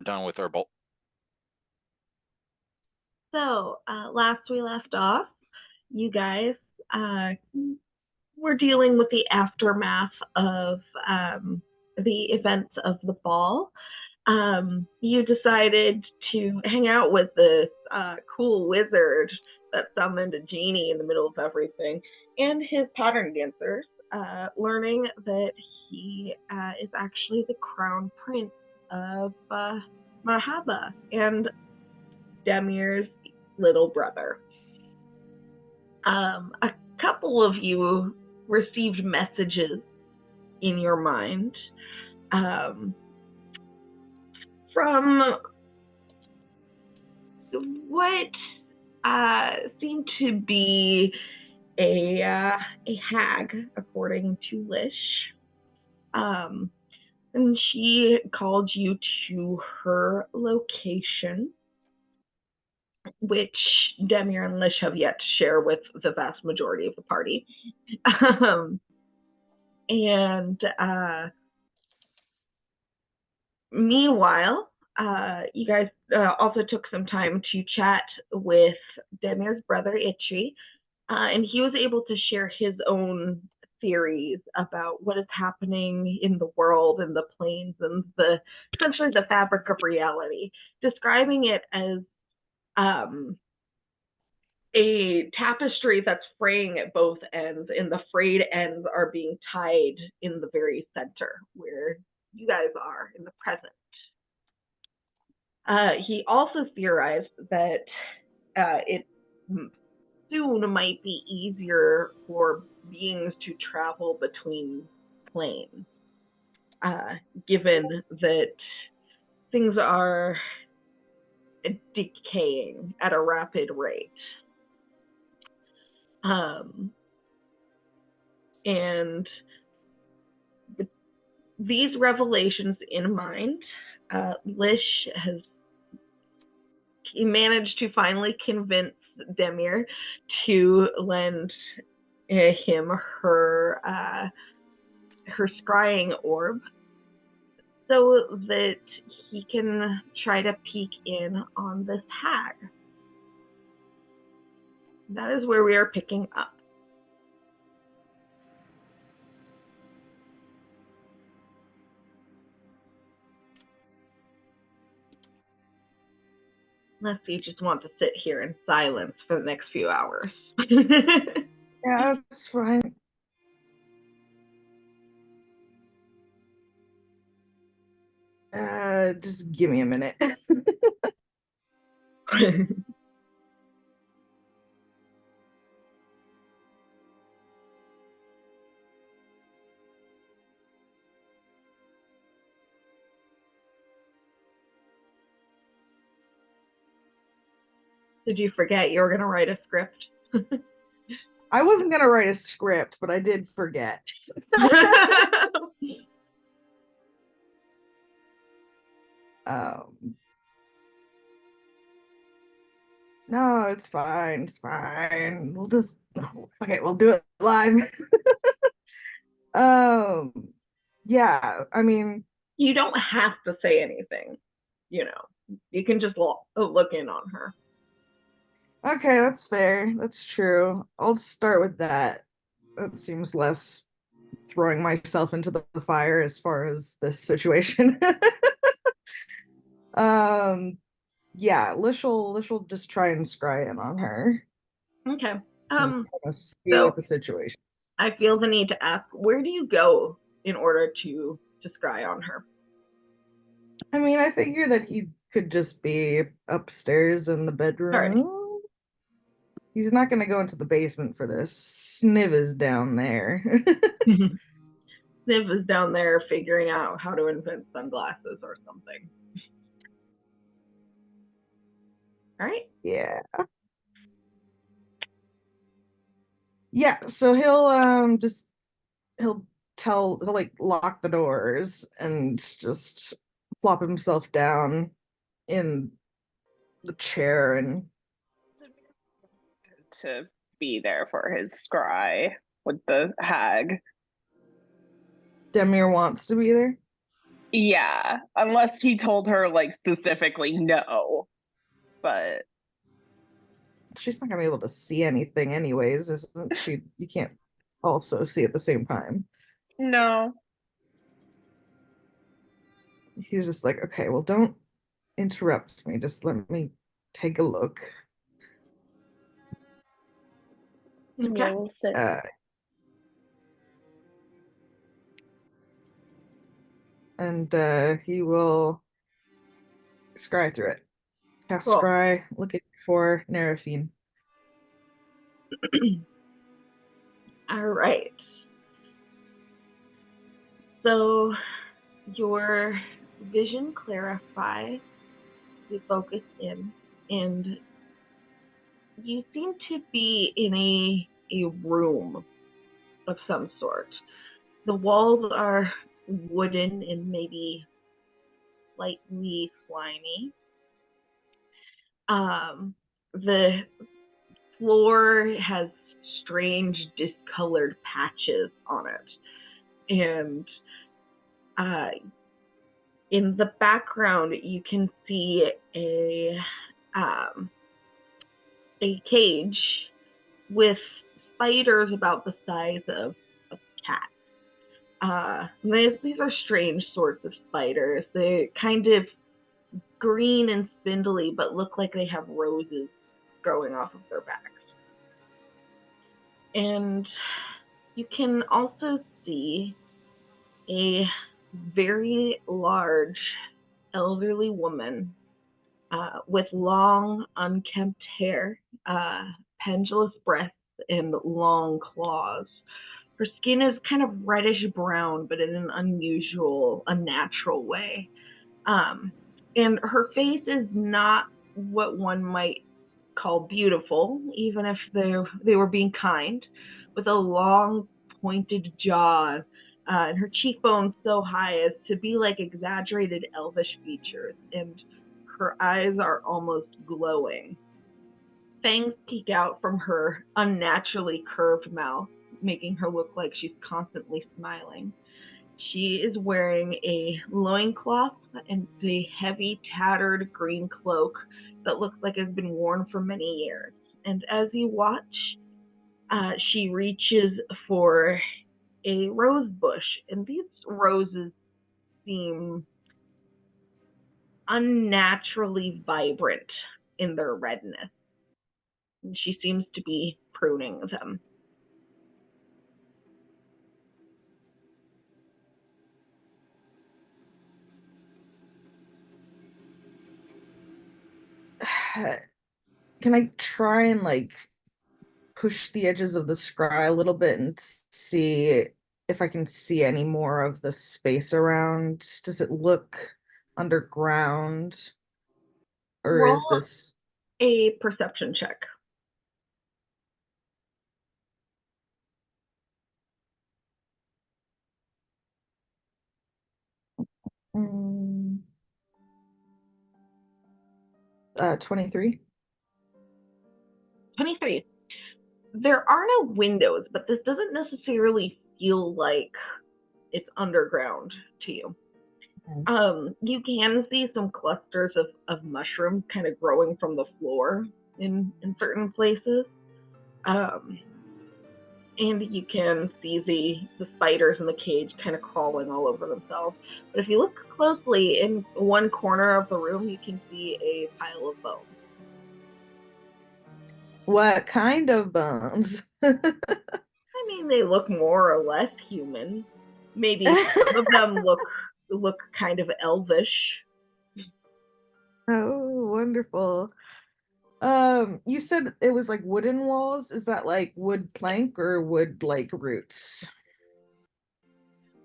done with our bolt. So, last we left off, you guys uh, were dealing with the aftermath of the events of the ball. You decided to hang out with this cool wizard that summoned a genie in the middle of everything and his pattern dancers, learning that he is actually the crown prince of Mahaba and Demir's little brother. A couple of you received messages in your mind from what seemed to be a hag, according to Lish. And she called you to her location, which Demir and Lish have yet to share with the vast majority of the party. And meanwhile, you guys also took some time to chat with Demir's brother, Itchy, and he was able to share his own theories about what is happening in the world and the planes and essentially the fabric of reality, describing it as a tapestry that's fraying at both ends, and the frayed ends are being tied in the very center where you guys are in the present. He also theorized that it soon might be easier for beings to travel between planes, given that things are decaying at a rapid rate. And with these revelations in mind, Lish has managed to finally convince Demir to lend him her scrying orb so that he can try to peek in on this hag. That is where we are picking up. Unless you just want to sit here in silence for the next few hours. Yeah, that's fine. Just give me a minute. Did you forget you were going to write a script? I wasn't going to write a script, but I did forget. No, it's fine. It's fine. We'll just okay, we'll do it live. Yeah, I mean, you don't have to say anything. You know, you can just look in on her. Okay, that's fair. That's true. I'll start with that. That seems less throwing myself into the fire as far as this situation. Yeah, Lish will just try and scry in on her. Okay. And see so what the situation is. I feel the need to ask, where do you go in order to scry on her? I mean, I figure that he could just be upstairs in the bedroom. Right. He's not going to go into the basement for this. Sniv is down there. Sniv is down there figuring out how to invent sunglasses or something. All right. Yeah. Yeah, so he'll like lock the doors and just flop himself down in the chair and to be there for his scry with the hag. Demir wants to be there. Yeah, unless he told her like specifically no. But She's not gonna be able to see anything anyways, isn't she? You can't also see at the same time. no. He's just like, okay, well, don't interrupt me. Just let me take a look. Okay. We'll sit. Uh, and he will scry through it. Cast Cool. scry, looking for Nerafine. All right. So your vision clarifies, you focus in, and you seem to be in a room of some sort. The walls are wooden and maybe slightly slimy. The floor has strange discolored patches on it, and uh, in the background you can see um, a cage with spiders about the size of cats. These are strange sorts of spiders. They're kind of green and spindly, but look like they have roses growing off of their backs. And you can also see a very large elderly woman with long, unkempt hair, pendulous breasts, and long claws. Her skin is kind of reddish brown, but in an unusual, unnatural way. And her face is not what one might call beautiful, even if they were being kind, with a long, pointed jaw, and her cheekbones so high as to be like exaggerated elvish features, and her eyes are almost glowing. Fangs peek out from her unnaturally curved mouth, making her look like she's constantly smiling. She is wearing a loincloth and a heavy, tattered green cloak that looks like it's been worn for many years. And as you watch, she reaches for a rose bush, and these roses seem unnaturally vibrant in their redness. And she seems to be pruning them. Can I try and like push the edges of the scry a little bit and see if I can see any more of the space around? Does it look underground? Or Roll is this a perception check. mm, 23? 23. There are no windows, but this doesn't necessarily feel like it's underground to you. You can see some clusters of mushrooms kind of growing from the floor in certain places. And you can see the spiders in the cage kind of crawling all over themselves. But if you look closely, in one corner of the room, you can see a pile of bones. What kind of bones? I mean, they look more or less human. Maybe some of them look kind of elvish. Oh, wonderful. You said it was like wooden walls. Is that like wood plank or wood like roots?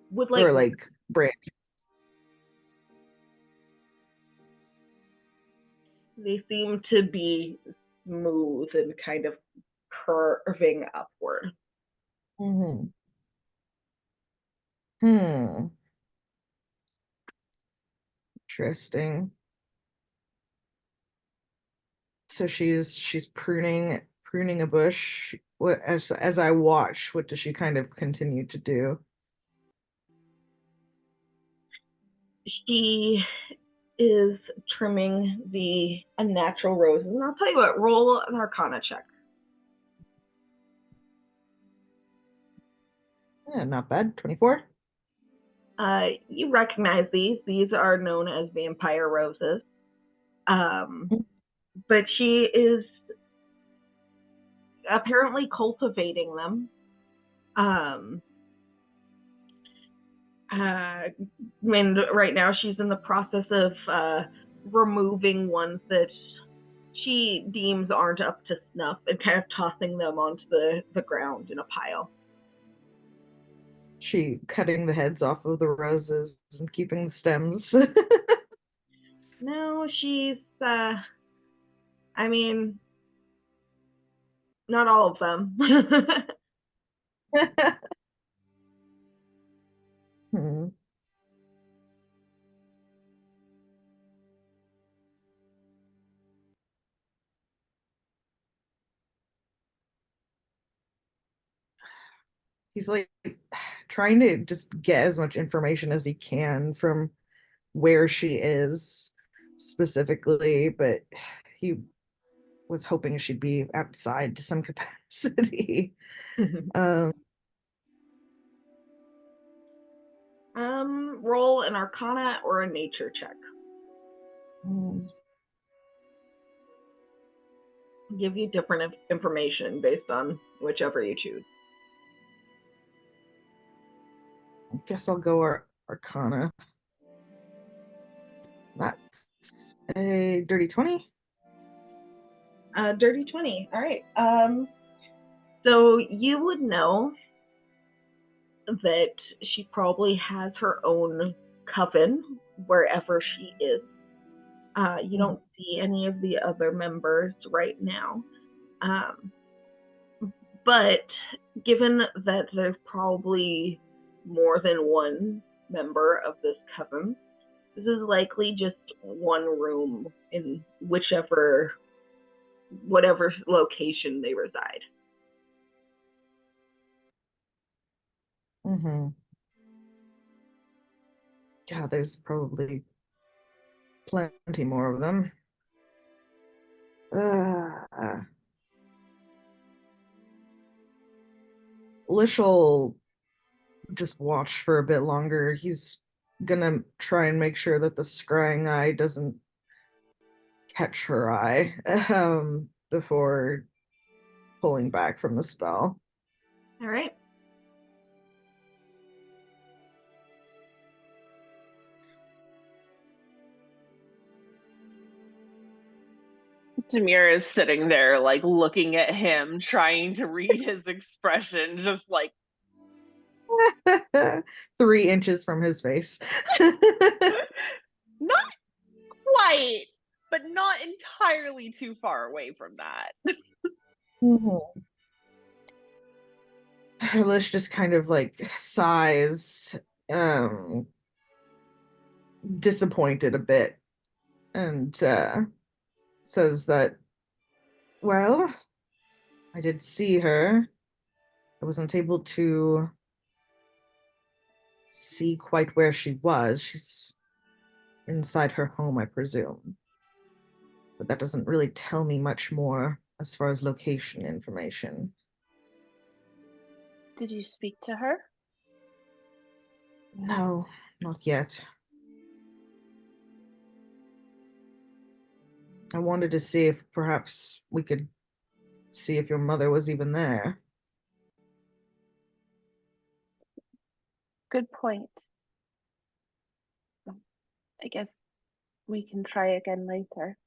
Would Or like like branch? they seem to be smooth and kind of curving upward. Mm-hmm. Hmm. Interesting. So she's pruning a bush. What as I watch, what does she kind of continue to do? she is trimming the unnatural roses. And I'll tell you what, roll an Arcana check. Yeah, not bad. 24. You recognize these. These are known as vampire roses. But she is apparently cultivating them. And right now she's in the process of removing ones that she deems aren't up to snuff and kind of tossing them onto the ground in a pile. She cutting the heads off of the roses and keeping the stems. No, she's, I mean, not all of them. Hmm. He's like trying to just get as much information as he can from where she is specifically, but he was hoping she'd be outside to some capacity. um, Roll an Arcana or a Nature check. Give you different information based on whichever you choose. I guess I'll go Arcana. That's a dirty 20. Dirty 20. All right. So you would know that she probably has her own coven wherever she is. You don't see any of the other members right now. But given that there's probably more than one member of this coven, this is likely just one room in whatever location they reside. Mm-hmm. God, there's probably plenty more of them. Lish will just watch for a bit longer. He's gonna try and make sure that the scrying eye doesn't catch her eye before pulling back from the spell. All right. Demir is sitting there, like looking at him, trying to read his expression, just like 3 inches from his face. not quite, but not entirely too far away from that. Mm-hmm. Lish just kind of like sighs, disappointed a bit, and says that, well, I did see her. I wasn't able to see quite where she was. She's inside her home, I presume. But that doesn't really tell me much more as far as location information. Did you speak to her? No, not yet. I wanted to see if perhaps we could see if your mother was even there. Good point. I guess we can try again later.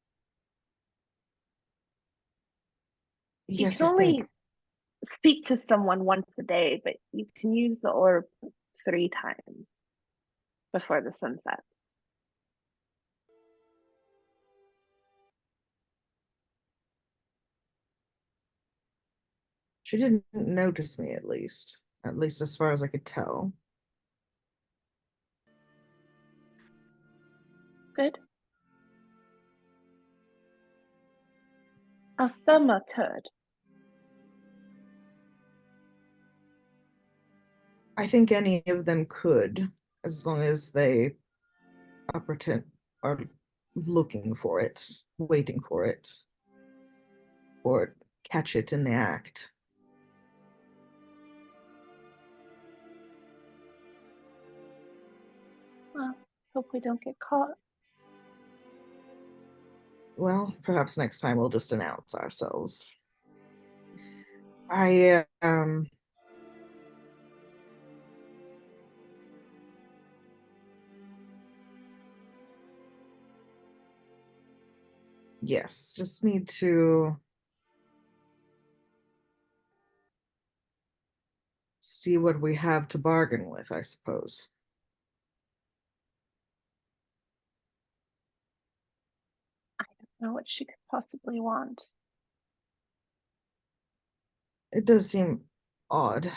You Yes, can I only think. speak to someone once a day, but you can use the orb 3 times before the sunset. She didn't notice me, at least as far as I could tell. Good. Asama could. I think any of them could, as long as they are looking for it, waiting for it, or catch it in the act. Well, hope we don't get caught. Well, perhaps next time we'll just announce ourselves. I yes, just need to see what we have to bargain with, I suppose. I don't know what she could possibly want. It does seem odd,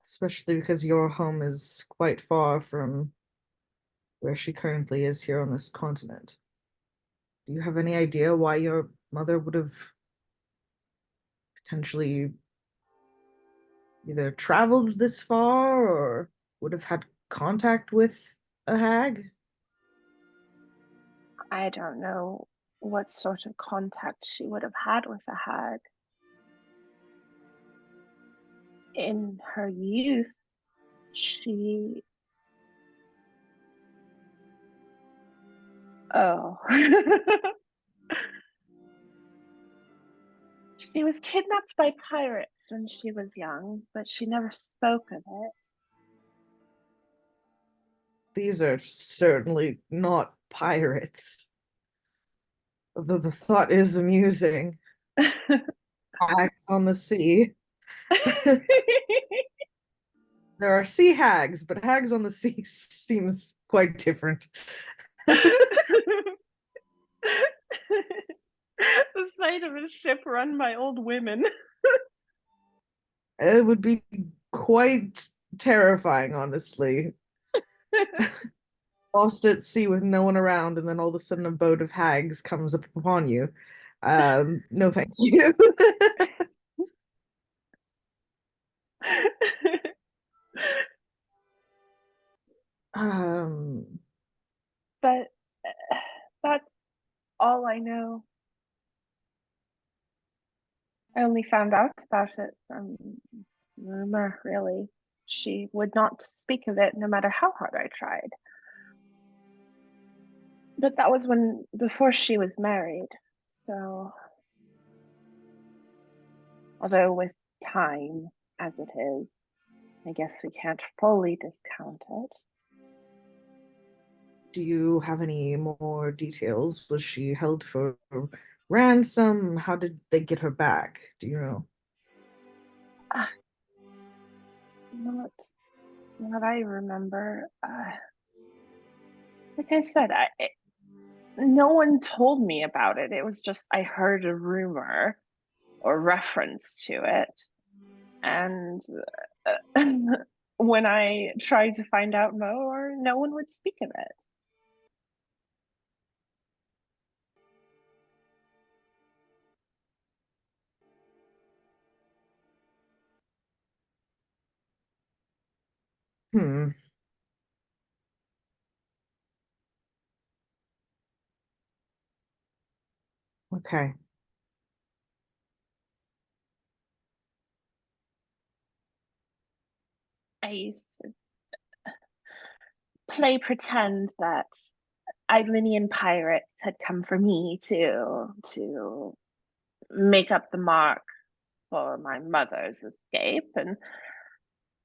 especially because your home is quite far from where she currently is here on this continent. Do you have any idea why your mother would have potentially either traveled this far or would have had contact with a hag? I don't know what sort of contact she would have had with a hag. In her youth, she. Oh. She was kidnapped by pirates when she was young, but she never spoke of These are certainly not pirates. Though the thought is amusing. it. Hags on the sea. There are sea hags, but hags on the sea seems quite different. The sight of a ship run by old women. It would be quite terrifying, honestly. Lost at sea with no one around, and then all of a sudden a boat of hags comes up upon you. No, thank you. um, But that's all I know. I only found out about it from rumor, really. She would not speak of it no matter how hard I tried. But that was before she was married. So, although with time as it is, I guess we can't fully discount it. do you have any more details? Was she held for ransom? How did they get her back? Do you know? Uh, not what I remember. Like I said, no one told me about it. It was just I heard a rumor or reference to it. And when I tried to find out more, no one would speak of it. Hmm. Okay. I used to play pretend that Eidlinian pirates had come for me to make up the mark for my mother's escape, and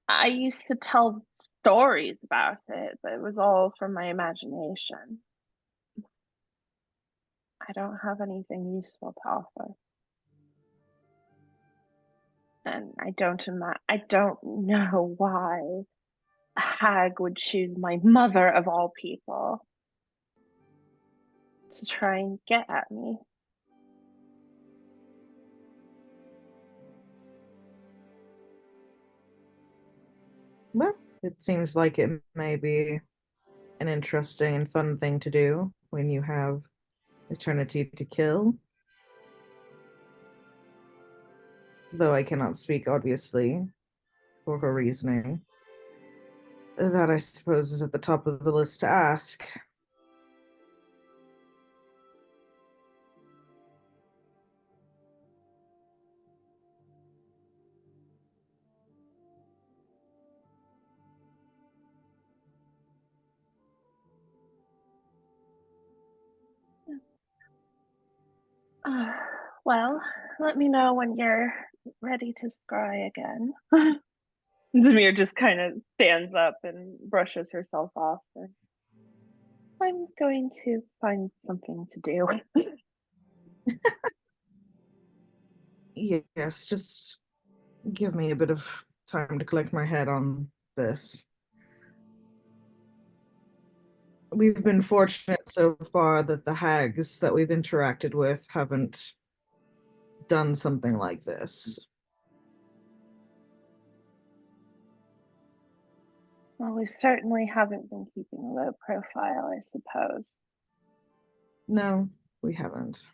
I used to tell stories about it, but it was all from my imagination. I don't have anything useful to offer. And I don't know why a hag would choose my mother of all people to try and get at me. Well, it seems like it may be an interesting and fun thing to do when you have eternity to kill. Though I cannot speak, obviously, for her reasoning. That, I suppose, is at the top of the list to ask. Well, let me know when you're ready to scry again. Zamir just kind of stands up and brushes herself off. And I'm going to find something to do. Yes, just give me a bit of time to collect my head on this. We've been fortunate so far that the hags that we've interacted with haven't done something like this. Well, we certainly haven't been keeping a low profile, I suppose. No, we haven't.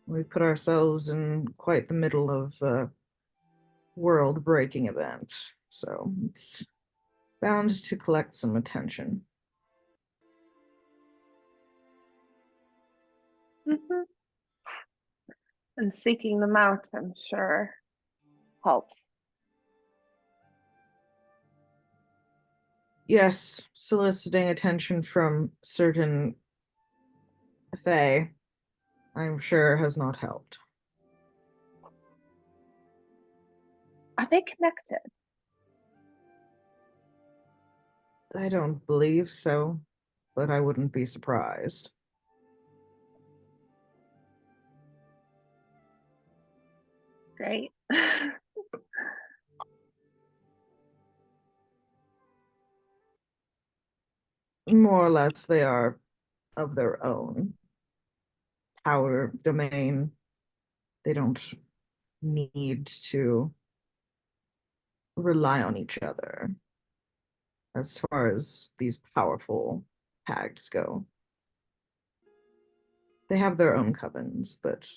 We put ourselves in quite the middle of a world-breaking event, so it's bound to collect some attention. Mm-hmm. And seeking them out, I'm sure, helps. Yes, soliciting attention from certain Fae, I'm sure, has not helped. Are they connected? I don't believe so, but I wouldn't be surprised. Great. More or less, they are of their own power domain. They don't need to rely on each other as far as these powerful hags go. They have their own covens, but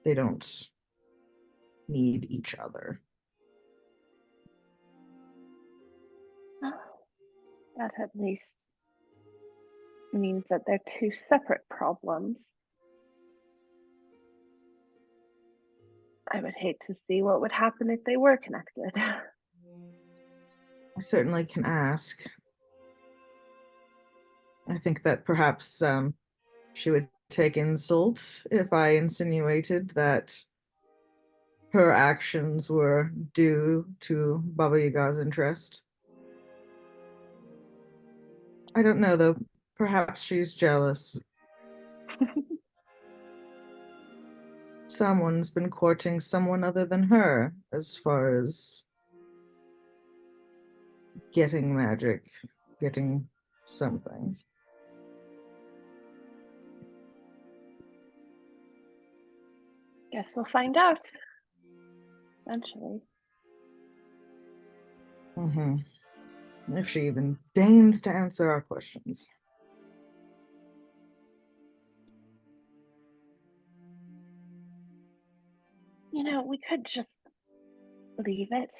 they don't need each other. That at least means that they're two separate problems. I would hate to see what would happen if they were connected. I certainly can ask. I think that perhaps she would take insult if I insinuated that her actions were due to Baba Yaga's interest. I don't know, though. Perhaps she's jealous. Someone's been courting someone other than her, as far as getting magic, getting something. Guess we'll find out eventually. Mm-hmm. If she even deigns to answer our questions. You know, we could just leave it.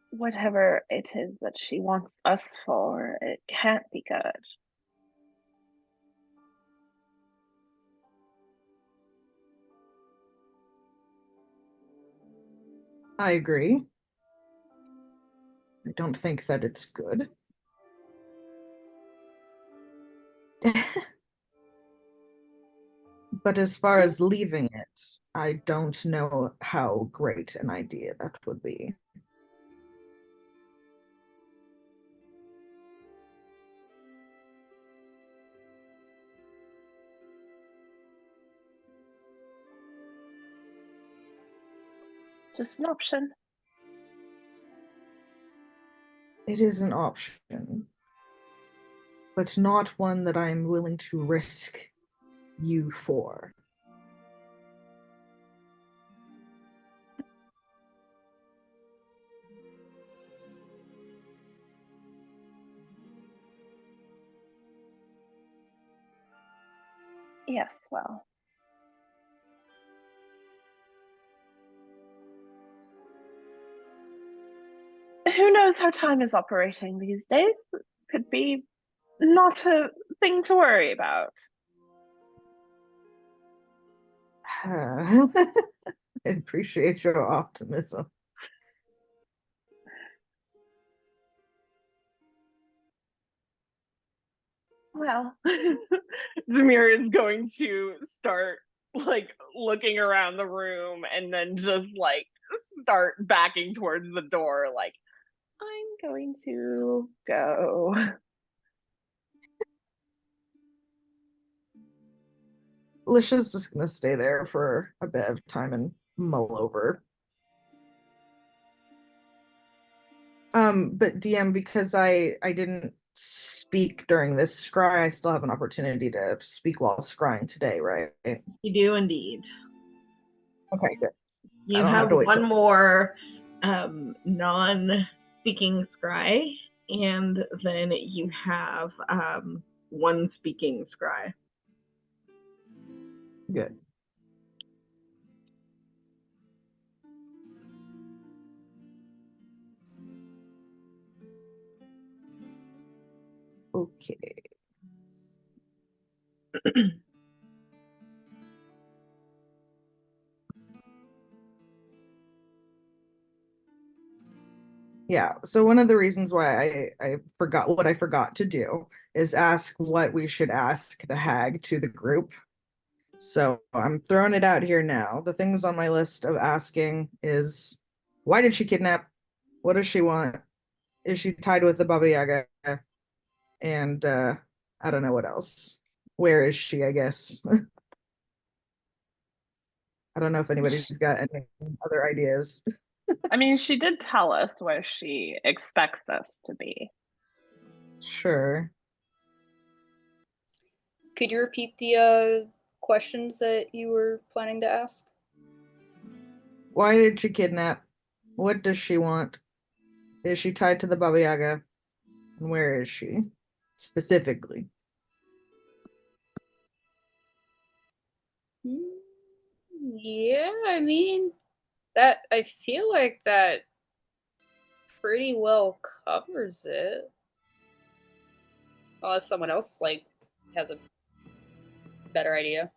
Whatever it is that she wants us for, it can't be good. I agree. I don't think that it's good. But as far as leaving it, I don't know how great an idea that would be. Just an option. It is an option, but not one that I'm willing to risk you for. Yes, well. who knows how time is operating these days? Could be not a thing to worry about. I appreciate your optimism. Well, Zamir is going to start like looking around the room and then just like start backing towards the door, like, I'm going to go. Lisha's just gonna stay there for a bit of time and mull over. But DM, because I didn't speak during this scry, I still have an opportunity to speak while scrying today, right? You do indeed. Okay, good. You don't have have to wait one till- more non-speaking scry, and then you have one speaking scry. Good. Okay. Yeah, so one of the reasons why I forgot what I forgot to do is ask what we should ask the hag to the group. So I'm throwing it out here now. The things on my list of asking is, why did she kidnap? What does she want? Is she tied with the Baba Yaga? And I don't know what else. Where is she, I guess? I don't know if anybody's got any other ideas. I mean, she did tell us where she expects us to be. Sure. Could you repeat the questions that you were planning to ask? Why did she kidnap? What does she want? Is she tied to the Baba Yaga? And where is she specifically? Yeah, I mean, that I feel like that pretty well covers it. Unless someone else like has a better idea.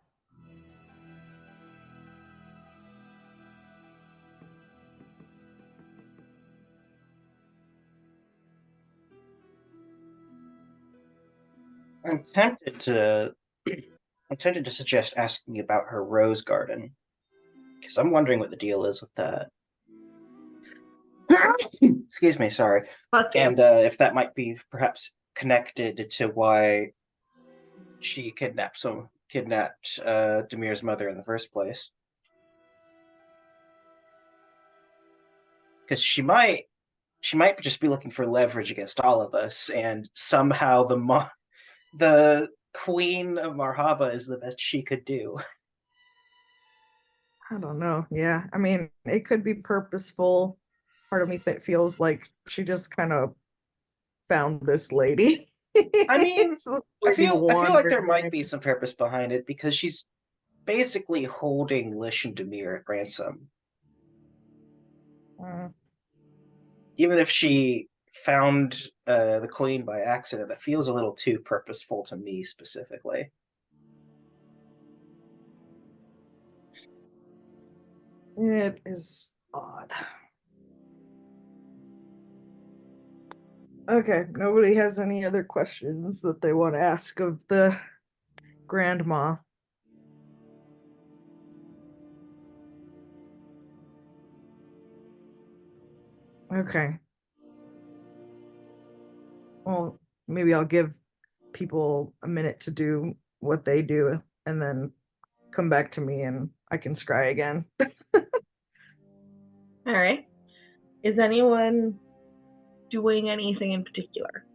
I'm tempted to I'm tempted to suggest asking about her rose garden, because I'm wondering what the deal is with that. Excuse me, sorry. Fuck you. And if that might be perhaps connected to why she kidnapped Demir's mother in the first place. Because she might just be looking for leverage against all of us, and somehow the Queen of Marhaba is the best she could do. I don't know. Yeah, I mean, it could be purposeful. Part of me feels like she just kind of found this lady. I mean, So I lady feel like there might wandering. be some purpose behind it, because she's basically holding Lish and Demir at ransom. Uh, Even if she found the queen by accident, that feels a little too purposeful to me specifically. it is odd. Okay, nobody has any other questions that they want to ask of the grandma. Okay. Well, maybe I'll give people a minute to do what they do and then come back to me and I can scry again. All right. Is anyone doing anything in particular?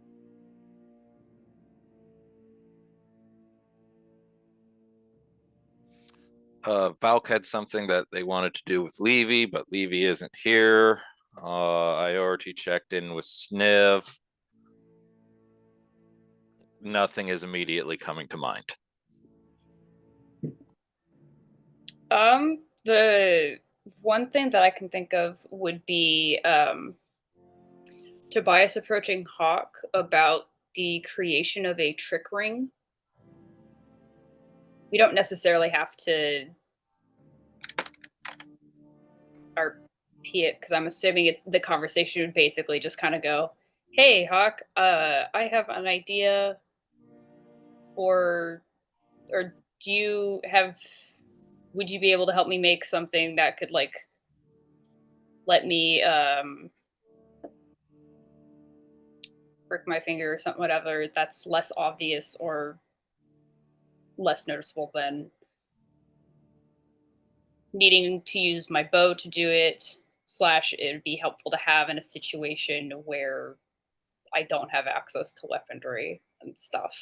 Valk had something that they wanted to do with Levy, but Levy isn't here. I already checked in with Sniv. Nothing is immediately coming to mind. The one thing that I can think of would be Tobias approaching Hawk about the creation of a trick ring. We don't necessarily have to RP it, because I'm assuming it's the conversation would basically just kind of go, "Hey, Hawk, I have an idea for, or do you have? Would you be able to help me make something that could like let me prick my finger or something, whatever, that's less obvious or less noticeable than needing to use my bow to do it, slash it would be helpful to have in a situation where I don't have access to weaponry and stuff."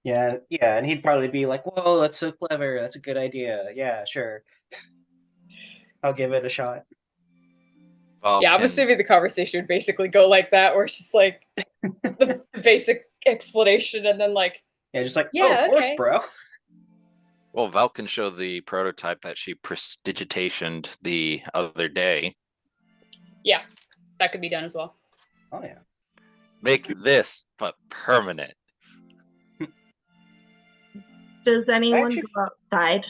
Yeah, yeah, and he'd probably be like, "Whoa, that's so clever. That's a good idea. Yeah, sure. I'll give it a shot." Yeah, I'm Vulcan, assuming the conversation would basically go like that, where it's just like the basic explanation and then like, Yeah, just like, "Oh, of yeah, course, okay. bro." well, Val can show the prototype that she prestigitationed the other day. Yeah, that could be done as well. Oh yeah. Make this but permanent. Does anyone Actually- go outside?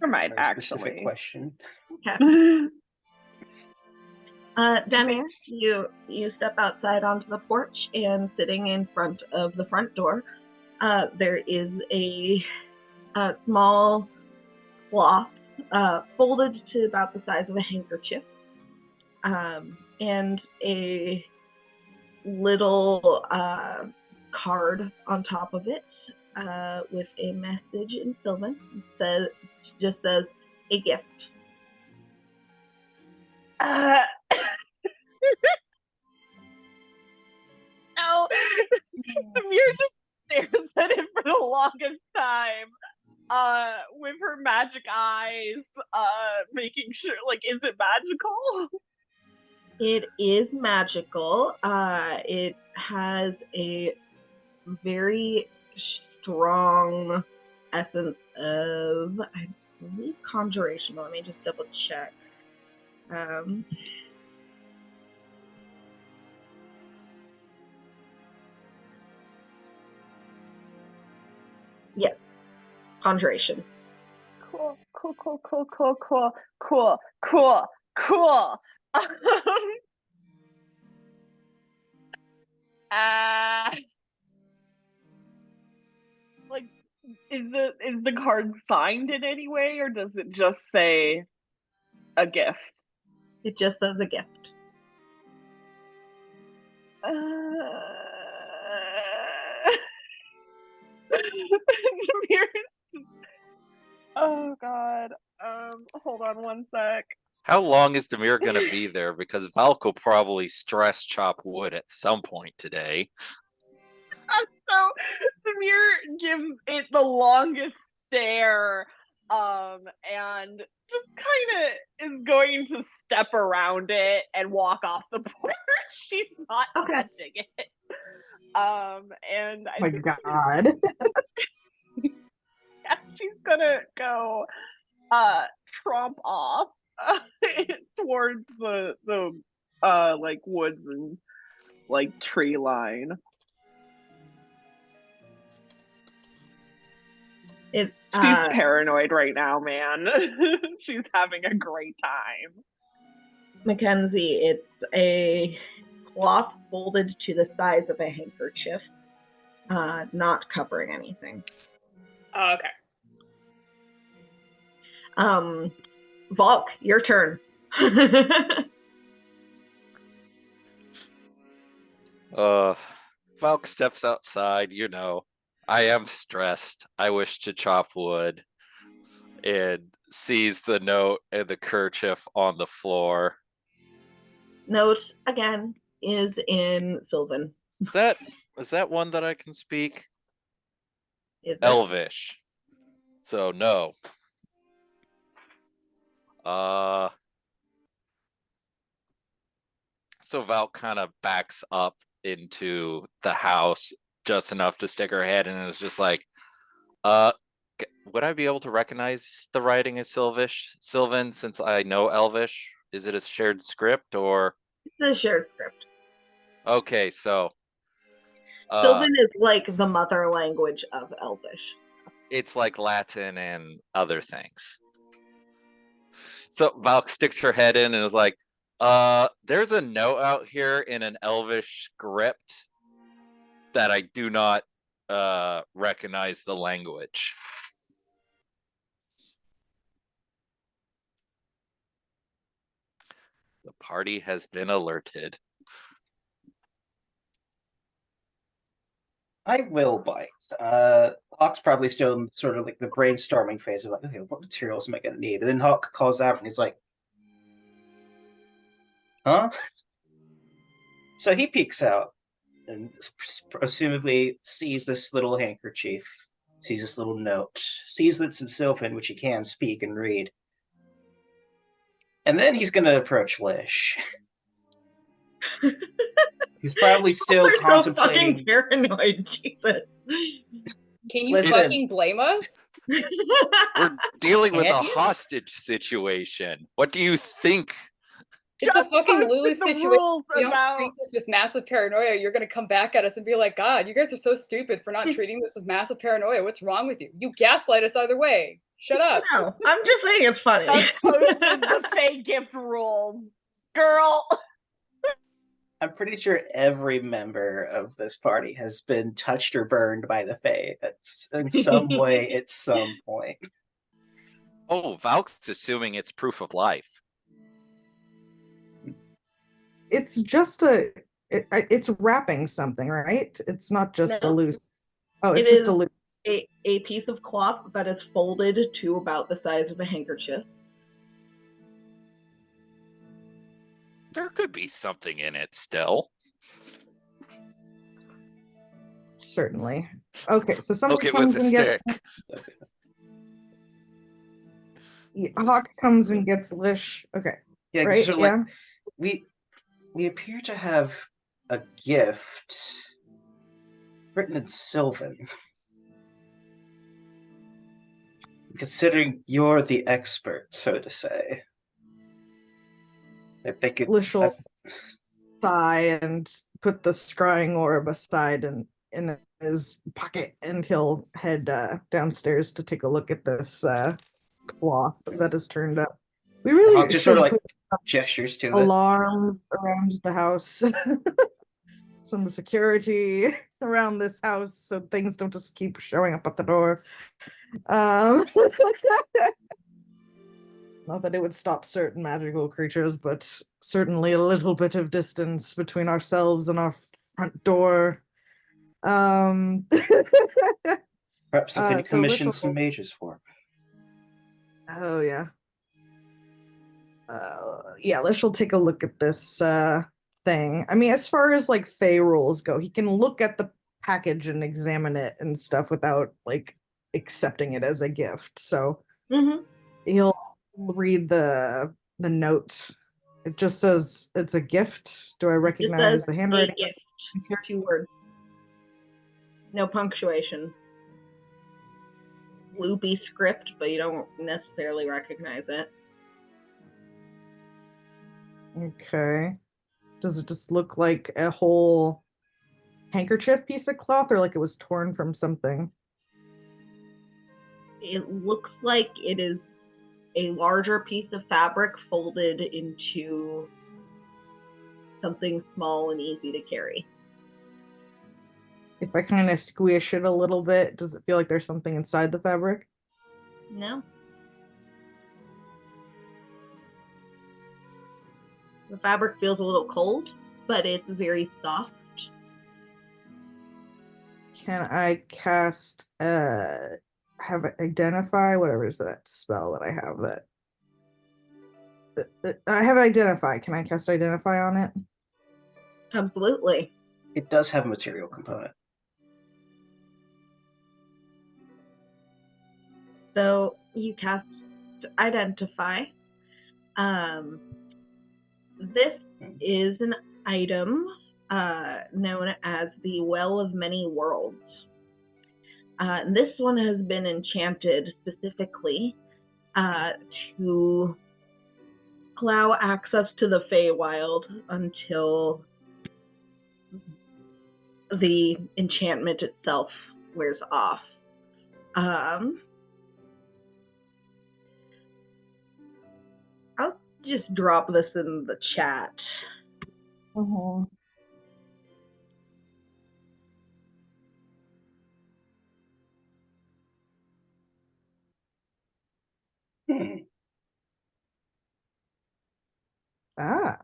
Or might Very specific actually. question. Okay. Demir, you step outside onto the porch, and sitting in front of the front door, there is a small cloth folded to about the size of a handkerchief, and a little card on top of it with a message in Sylvan. Just says a gift. No, Samir just stares at it for the longest time, with her magic eyes, making sure, like, is it magical? It is magical. It has a very strong essence of, I believe, conjuration. Let me just double check. Yes, conjuration. Cool, cool, cool, cool, cool, cool, cool, cool, cool. Like, is the card signed in any way, or does it just say a gift? It just says a gift. Oh god. Hold on one sec. How long is Demir going to be there? Because Valk will probably stress chop wood at some point today. So Samir gives it the longest stare, and just kind of is going to step around it and walk off the porch. She's not touching it. And I My think God. yeah, she's gonna go tromp off towards the like woods and like tree line. She's She's paranoid right now, man. She's having a great time. Mackenzie, it's a cloth folded to the size of a handkerchief, not covering anything. Oh, okay. Volk, your turn. Valk steps outside, you know. I am stressed. I wish to chop wood. And sees the note and the kerchief on the floor. Note, again, is in Sylvan. Is that one that I can speak? Is it? Elvish. So no. So Val kind of backs up into the house just enough to stick her head in, and it's just like, would I be able to recognize the writing as Sylvan, since I know Elvish? Is it a shared script or? It's a shared script. Okay, so. Sylvan is like the mother language of Elvish. It's like Latin and other things. So Valk sticks her head in and is like, there's a note out here in an Elvish script that I do not recognize the language. The party has been alerted. I will bite. Hawk's probably still in sort of like the brainstorming phase of like, okay, what materials am I going to need? And then Hawk calls out and he's like, huh? So he peeks out and presumably sees this little handkerchief, sees this little note, sees that it's in Sylvan, which he can speak and read. And then he's going to approach Lish. He's probably still We're contemplating. So fucking paranoid, Jesus. Can you Listen. fucking blame us? We're dealing with a Can't you? hostage situation. What do you think? It's a Just fucking posted lose the situation. rules If you don't about treat this with massive paranoia, you're going to come back at us and be like, God, you guys are so stupid for not treating this with massive paranoia. What's wrong with you? You gaslight us either way. Shut up. No, I'm just saying it's funny. just posted the Fey gift rules. Girl. I'm pretty sure every member of this party has been touched or burned by the Fae in some way at some point. Oh, Valk's assuming it's proof of life. It's just it's wrapping something, right? It's not just No. a loose. Oh, it's It just is a loose. a piece of cloth that is folded to about the size of a handkerchief. There could be something in it still. Certainly. Okay, so somebody Look it with comes the and gets stick. Hawk comes and gets Lish. Okay, Yeah, right? sort of Yeah. like we appear to have a gift written in Sylvan. Considering you're the expert, so to say, I think Lish will sigh and put the scrying orb aside in his pocket, and he'll head downstairs to take a look at this cloth that is turned up. We really Hawk just should sort of like put gestures to it. alarms around the house. Some security around this house so things don't just keep showing up at the door. Not that it would stop certain magical creatures, but certainly a little bit of distance between ourselves and our front door. Perhaps something to so commission Lish some will- mages for. Oh yeah. Yeah, Lish will take a look at this thing. I mean, as far as like Fey rules go, he can look at the package and examine it and stuff without like accepting it as a gift. So he'll read the note. It just says it's a gift. Do I recognize the handwriting? A gift. 2 words. No punctuation. Loopy script, but you don't necessarily recognize it. Okay. Does it just look like a whole handkerchief piece of cloth, or like it was torn from something? It looks like it is a larger piece of fabric folded into something small and easy to carry. If I kind of squish it a little bit, does it feel like there's something inside the fabric? No. The fabric feels a little cold, but it's very soft. Can I cast have identify, whatever is that spell that I have that I have identify. Can I cast identify on it? Absolutely. It does have a material component. So you cast identify. This is an item known as the Well of Many Worlds. And this one has been enchanted specifically to allow access to the Feywild until the enchantment itself wears off. I'll just drop this in the chat. Mm-hmm. Ah.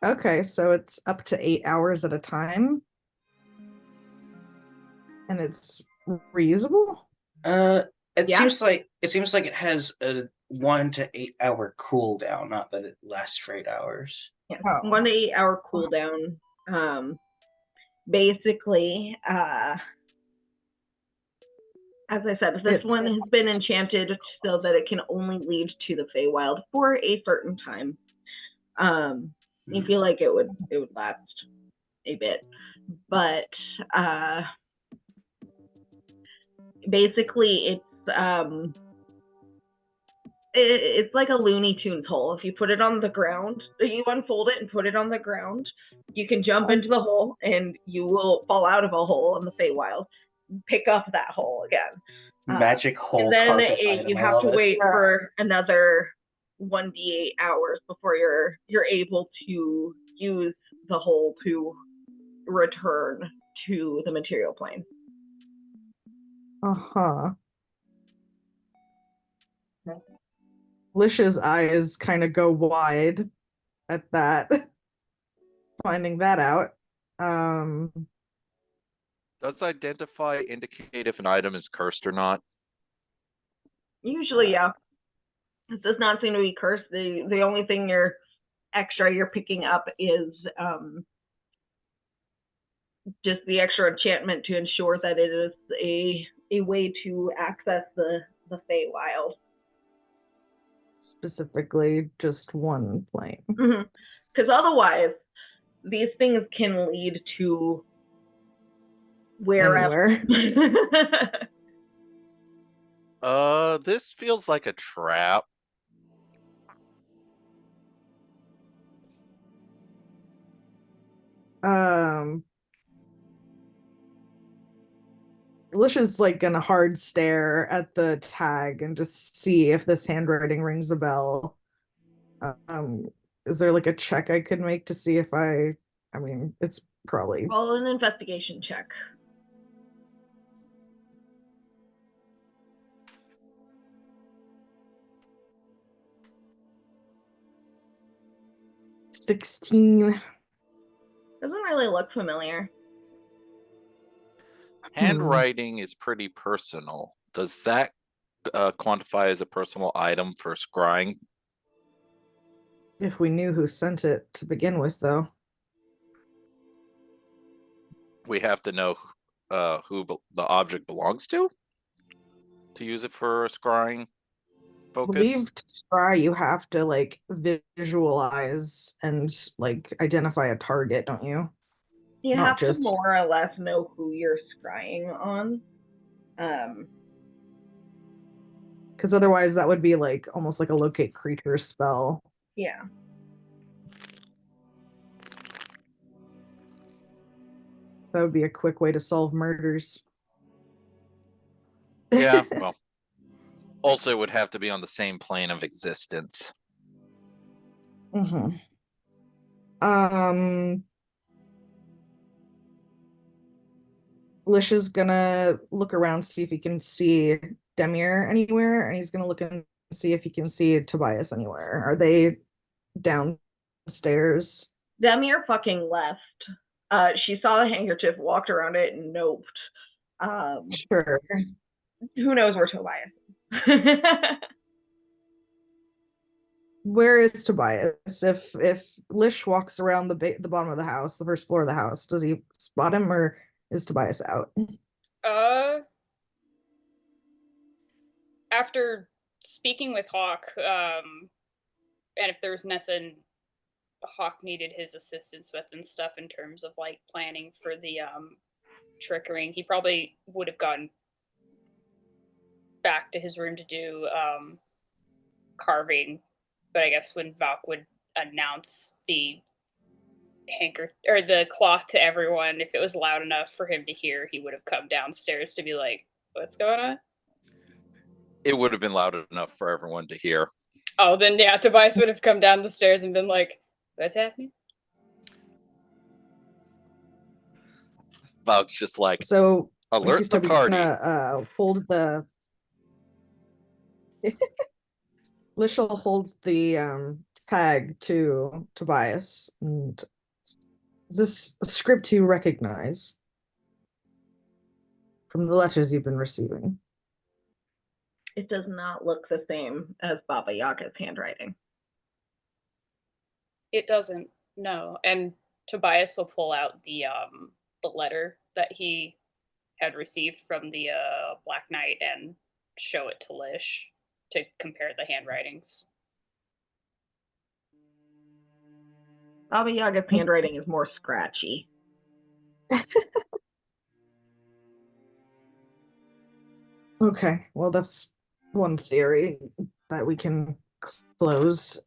Okay, so it's up to 8 hours at a time. And it's reusable? It Yeah. seems like it has a 1 to 8 hour cooldown, not that it lasts for 8 hours. Yeah, Oh. 1 to 8 hour cooldown. Basically, as I said, this one has been enchanted so that it can only lead to the Feywild for a certain time. You feel like it would last a bit, but basically it's like a Looney Tunes hole. If you put it on the ground, you unfold it and put it on the ground, you can jump into the hole and you will fall out of a hole in the Feywild, pick up that hole again. Magic hole and then carpet item. you I have love to it. wait for another 1d8 hours before you're able to use the hole to return to the material plane. Uh-huh. Lish's eyes kind of go wide at that, finding that out. Does identify indicate if an item is cursed or not? Usually, yeah. This does not seem to be cursed. The only thing you're picking up is just the extra enchantment to ensure that it is a way to access the Feywild. Specifically, just one plane. Because otherwise, these things can lead to wherever. Anywhere. This feels like a trap. Alicia's like gonna hard stare at the tag and just see if this handwriting rings a bell. Is there like a check I could make to see if I mean, it's probably roll an investigation check. $16. Doesn't really look familiar. Handwriting is pretty personal. Does that quantify as a personal item for scrying? If we knew who sent it to begin with, though. We have to know who the object belongs to use it for scrying focus. I believe to scry you have to like visualize and like identify a target, don't you? You have to more or less know who you're scrying on. Because otherwise that would be like almost like a locate creature spell. Yeah. That would be a quick way to solve murders. Yeah, well. Also, it would have to be on the same plane of existence. Lisha's gonna look around, see if he can see Demir anywhere, and he's gonna look and see if he can see Tobias anywhere. Are they downstairs? Demir fucking left. She saw the handkerchief, walked around it, and noped. Sure. Who knows where Tobias is? Where is Tobias? If Lish walks around the bottom of the house, the first floor of the house, does he spot him, or is Tobias out? After speaking with Hawk, and if there's nothing Hawk needed his assistance with and stuff in terms of like planning for the trickering. He probably would have gone back to his room to do carving, but I guess when Valk would announce the hanker or the cloth to everyone, if it was loud enough for him to hear, he would have come downstairs to be like, "What's going on?" It would have been loud enough for everyone to hear. Oh, then yeah, Tobias would have come down the stairs and been like, "What's happening?" Valk's just like, So alert the Mephisto, we're party. gonna hold the. Lishel holds the tag to Tobias. And is this a script you recognize from the letters you've been receiving? It does not look the same as Baba Yaga's handwriting. It doesn't. No, and Tobias will pull out the letter that he had received from the Black Knight and show it to Lish to compare the handwritings. Baba Yaga's handwriting is more scratchy. Okay, well, that's one theory that we can close.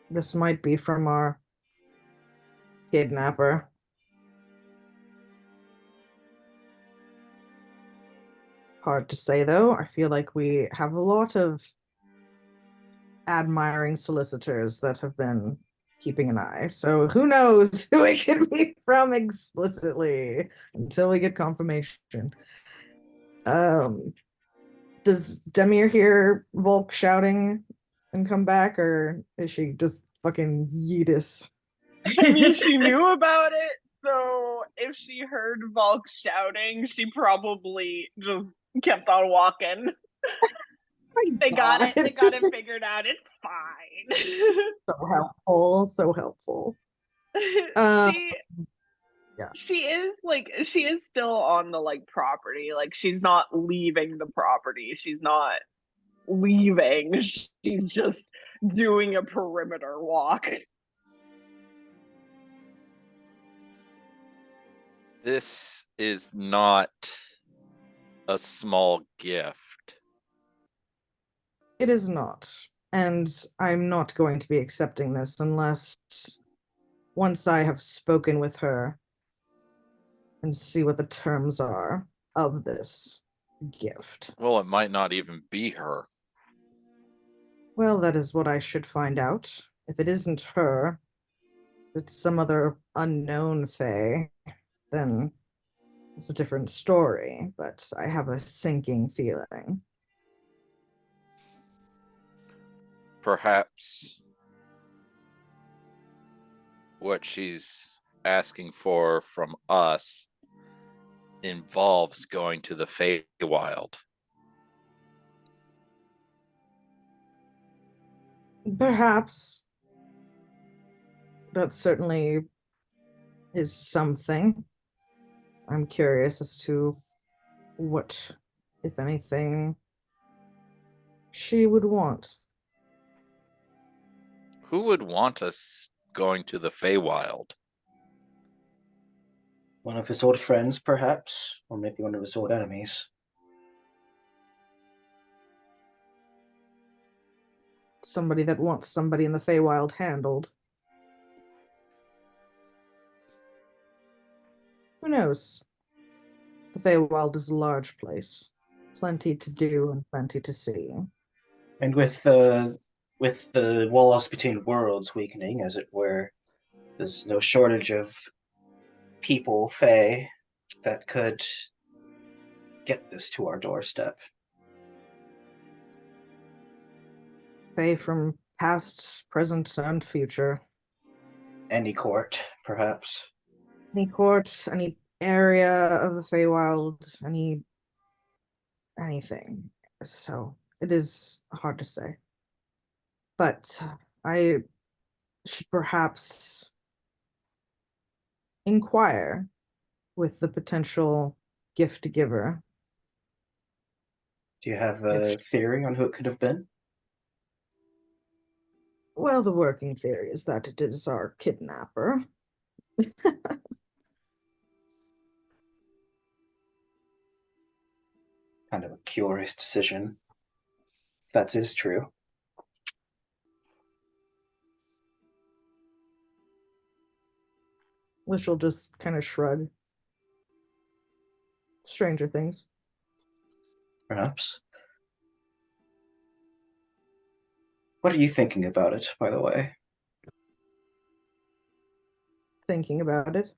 This might be from our kidnapper. Hard to say, though. I feel like we have a lot of admiring solicitors that have been keeping an eye. So who knows who it could be from explicitly until we get confirmation. Does Demir hear Volk shouting and come back, or is she just fucking yeetus? I mean, she knew about it, so if she heard Volk shouting, she probably just kept on walking. They got it. They got it figured out. It's fine. So helpful, so helpful. she Yeah. she is still on the like property. Like she's not leaving the property. She's not leaving. She's just doing a perimeter walk. This is not a small gift. It is not. And I'm not going to be accepting this unless once I have spoken with her and see what the terms are of this gift. Well, it might not even be her. Well, that is what I should find out. If it isn't her, if it's some other unknown fae, then it's a different story, but I have a sinking feeling. Perhaps what she's asking for from us involves going to the Feywild. Perhaps. That certainly is something. I'm curious as to what, if anything, she would want. Who would want us going to the Feywild? One of his old friends, perhaps, or maybe one of his old enemies. Somebody that wants somebody in the Feywild handled. Who knows? The Feywild is a large place. Plenty to do and plenty to see. And with the walls between worlds weakening, as it were, there's no shortage of people, fae, that could get this to our doorstep. Fae from past, present, and future. Any court, perhaps. Any court, any area of the Feywild, anything. So it is hard to say. But I should perhaps inquire with the potential gift giver. Do you have a theory on who it could have been? Well, the working theory is that it is our kidnapper. Kind of a curious decision. If that is true. Lish will just kind of shrug. Stranger things. Perhaps. What are you thinking about it, by the way? Thinking about it.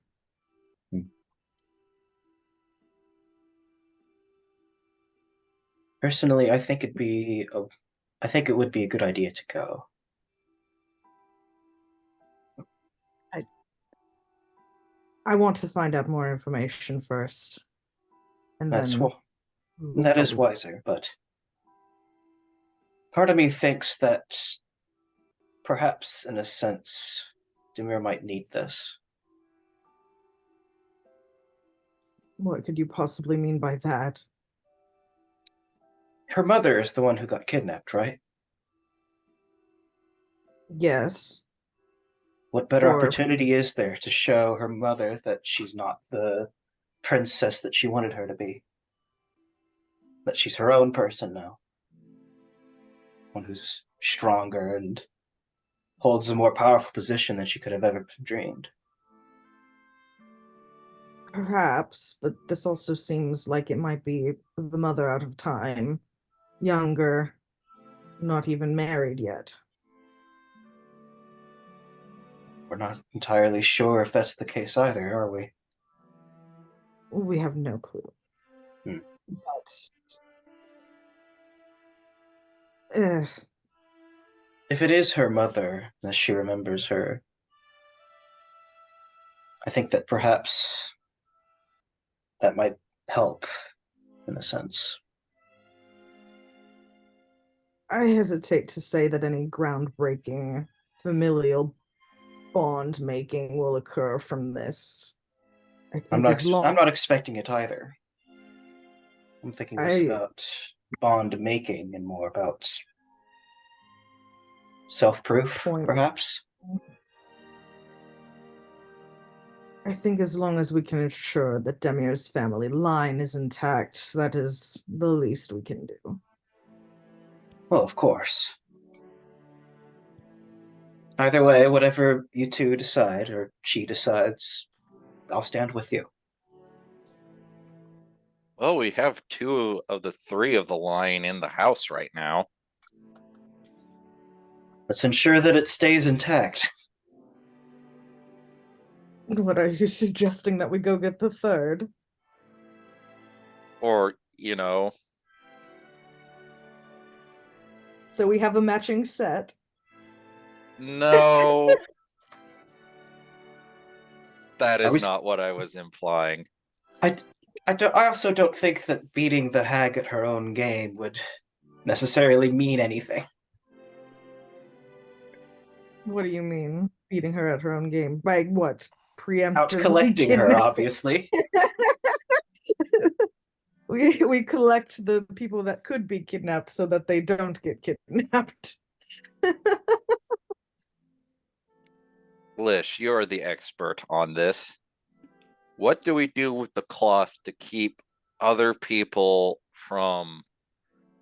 Personally, I think it would be a good idea to go. I want to find out more information first. And That's then that is wiser, but part of me thinks that perhaps in a sense Demir might need this. What could you possibly mean by that? Her mother is the one who got kidnapped, right? Yes. What better Or opportunity is there to show her mother that she's not the princess that she wanted her to be? That she's her own person now. One who's stronger and holds a more powerful position than she could have ever dreamed. perhaps, but this also seems like it might be the mother out of time, younger, not even married yet. We're not entirely sure if that's the case either, are we? We have no clue. Hmm. But if it is her mother, as she remembers her, I think that perhaps that might help, in a sense. I hesitate to say that any groundbreaking familial bond making will occur from this. I think I'm not expecting it either. I'm thinking less about bond making and more about self-proof, perhaps. I think as long as we can ensure that Demir's family line is intact, that is the least we can do. Well, of course. Either way, whatever you two decide, or she decides, I'll stand with you. Well, we have 2 of the 3 of the line in the house right now. Let's ensure that it stays intact. What are you suggesting, that we go get the third? Or, So we have a matching set. No. That is not what I was implying. I also don't think that beating the hag at her own game would necessarily mean anything. What do you mean, beating her at her own game? By what? Preemptively Out collecting her, obviously. we collect the people that could be kidnapped so that they don't get kidnapped. Lish, you're the expert on this. What do we do with the cloth to keep other people from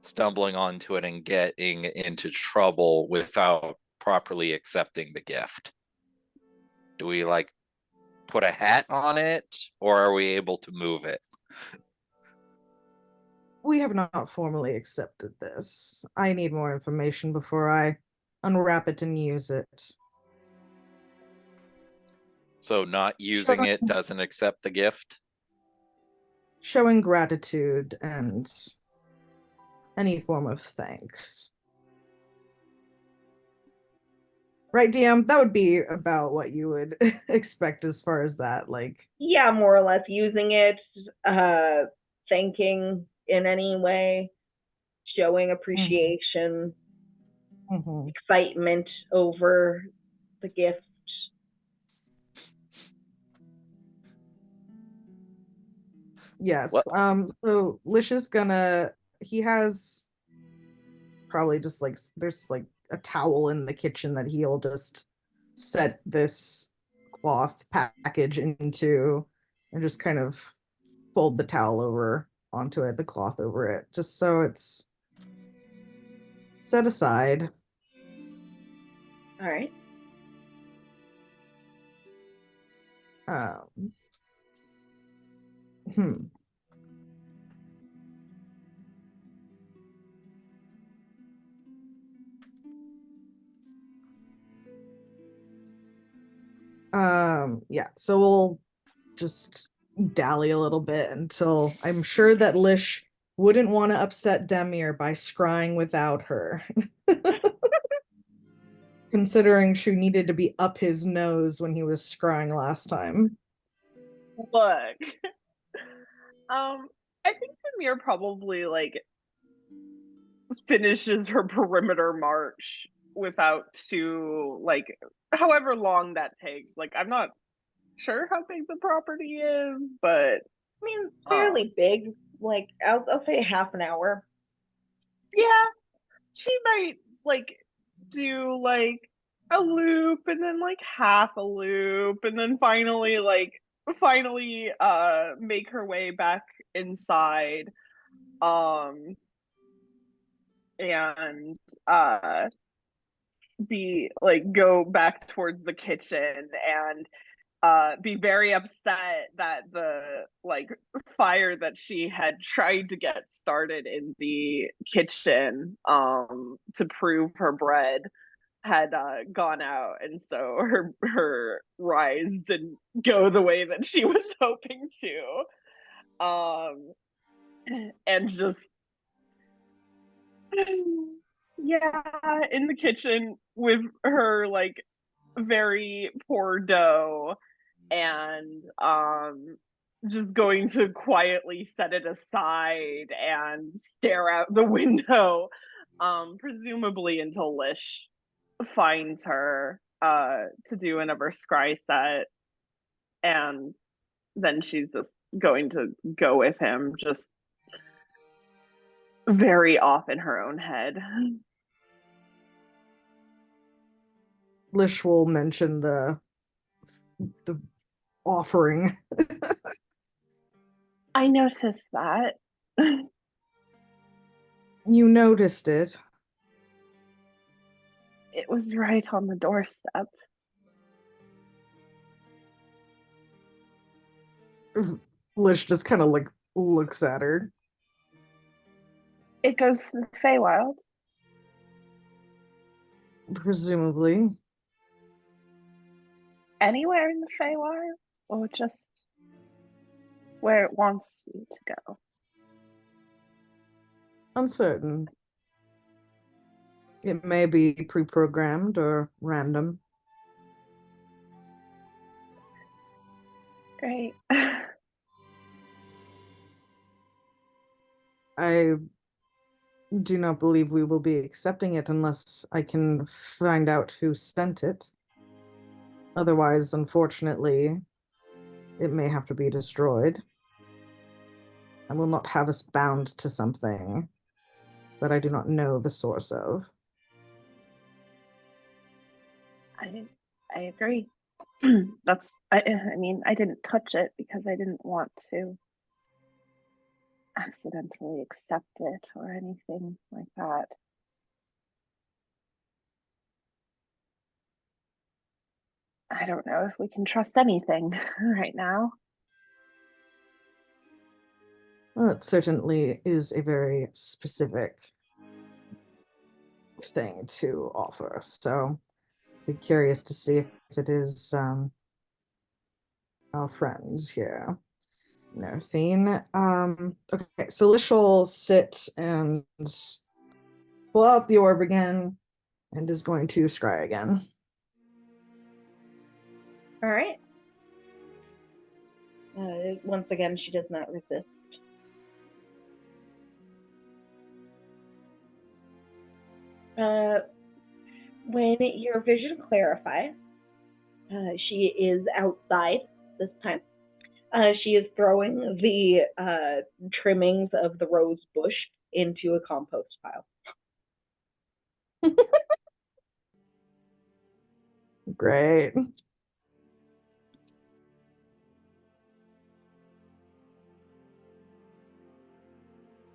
stumbling onto it and getting into trouble without properly accepting the gift? Do we put a hat on it, or are we able to move it? We have not formally accepted this. I need more information before I unwrap it and use it. So not using it doesn't accept the gift? Showing gratitude and any form of thanks. Right, DM? That would be about what you would expect as far as that, Yeah, more or less using it, thanking in any way, showing appreciation, excitement over the gift. Yes. So Lish is gonna, he has probably just there's a towel in the kitchen that he'll just set this cloth package into and just kind of fold the towel over onto it, the cloth over it, just so it's set aside. All right. Um, yeah, so we'll just dally a little bit until I'm sure that Lish wouldn't want to upset Demir by scrying without her. Considering she needed to be up his nose when he was scrying last time. Look. I think Demir probably like finishes her perimeter march without too like however long that takes. Like I'm not sure how big the property is, but I mean, fairly big. Like I'll say half an hour. yeah, she might like do like a loop and then like half a loop and then finally make her way back inside and be like go back towards the kitchen and be very upset that the like fire that she had tried to get started in the kitchen to prove her bread had gone out, and so her rise didn't go the way that she was hoping to, and just yeah, in the kitchen with her like very poor dough and just going to quietly set it aside and stare out the window, presumably until Lish finds her to do another scry set, and then she's just going to go with him, just very off in her own head. Lish will mention the offering. I noticed that. You noticed it. It was right on the doorstep. Lish just kind of like looks at her. It goes to the Feywild. Presumably. Anywhere in the Feywild? Or just where it wants you to go? Uncertain. It may be pre-programmed or random. Great. I do not believe we will be accepting it unless I can find out who sent it. Otherwise, unfortunately, it may have to be destroyed. I will not have us bound to something that I do not know the source of. I agree. I mean, I didn't touch it because I didn't want to accidentally accept it or anything like that. I don't know if we can trust anything right now. Well, it certainly is a very specific thing to offer, so I'd be curious to see if it is our friends here. Nerfine. Okay, so Lish will sit and pull out the orb again and is going to scry again. All right. Once again, she does not resist. When your vision clarifies, she is outside this time. She is throwing the trimmings of the rose bush into a compost pile. Great.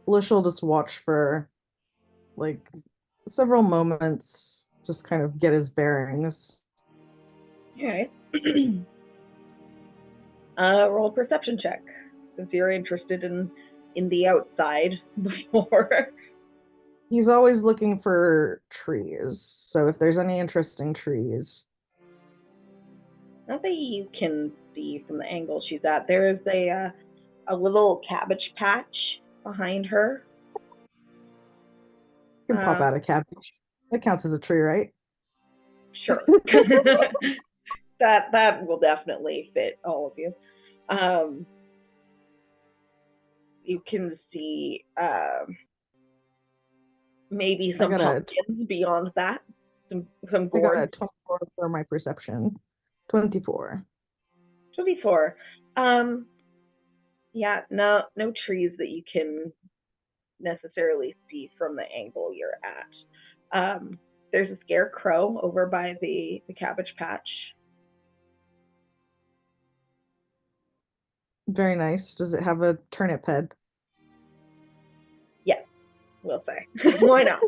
Lish will just watch for like several moments, just kind of get his bearings. All right. Roll a perception check, since you're interested in the outside before. He's always looking for trees, so if there's any interesting trees. Not that you can see from the angle she's at. There is a little cabbage patch behind her. You can pop out a cabbage. That counts as a tree, right? Sure. that will definitely fit all of you. You can see maybe some pumpkins beyond that. Some I got a gourds. 24 for my perception. 24. 24. Yeah, no trees that you can necessarily see from the angle you're at. There's a scarecrow over by the cabbage patch. Very nice. Does it have a turnip head? Yes, we'll say. Why not?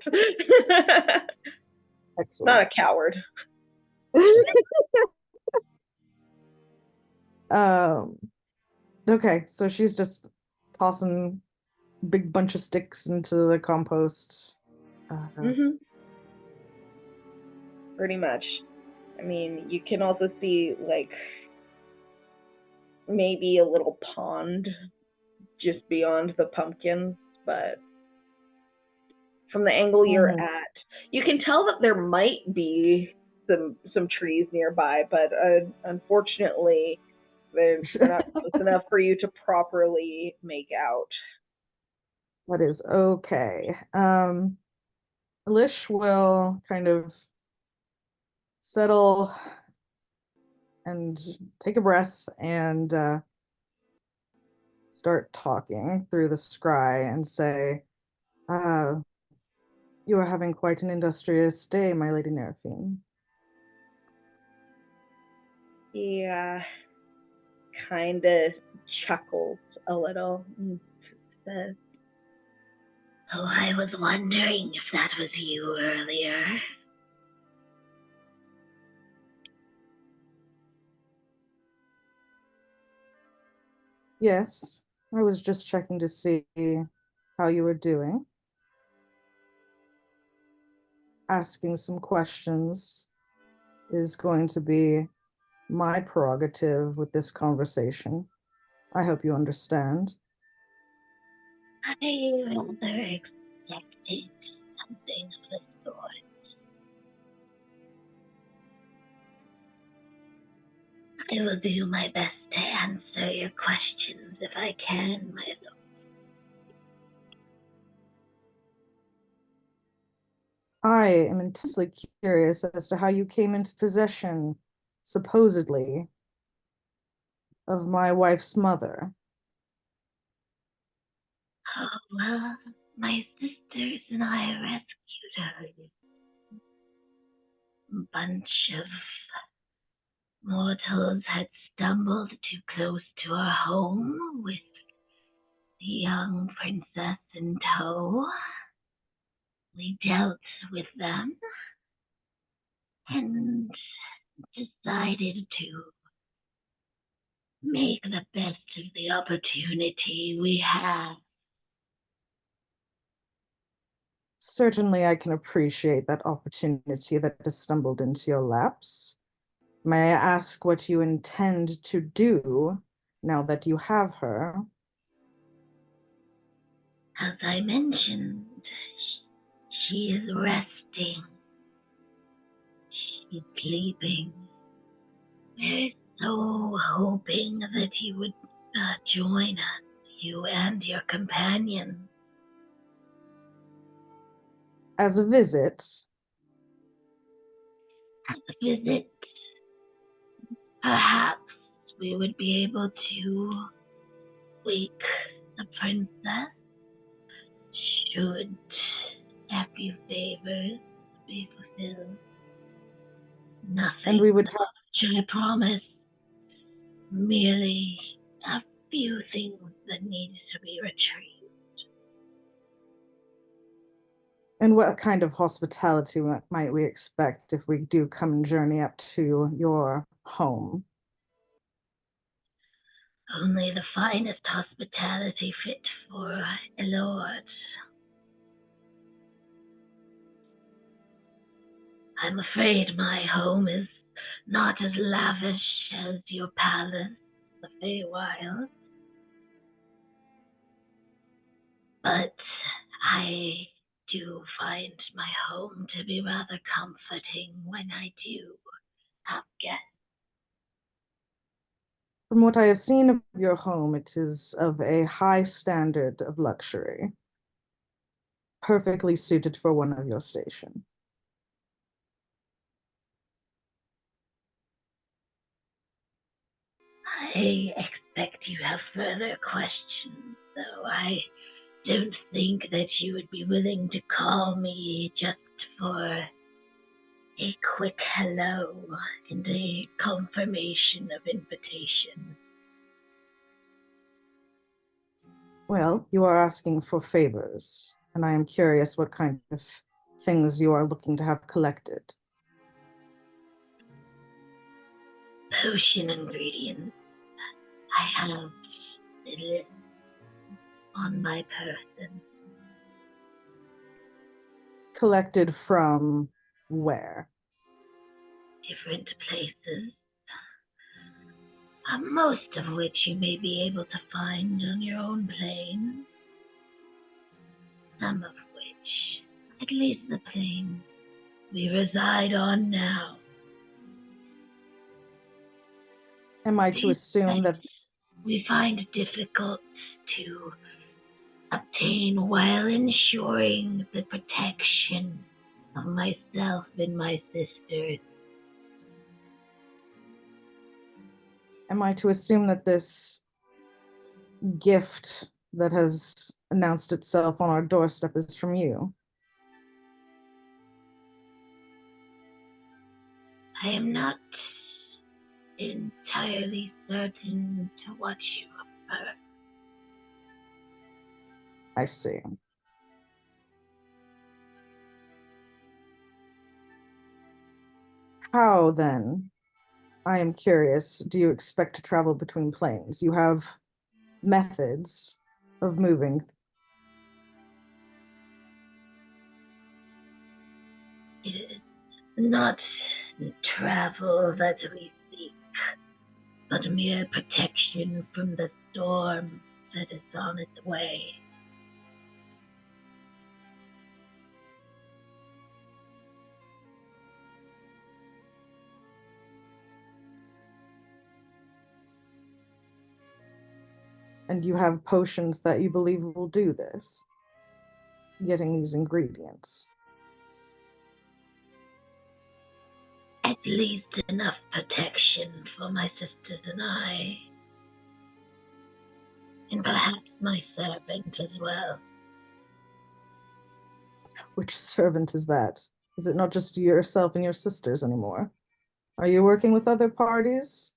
Excellent. Not a coward. Okay, so she's just tossing a big bunch of sticks into the compost. Pretty much. I mean, you can also see like maybe a little pond just beyond the pumpkins, but from the angle you're at, you can tell that there might be some trees nearby, but unfortunately, they're not close enough for you to properly make out. That is okay. Lish will kind of settle and take a breath and start talking through the scry and say, you are having quite an industrious day, my lady Nerfine. Yeah, kind of chuckles a little and says, "Oh, I was wondering if that was you earlier." Yes, I was just checking to see how you were doing. Asking some questions is going to be my prerogative with this conversation. I hope you understand. I rather expected something of the sort. I will do my best to answer your questions if I can, my lord. I am intensely curious as to how you came into possession, supposedly, of my wife's mother. Oh, well, my sisters and I rescued her. A bunch of mortals had stumbled too close to our home with the young princess in tow. We dealt with them and decided to make the best of the opportunity we had. Certainly, I can appreciate that opportunity that has stumbled into your laps. May I ask what you intend to do now that you have her? As I mentioned, she is resting. She's sleeping. We're so hoping that you would join us, you and your companion. As a visit? As a visit, perhaps we would be able to wake the princess should happy favors be fulfilled. Nothing And we would have much, I promise. Merely a few things that need to be retrieved. And what kind of hospitality might we expect if we do come and journey up to your home? Only the finest hospitality fit for a lord. I'm afraid my home is not as lavish as your palace, the Feywild. But I do find my home to be rather comforting when I do have guests. From what I have seen of your home, it is of a high standard of luxury, perfectly suited for one of your station. I expect you have further questions, though I don't think that you would be willing to call me just for a quick hello and a confirmation of invitation. Well, you are asking for favors, and I am curious what kind of things you are looking to have collected. Potion ingredients. I have a list on my person. Collected from where? Different places. Most of which you may be able to find on your own plane. Some of which, at least the plane we reside on now. Am I to These assume that we find difficult to obtain while ensuring the protection of myself and my sisters? am I to assume that this gift that has announced itself on our doorstep is from you? I am not entirely certain to what you prefer. I see. How then, I am curious, do you expect to travel between planes? You have methods of moving. It is not travel that we seek, but mere protection from the storm that is on its way. And you have potions that you believe will do this? Getting these ingredients. At least enough protection for my sisters and I. And perhaps my servant as well. Which servant is that? Is it not just yourself and your sisters anymore? Are you working with other parties?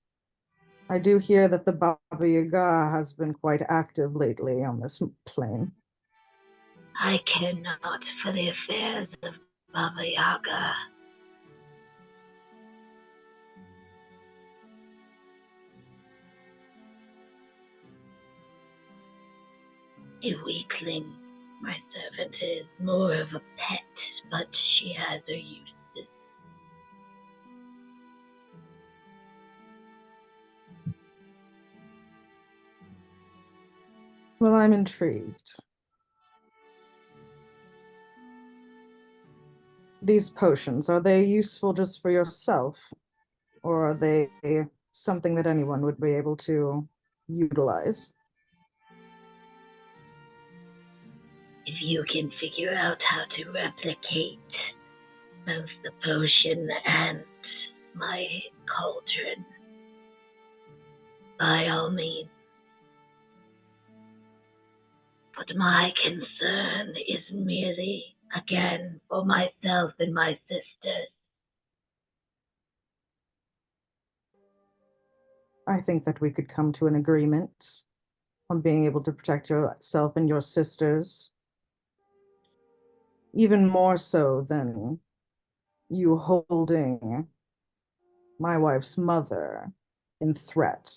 I do hear that the Baba Yaga has been quite active lately on this plane. I care not for the affairs of Baba Yaga. A weakling, my servant is more of a pet, but she has her uses. Well, I'm intrigued. These potions, are they useful just for yourself? Or are they something that anyone would be able to utilize? If you can figure out how to replicate both the potion and my cauldron, by all means. But my concern is merely, again, for myself and my sisters. I think that we could come to an agreement on being able to protect yourself and your sisters. Even more so than you holding my wife's mother in threat.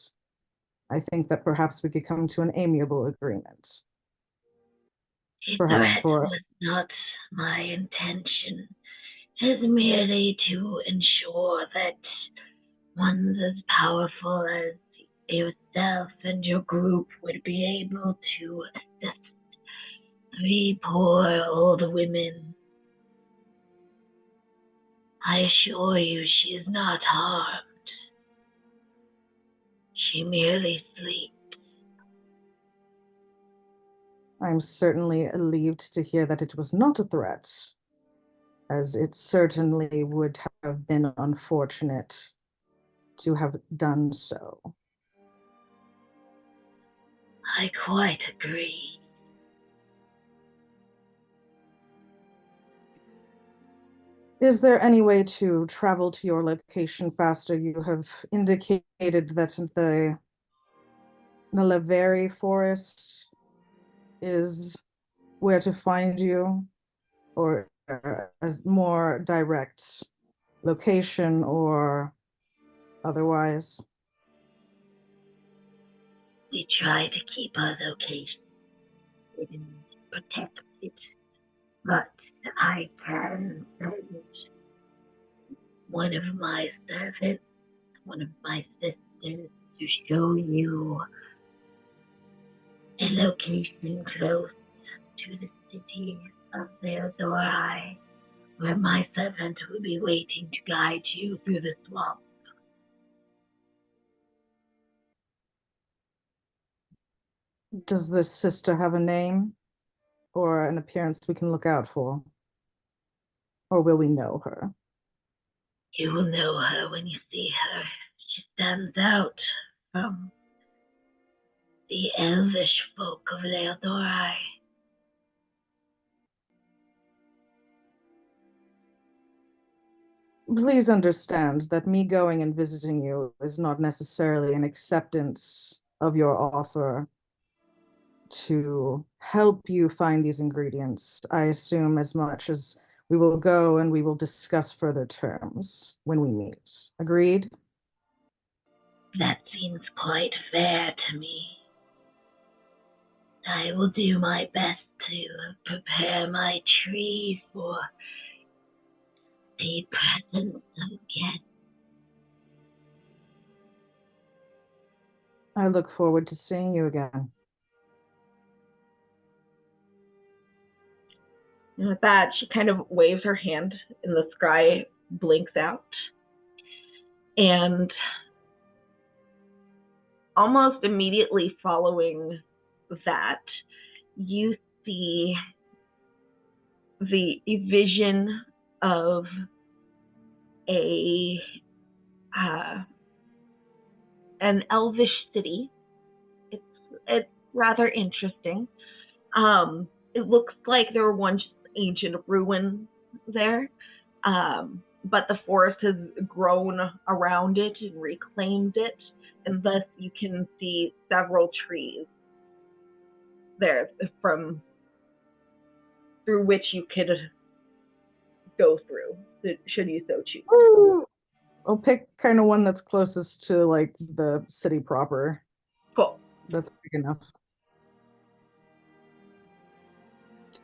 I think that perhaps we could come to an amiable agreement. Perhaps Threat for was not my intention. It is merely to ensure that ones as powerful as yourself and your group would be able to assist 3 poor old women. I assure you she is not harmed. She merely sleeps. I'm certainly relieved to hear that it was not a threat, as it certainly would have been unfortunate to have done so. I quite agree. Is there any way to travel to your location faster? You have indicated that the Naleveri forest is where to find you, or a more direct location or otherwise? We try to keep our location hidden, protected, but I can send one of my servants, one of my sisters, to show you a location close to the city of Theodorai, where my servant will be waiting to guide you through the swamp. Does this sister have a name or an appearance we can look out for? Or will we know her? You will know her when you see her. She stands out from the elvish folk of Theodorai. Please understand that me going and visiting you is not necessarily an acceptance of your offer to help you find these ingredients. I assume as much as we will go and we will discuss further terms when we meet. Agreed? That seems quite fair to me. I will do my best to prepare my tree for the presence of guests. I look forward to seeing you again. And with that, she kind of waves her hand and the scry blinks out. And almost immediately following that, you see the vision of an elvish city. It's rather interesting. It looks like there were once ancient ruins there, but the forest has grown around it and reclaimed it, and thus you can see several trees there through which you could go through, should you so choose. Ooh, I'll pick kind of one that's closest to like the city proper. Cool. That's big enough.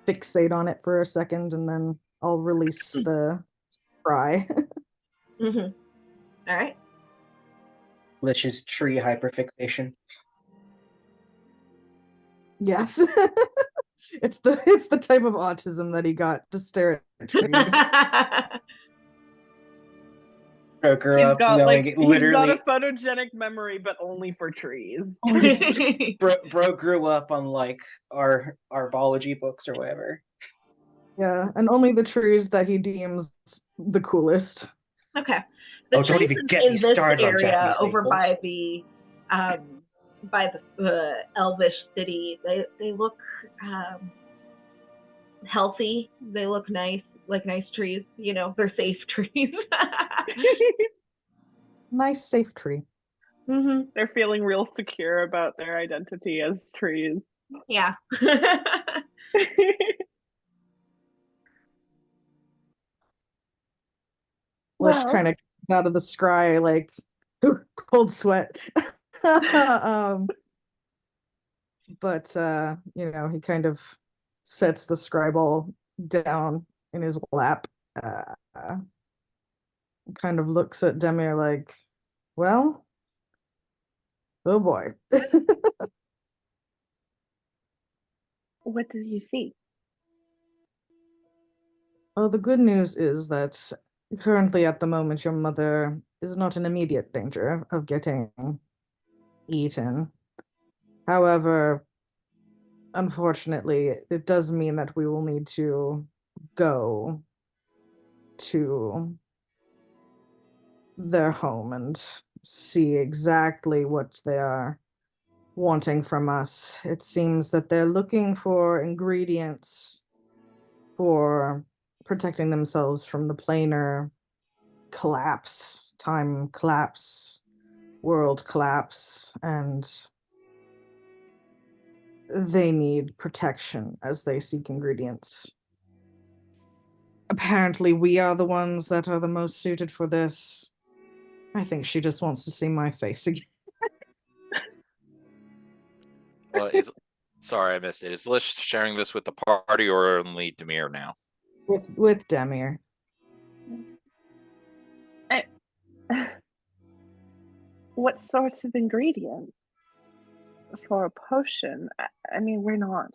Fixate on it for a second, and then I'll release the cry. Mm-hmm. All right. Lich's tree hyperfixation. Yes. It's the type of autism that he got to stare at trees. Bro grew He's up got knowing like it literally. he's got a photogenic memory, but only for trees. Bro grew up on like our biology books or whatever. Yeah, and only the trees that he deems the coolest. Okay. Oh, don't even get me started on Japanese over maples. by the elvish city, they look healthy. They look nice, like nice trees. They're safe trees. Nice safe tree. They're feeling real secure about their identity as trees. Yeah. Lish Well, kind of comes out of the scry like cold sweat. But he kind of sets the scribble down in his lap, kind of looks at Demir like, well, oh boy. what did you see? Well, the good news is that currently at the moment your mother is not in immediate danger of getting eaten. However, unfortunately, it does mean that we will need to go to their home and see exactly what they are wanting from us. It seems that they're looking for ingredients for protecting themselves from the planar collapse, time collapse, world collapse, and they need protection as they seek ingredients. Apparently, we are the ones that are the most suited for this. I think she just wants to see my face again. Sorry, I missed it. Is Lish sharing this with the party or only Demir now? With Demir. What sorts of ingredients for a potion? I mean, we're not.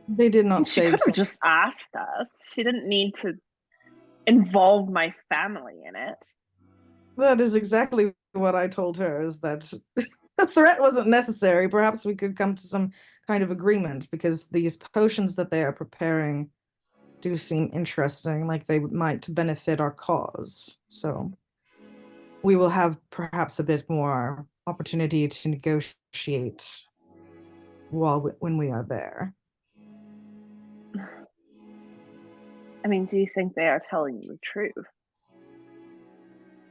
They did not She say could so. have just asked us. She didn't need to involve my family in it. That is exactly what I told her, is that a threat wasn't necessary. Perhaps we could come to some kind of agreement, because these potions that they are preparing do seem interesting, like they might benefit our cause. So we will have perhaps a bit more opportunity to negotiate when we are there. I mean, do you think they are telling you the truth?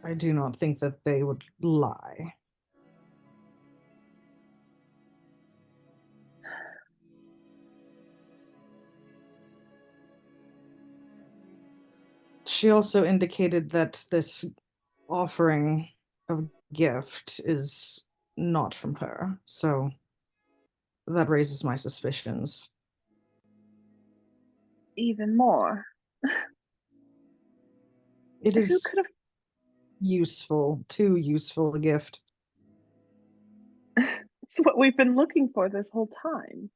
I do not think that they would lie. She also indicated that this offering of gift is not from her, so that raises my suspicions. Even more. It Who is could have? too useful a gift. It's what we've been looking for this whole time.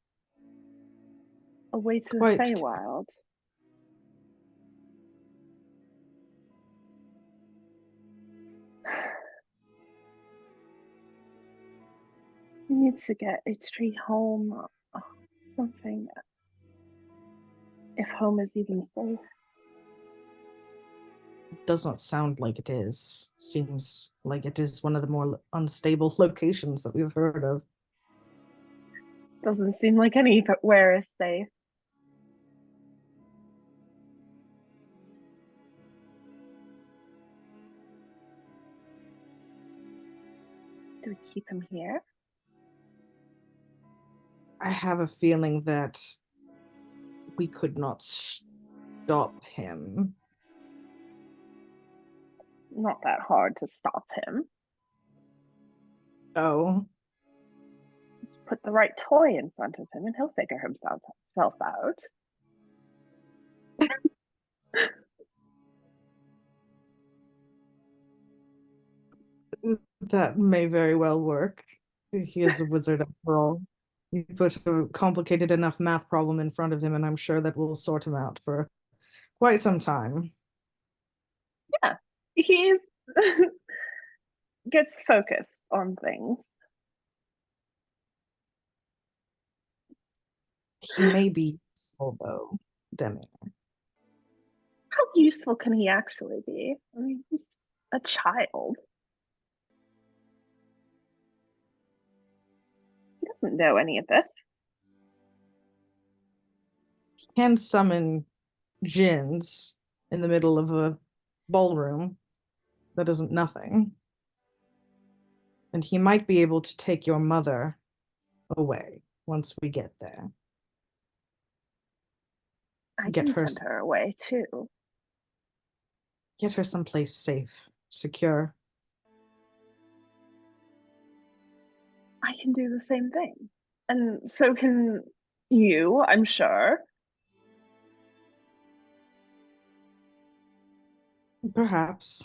A way to the Quite. Feywild. We need to get a tree home. Something. If home is even safe. Does not sound like it is. Seems like it is one of the more unstable locations that we've heard of. Doesn't seem like anywhere is safe. Do we keep him here? I have a feeling that we could not stop him. Not that hard to stop him. Oh, Just put the right toy in front of him and he'll figure himself out. that may very well work. He is a wizard after all. You put a complicated enough math problem in front of him, and I'm sure that will sort him out for quite some time. Yeah, he gets focused on things. He may be useful, though, Demi. How useful can he actually be? I mean, he's just a child. He doesn't know any of this. He can summon gins in the middle of a ballroom that isn't nothing. And he might be able to take your mother away once we get there. I Get can her, send her away too. get her someplace safe, secure. I can do the same thing. And so can you, I'm sure. Perhaps.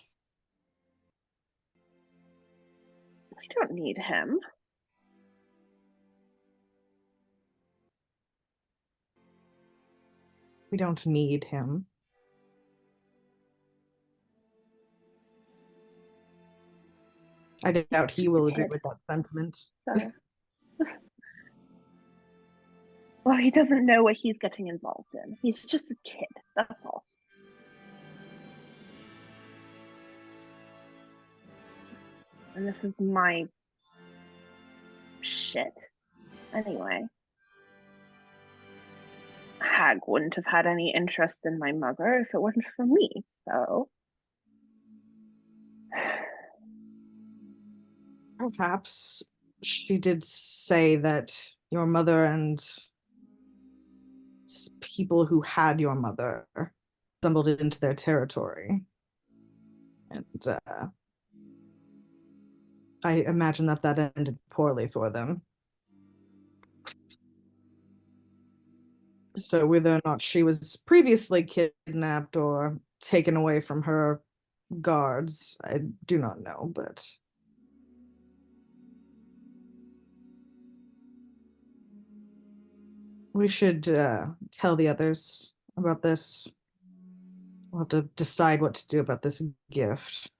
We don't need him. We don't need him. I doubt he will agree with that sentiment. So. Well, he doesn't know what he's getting involved in. He's just a kid, that's all. And this is my shit. Anyway. Hag wouldn't have had any interest in my mother if it wasn't for me, so. Perhaps she did say that your mother and people who had your mother stumbled into their territory. And I imagine that ended poorly for them. So whether or not she was previously kidnapped or taken away from her guards, I do not know, but we should tell the others about this. We'll have to decide what to do about this gift.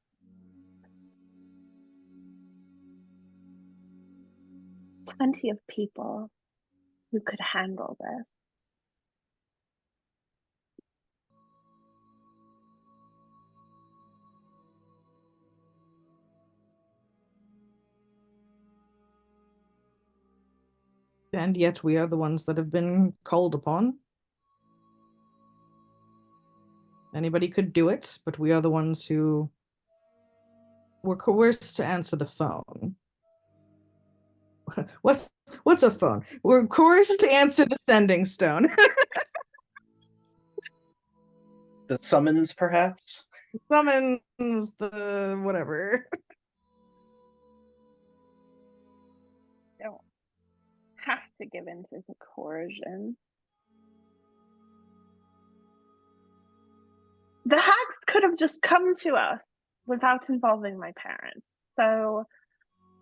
Plenty of people who could handle this. And yet we are the ones that have been called upon. Anybody could do it, but we are the ones who were coerced to answer the phone. What's a phone? We're coerced to answer the sending stone. The summons, perhaps? Summons, the whatever. Don't have to give in to the coercion. The hags could have just come to us without involving my parents. So,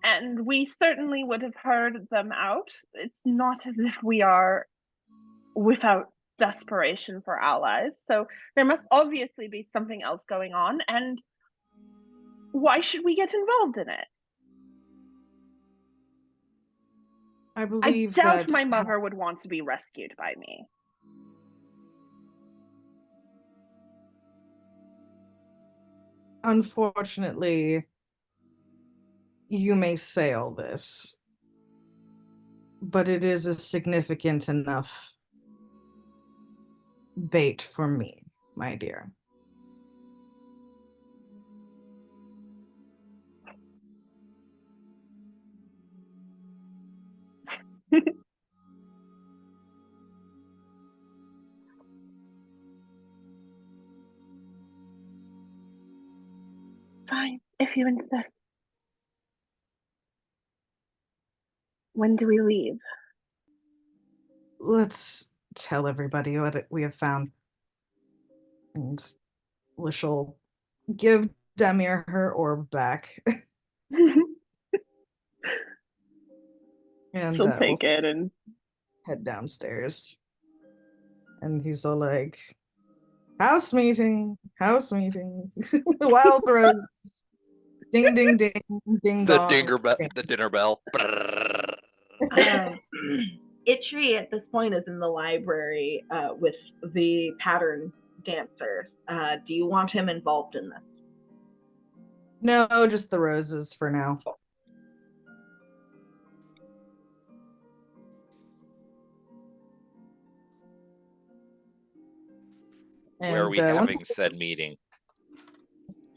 and we certainly would have heard them out. It's not as if we are without desperation for allies. So there must obviously be something else going on. And why should we get involved in it? I believe I doubt that my mother would want to be rescued by me. Unfortunately, you may say all this, but it is a significant enough bait for me, my dear. Fine, if you insist. When do we leave? Let's tell everybody what we have found. And we shall give Demir her orb back. And She'll we'll take it and head downstairs. And he's all like, house meeting, wild roses. Ding, ding, ding, ding, The dong. the dinner bell. Itchy at this point is in the library with the pattern dancers. Do you want him involved in this? No, just the roses for now. Where are we once having said meeting?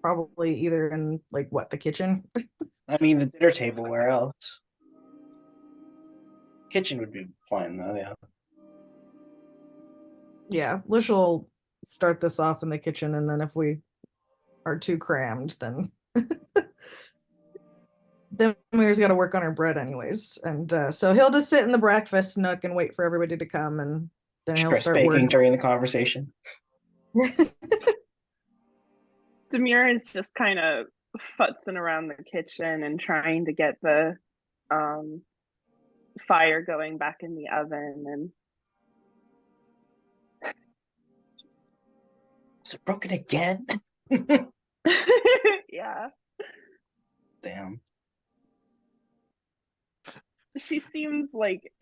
probably either in like what, the kitchen? I mean, the dinner table, where else? Kitchen would be fine, though, yeah. Yeah, Lish will start this off in the kitchen, and then if we are too crammed, then Demir's got to work on her bread anyways, and so he'll just sit in the breakfast nook and wait for everybody to come, and then he'll Stress start baking working. during the conversation. Demir is just kind of futzing around the kitchen and trying to get the fire going back in the oven. And Is it broken again? yeah, Damn. she seems like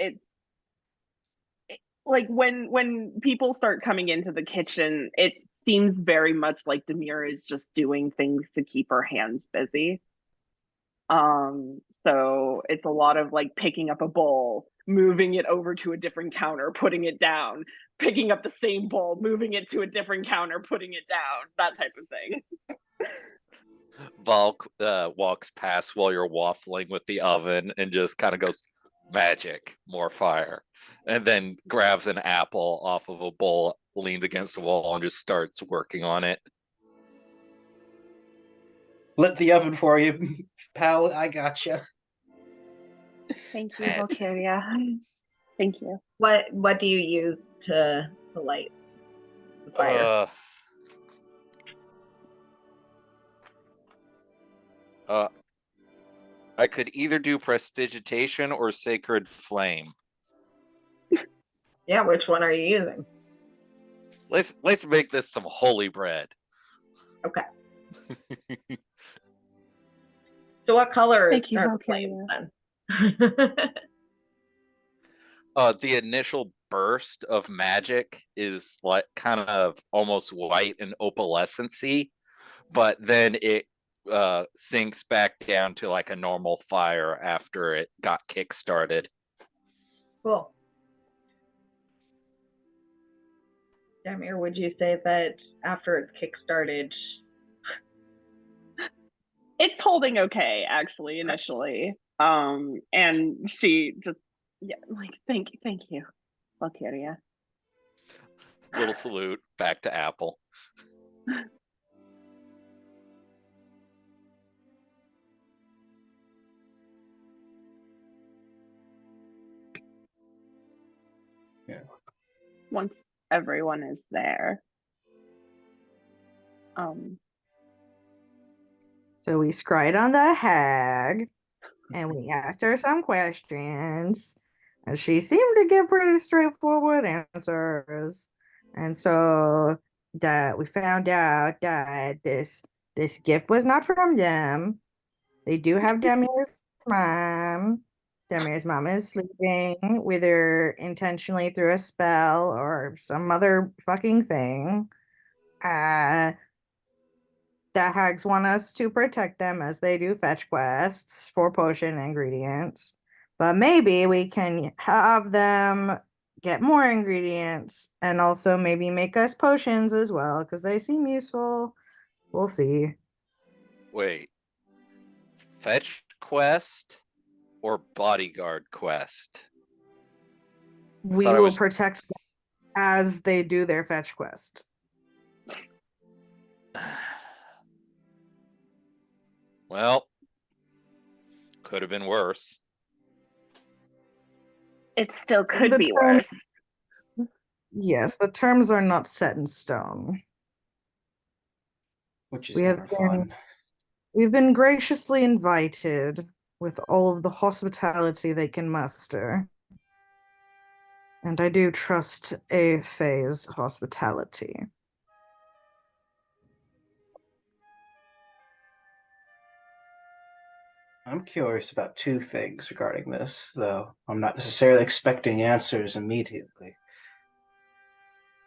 like when people start coming into the kitchen, it seems very much like Demir is just doing things to keep her hands busy. So it's a lot of like picking up a bowl, moving it over to a different counter, putting it down, picking up the same bowl, moving it to a different counter, putting it down, that type of thing. Valk walks past while you're waffling with the oven and just kind of goes, magic, more fire. And then grabs an apple off of a bowl, leans against the wall, and just starts working on it. Lit the oven for you, pal. I gotcha. Thank you, Valkyria. Thank you. What do you use to light the fire? I could either do prestidigitation or sacred flame. Yeah, which one are you using? Let's make this some holy bread. Okay. So what color Thank you, are the Valkyria. flames then? The initial burst of magic is like kind of almost white and opalescency, but then it sinks back down to like a normal fire after it got kick-started. Cool. Demir, would you say that after it's kick-started? It's holding okay, actually, initially. And she just, yeah, like, thank you, Valkyria. Little salute back to Apple. Yeah. Once everyone is there. So we scryed on the hag, and we asked her some questions, and she seemed to give pretty straightforward answers. And so that we found out that this gift was not from them. They do have Demir's mom. Demir's mom is sleeping with her intentionally through a spell or some other fucking thing. The hags want us to protect them as they do fetch quests for potion ingredients. But maybe we can have them get more ingredients and also maybe make us potions as well, because they seem useful. We'll see. Wait. Fetch quest or bodyguard quest? We will protect them as they do their fetch quest. Well, could have been worse. It still could be worse. Yes, the terms are not set in stone. Which is never fun. We've been graciously invited with all of the hospitality they can muster. And I do trust a Fae's hospitality. I'm curious about two things regarding this, though I'm not necessarily expecting answers immediately.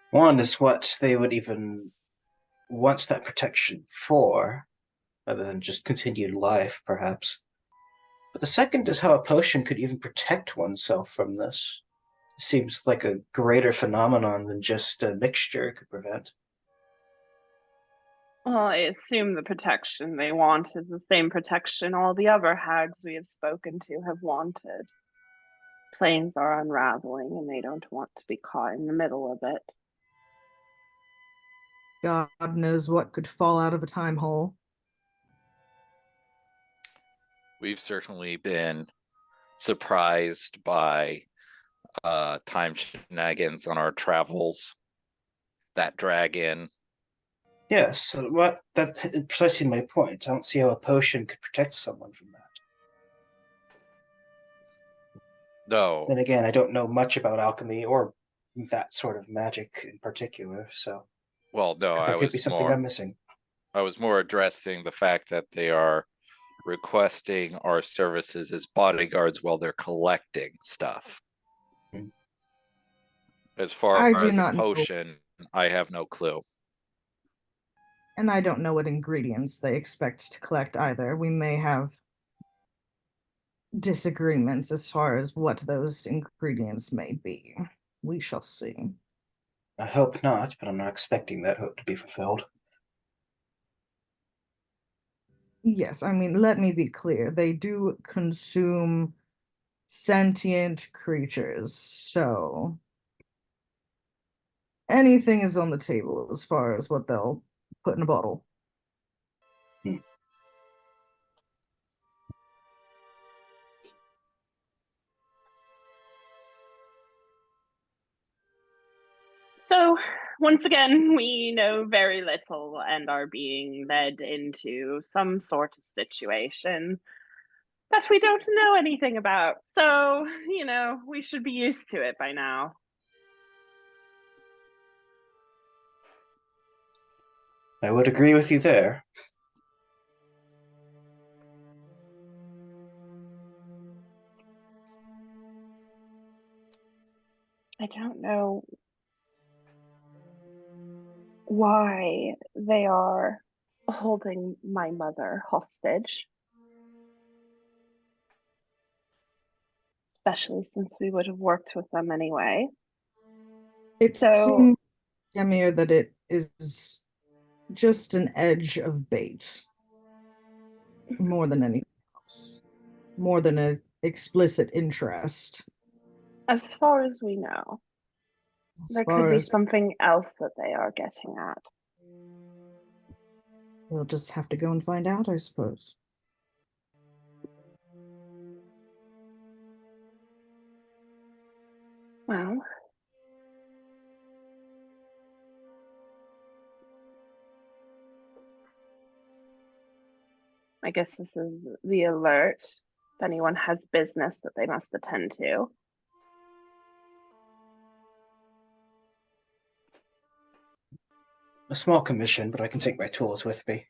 One is what they would even want that protection for, other than just continued life, perhaps. But the second is how a potion could even protect oneself from this. It seems like a greater phenomenon than just a mixture could prevent. Well, I assume the protection they want is the same protection all the other hags we have spoken to have wanted. Planes are unraveling and they don't want to be caught in the middle of it. God knows what could fall out of a time hole. We've certainly been surprised by time shenanigans on our travels. That dragon. Yes, so that's precisely my point. I don't see how a potion could protect someone from that. No. Then again, I don't know much about alchemy or that sort of magic in particular, so Well, no, there could be something I'm missing. I was more addressing the fact that they are requesting our services as bodyguards while they're collecting stuff. Hmm. As far I do as a not know. potion, I have no clue. And I don't know what ingredients they expect to collect either. We may have disagreements as far as what those ingredients may be. We shall see. I hope not, but I'm not expecting that hope to be fulfilled. Yes, I mean, let me be clear. They do consume sentient creatures, so anything is on the table as far as what they'll put in a bottle. Hmm. So, once again, we know very little and are being led into some sort of situation that we don't know anything about. So, we should be used to it by now. I would agree with you there. I don't know why they are holding my mother hostage. Especially since we would have worked with them anyway. It So, seems, Demir, that it is just an edge of bait more than anything else, more than an explicit interest. as far as we know, As there could far be as something else that they are getting at. we'll just have to go and find out, I suppose. Well, I guess this is the alert. If anyone has business that they must attend to. A small commission, but I can take my tools with me.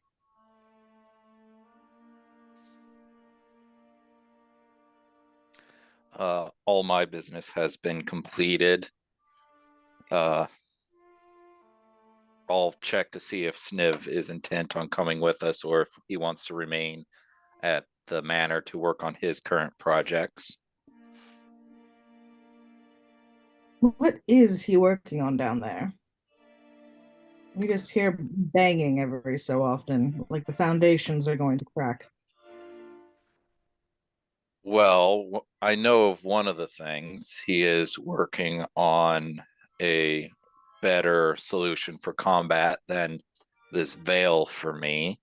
All my business has been completed. I'll check to see if Sniv is intent on coming with us or if he wants to remain at the manor to work on his current projects. What is he working on down there? We just hear banging every so often, like the foundations are going to crack. Well, I know of one of the things. He is working on a better solution for combat than this veil for me.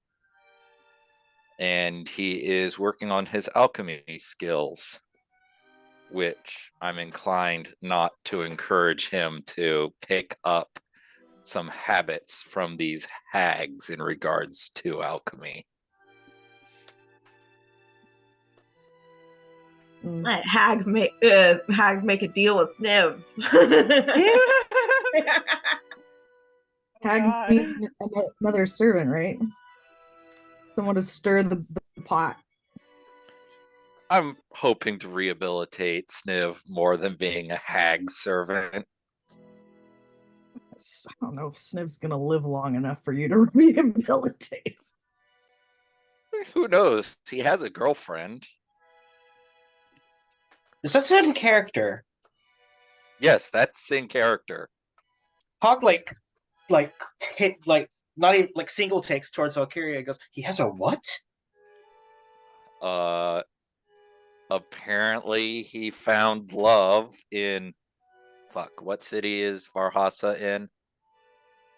And he is working on his alchemy skills, which I'm inclined not to encourage him to pick up some habits from these hags in regards to alchemy. Let hags make a deal with Sniv. Hag God. needs another servant, right? Someone to stir the pot. I'm hoping to rehabilitate Sniv more than being a hag servant. I don't know if Sniv's gonna live long enough for you to rehabilitate. Who knows? He has a girlfriend. Is that set in character? Yes, that's in character. Hog not even like single takes towards Valkyria. Goes, he has a what? Apparently he found love in what city is Varhasa in?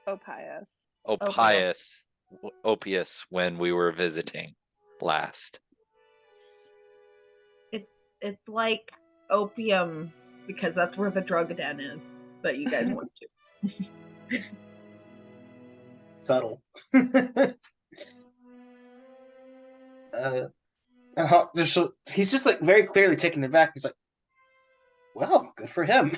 Opius. Opius when we were visiting last. It's like opium because that's where the drug den is that you guys went to. Subtle. He's just like very clearly taken aback. He's like, well, good for him.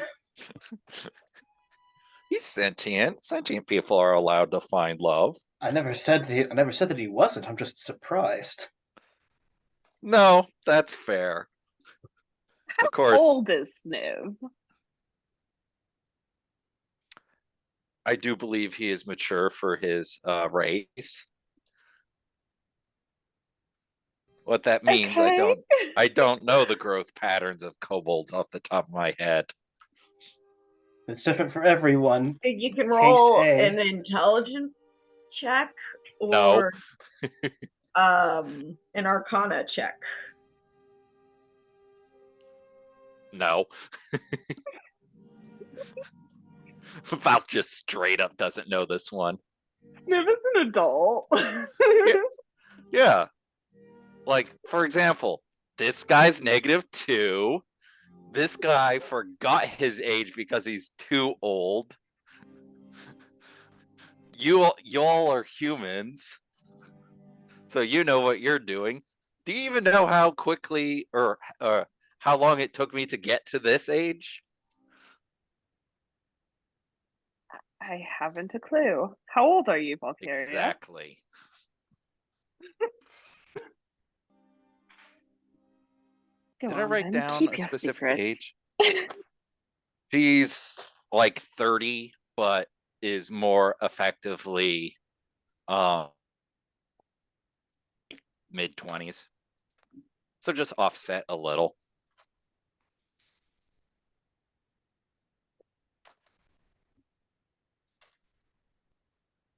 He's sentient. Sentient people are allowed to find love. I never said that he wasn't. I'm just surprised. No, that's fair. Of course. How old is Sniv? I do believe he is mature for his race. What that means, Okay. I don't know the growth patterns of kobolds off the top of my head. It's different for everyone. You can roll Case A. an intelligence check No. or an arcana check. No. Val just straight up doesn't know this one. Sniv is an adult. Yeah. Like, for example, this guy's -2. This guy forgot his age because he's too old. Y'all are humans. So you know what you're doing. Do you even know how quickly or how long it took me to get to this age? I haven't a clue. How old are you, Valkyria? Exactly. Go Did I on, write then. down Keep a your specific secret. age? She's like 30, but is more effectively mid-20s. So just offset a little.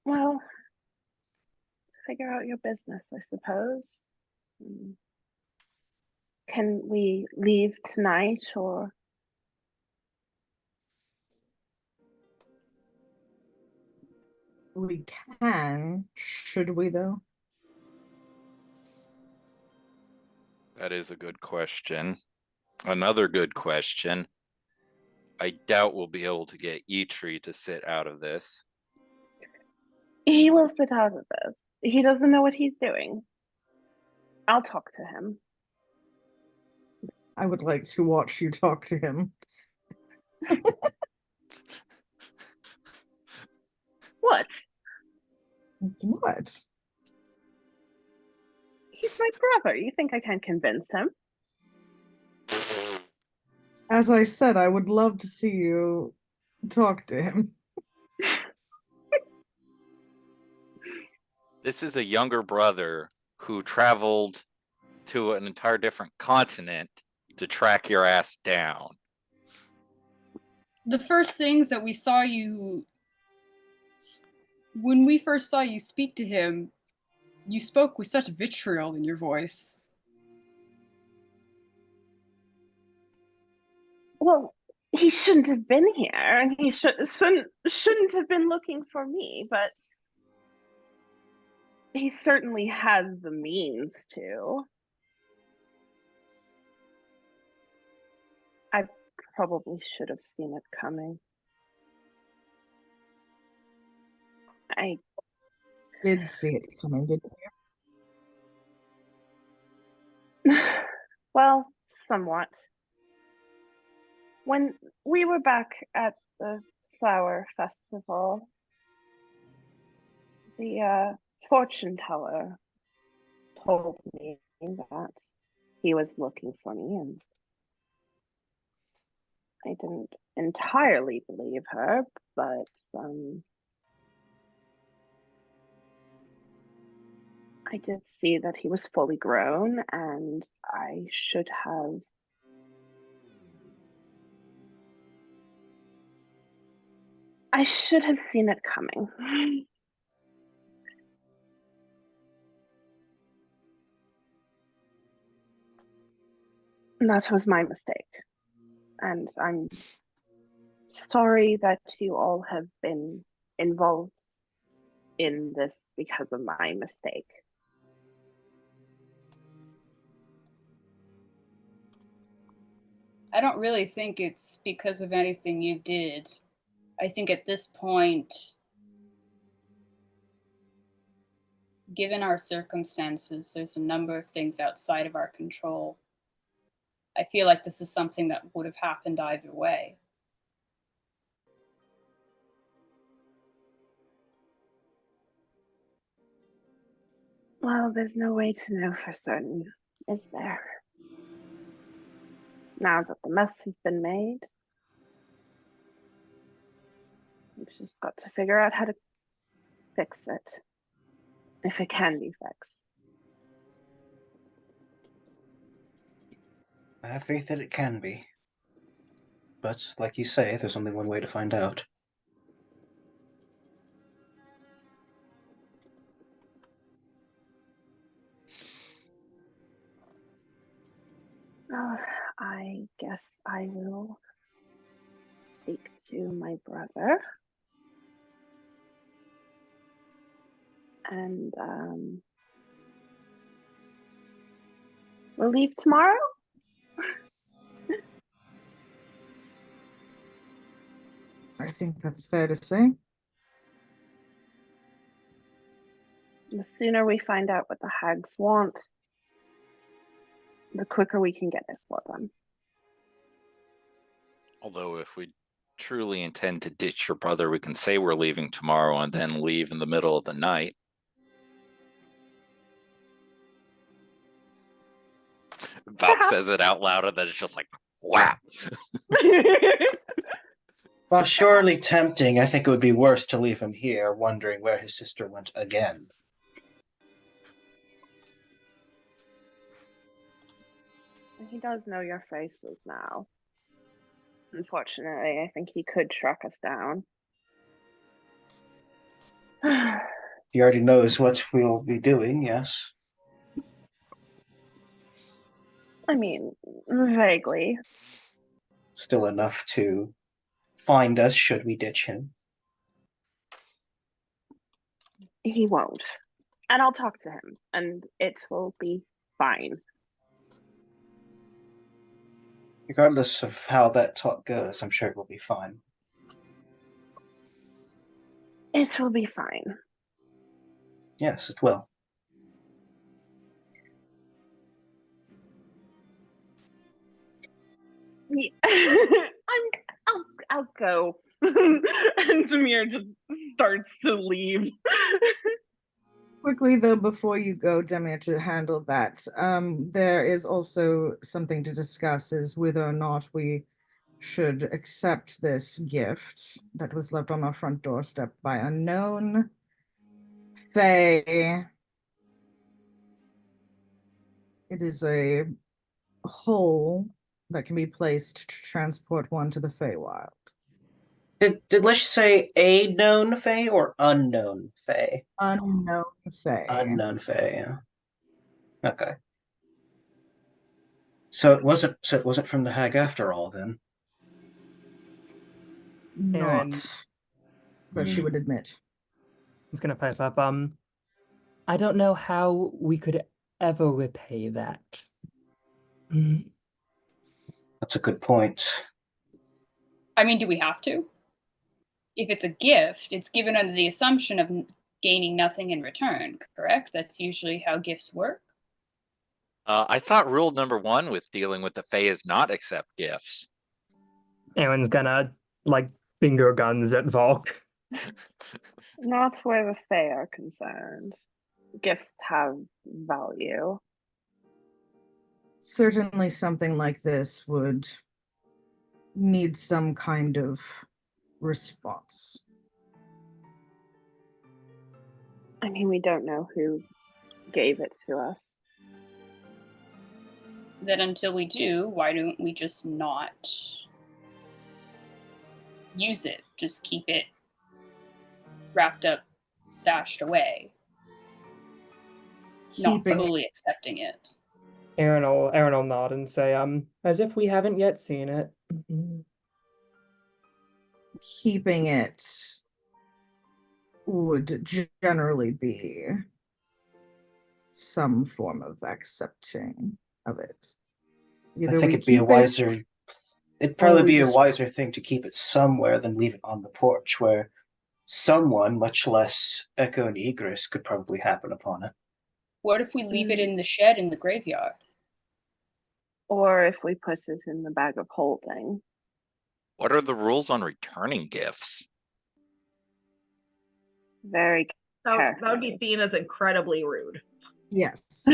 Well, figure out your business, I suppose. Can we leave tonight or? We can. Should we, though? That is a good question. Another good question. I doubt we'll be able to get Eitri to sit out of this. He will sit out of this. He doesn't know what he's doing. I'll talk to him. I would like to watch you talk to him. What? What? He's my brother. You think I can convince him? As I said, I would love to see you talk to him. This is a younger brother who traveled to an entire different continent to track your ass down. The first things that we saw you, when we first saw you speak to him, you spoke with such vitriol in your voice. Well, he shouldn't have been here, and he shouldn't have been looking for me, but he certainly has the means to. I probably should have seen it coming. I Did see it coming, didn't you? well, somewhat. When we were back at the flower festival, the fortune teller told me that he was looking for me, and I didn't entirely believe her, but I did see that he was fully grown, and I should have seen it coming. That was my mistake. And I'm sorry that you all have been involved in this because of my mistake. I don't really think it's because of anything you did. I think at this point, given our circumstances, there's a number of things outside of our control. I feel like this is something that would have happened either way. Well, there's no way to know for certain, is there? Now that the mess has been made, we've just got to figure out how to fix it, if it can be fixed. I have faith that it can be. But, like you say, there's only one way to find out. I guess I will speak to my brother. And we'll leave tomorrow? I think that's fair to say. The sooner we find out what the hags want, the quicker we can get it for them. Although if we truly intend to ditch your brother, we can say we're leaving tomorrow and then leave in the middle of the night. Valk says it out loud and then it's just like, whap! While surely tempting, I think it would be worse to leave him here, wondering where his sister went again. He does know your faces now. Unfortunately, I think he could track us down. He already knows what we'll be doing, yes? I mean, vaguely. Still enough to find us should we ditch him. He won't. And I'll talk to him, and it will be fine. Regardless of how that talk goes, I'm sure it will be fine. It will be fine. Yes, it will. I'll go. And Tamir just starts to leave. Quickly, though, before you go, Demir, to handle that, there is also something to discuss, is whether or not we should accept this gift that was left on our front doorstep by unknown fae. It is a hole that can be placed to transport one to the Feywild. Did Lish say a known fae or unknown fae? Unknown fae. Unknown fae, yeah. Okay. So it wasn't from the hag after all, then. Not that she would admit. I was gonna pipe up. I don't know how we could ever repay that. That's a good point. I mean, do we have to? If it's a gift, it's given under the assumption of gaining nothing in return, correct? That's usually how gifts work. I thought rule number 1 with dealing with the Fae is not accept gifts. Aaron's gonna, like, finger guns at Valk. Not where the Fae are concerned. Gifts have value. Certainly something like this would need some kind of response. I mean, we don't know who gave it to us. Then until we do, why don't we just not use it? Just keep it wrapped up, stashed away. Not fully accepting it. Aaron will nod and say, as if we haven't yet seen it. Keeping it would generally be some form of accepting of it. Either I think we it'd be a keep it, wiser. It'd or probably we be a destroy wiser thing to keep it somewhere than leave it on the porch, where someone, much less Echo and Egress, could probably happen upon it. What if we leave it in the shed in the graveyard? Or if we put it in the bag of holding. What are the rules on returning gifts? Very That would be seen as incredibly rude. Yes.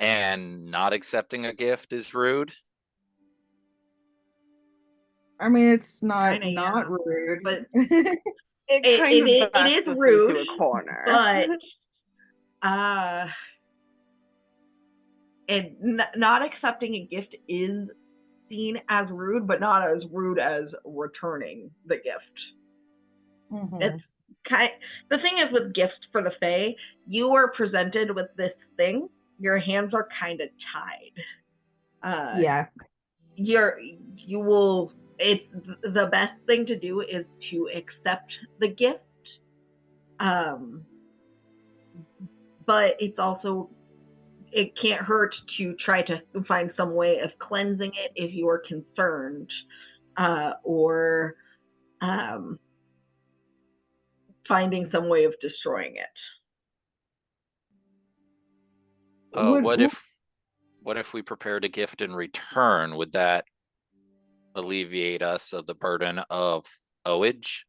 And not accepting a gift is rude? I mean, it's not Kinda, yeah. rude, But it kind of backs is us rude, into a corner. but and not accepting a gift is seen as rude, but not as rude as returning the gift. Mhm. It's the thing is with gifts for the Fae, you are presented with this thing, your hands are kind of tied. Yeah. It's the best thing to do is to accept the gift. But it's also, it can't hurt to try to find some way of cleansing it if you are concerned, or finding some way of destroying it. What if we prepared a gift in return? Would that alleviate us of the burden of owage?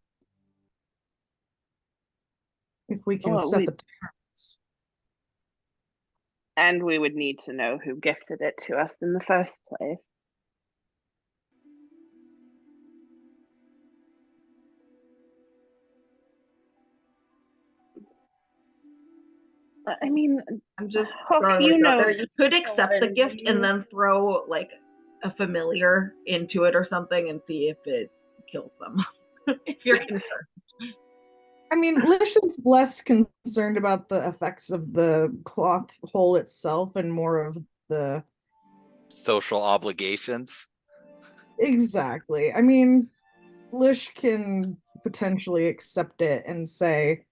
If we can set the terms. And we would need to know who gifted it to us in the first place. I mean, I'm just Hook, throwing you this out know, there. You could accept the gift and then throw like a familiar into it or something and see if it kills them. If you're concerned. I mean, Lish is less concerned about the effects of the cloth hole itself and more of the social obligations. Exactly. I mean, Lish can potentially accept it and say,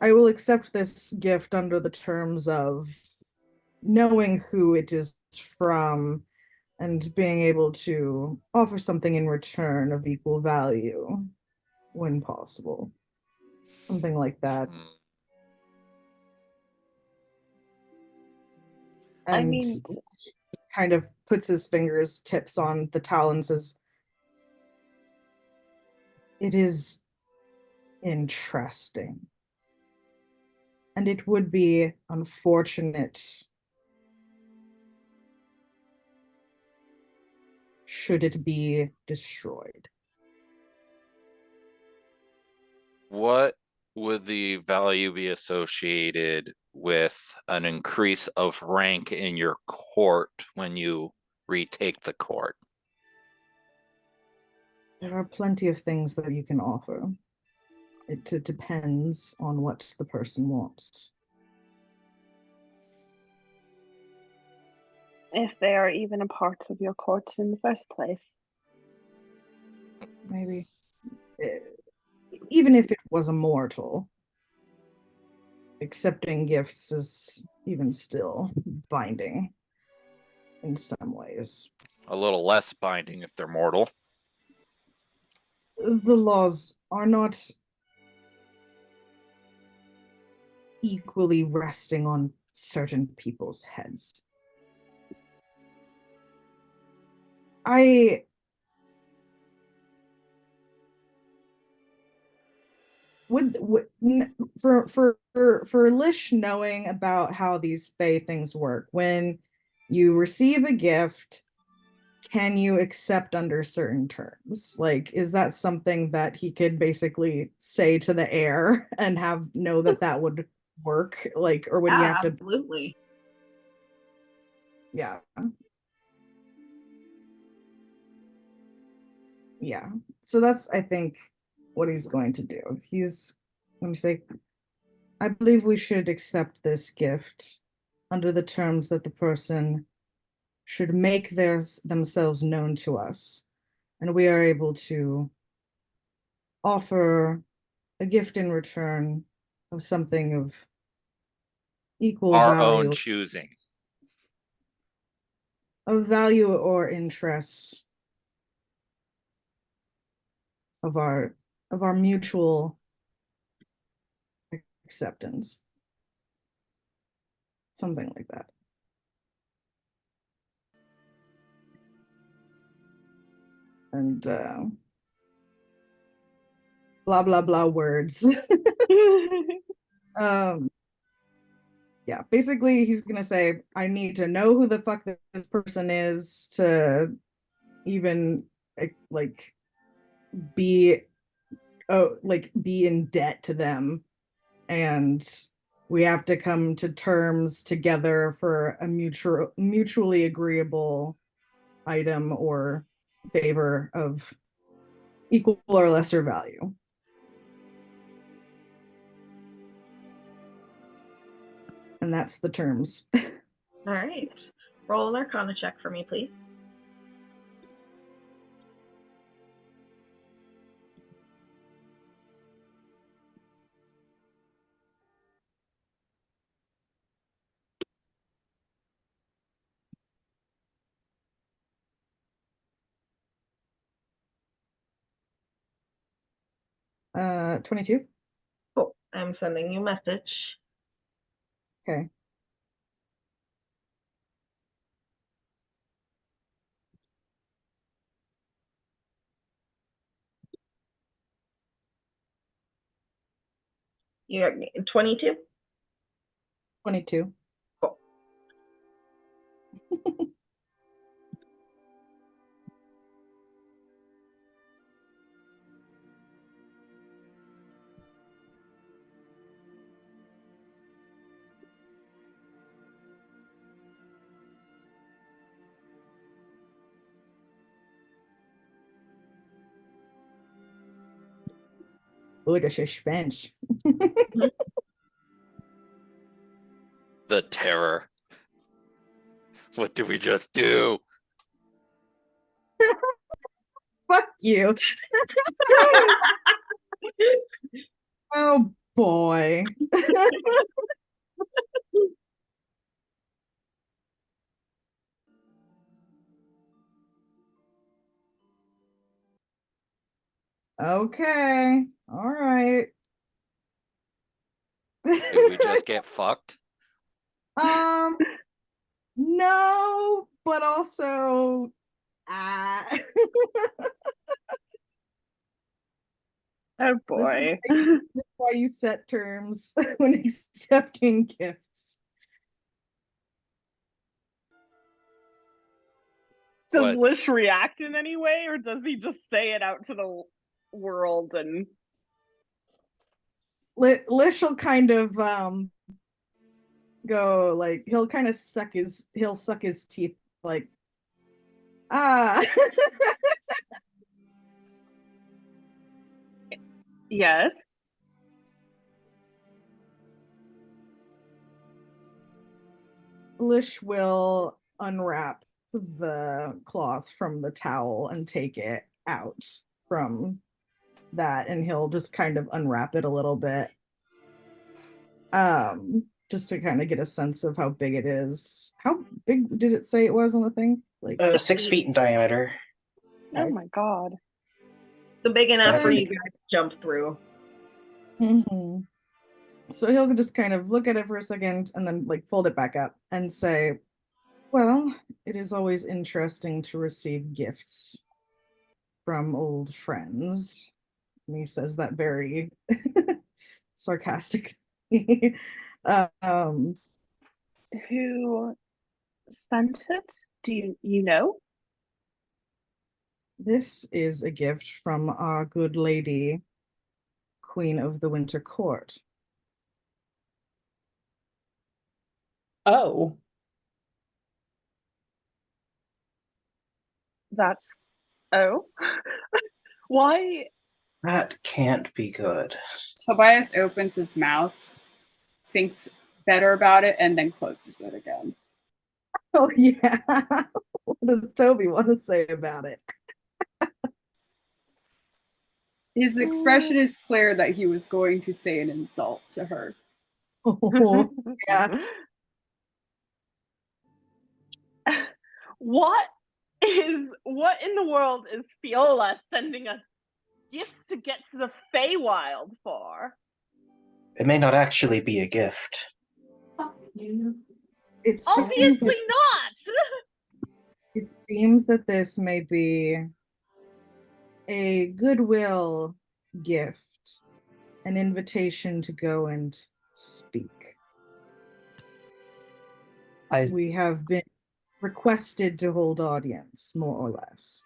I will accept this gift under the terms of knowing who it is from and being able to offer something in return of equal value when possible. Something like that. And I mean, kind of puts his fingers tips on the towel and says, it is interesting. And it would be unfortunate should it be destroyed. What would the value be associated with an increase of rank in your court when you retake the court? There are plenty of things that you can offer. It depends on what the person wants. If they are even a part of your court in the first place. Maybe. Even if it was a mortal, accepting gifts is even still binding in some ways. A little less binding if they're mortal. The laws are not equally resting on certain people's heads. For Lish knowing about how these Fae things work, when you receive a gift, can you accept under certain terms? Like, is that something that he could basically say to the air and know that would work? Like, or would he have to? Absolutely. Yeah. Yeah. So that's, I think, what he's going to do. He's going to say, I believe we should accept this gift under the terms that the person should make themselves known to us, and we are able to offer a gift in return of something of equal Our own value, choosing. of value or interest of our mutual acceptance. Something like that. And blah blah blah words. Yeah, basically he's gonna say, I need to know who the fuck this person is to even like be be in debt to them, and we have to come to terms together for a mutually agreeable item or favor of equal or lesser value. And that's the terms. All right. Roll an Arcana check for me, please. Uh, 22. Cool. I'm sending you a message. Okay. You're 22? 22. Cool. Look at suspense. The terror. What did we just do? Fuck you. Oh boy. Okay. All right. Did we just get fucked? No, but also Oh this boy. is why you set terms when accepting gifts. Does What? Lish react in any way, or does he just say it out to the world and Lish will kind of go like he'll suck his teeth like yes? Lish will unwrap the cloth from the towel and take it out from that, and he'll just kind of unwrap it a little bit. Just to kind of get a sense of how big it is. How big did it say it was on the thing? Like 6 feet in diameter. Oh my god. So big enough for Um, you guys to jump through. mhm. So he'll just kind of look at it for a second and then like fold it back up and say, well, it is always interesting to receive gifts from old friends. And he says that very sarcastically. um, Who sent it? Do you know? this is a gift from our good lady, Queen of the Winter Court. Oh. That's why? That can't be good. Tobias opens his mouth, thinks better about it and then closes it again. Oh yeah. What does Toby want to say about it? His expression is clear that he was going to say an insult to her. Oh, yeah. What in the world is Fiola sending us gifts to get to the Feywild for? It may not actually be a gift. Fuck you. It seems Obviously that, not! it seems that this may be a goodwill gift, an invitation to go and speak. We have been requested to hold audience, more or less.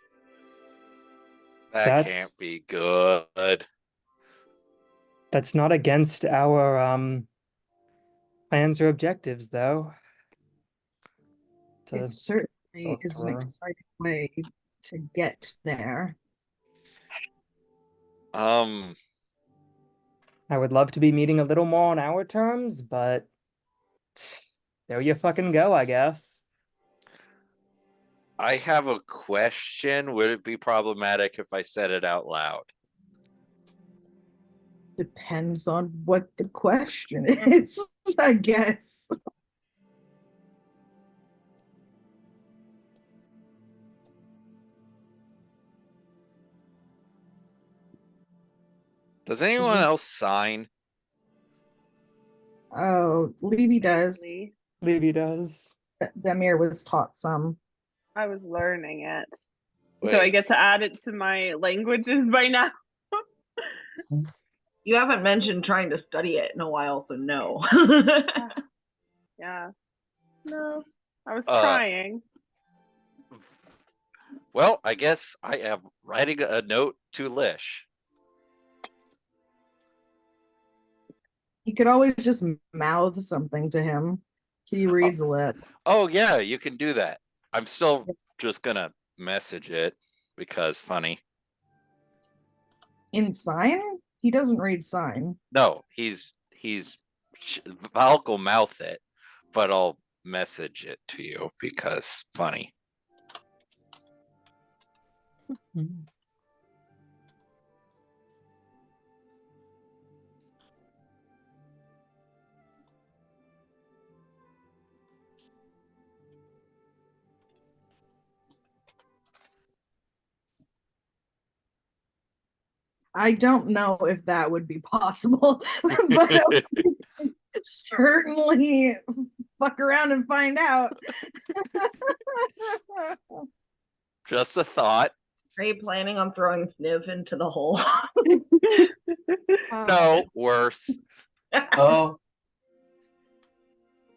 That can't be good. That's not against our plans or objectives, though. It certainly is an exciting way to get there. I would love to be meeting a little more on our terms, but there you fucking go, I guess. I have a question. Would it be problematic if I said it out loud? Depends on what the question is, I guess. Does anyone else sign? Oh, Levy does. Levy does. Demir was taught some. I was learning it. Wait. So I get to add it to my languages by now. You haven't mentioned trying to study it in a while, so no. Yeah. No, I was trying. Well, I guess I am writing a note to Lish. You could always just mouth something to him. He reads a lot. Oh, yeah, you can do that. I'm still just going to message it because funny. In sign? He doesn't read sign. No, Valk will mouth it, but I'll message it to you because funny. I don't know if that would be possible, but certainly fuck around and find out. Just a thought. Are you planning on throwing Sniv into the hole? No, worse. Oh.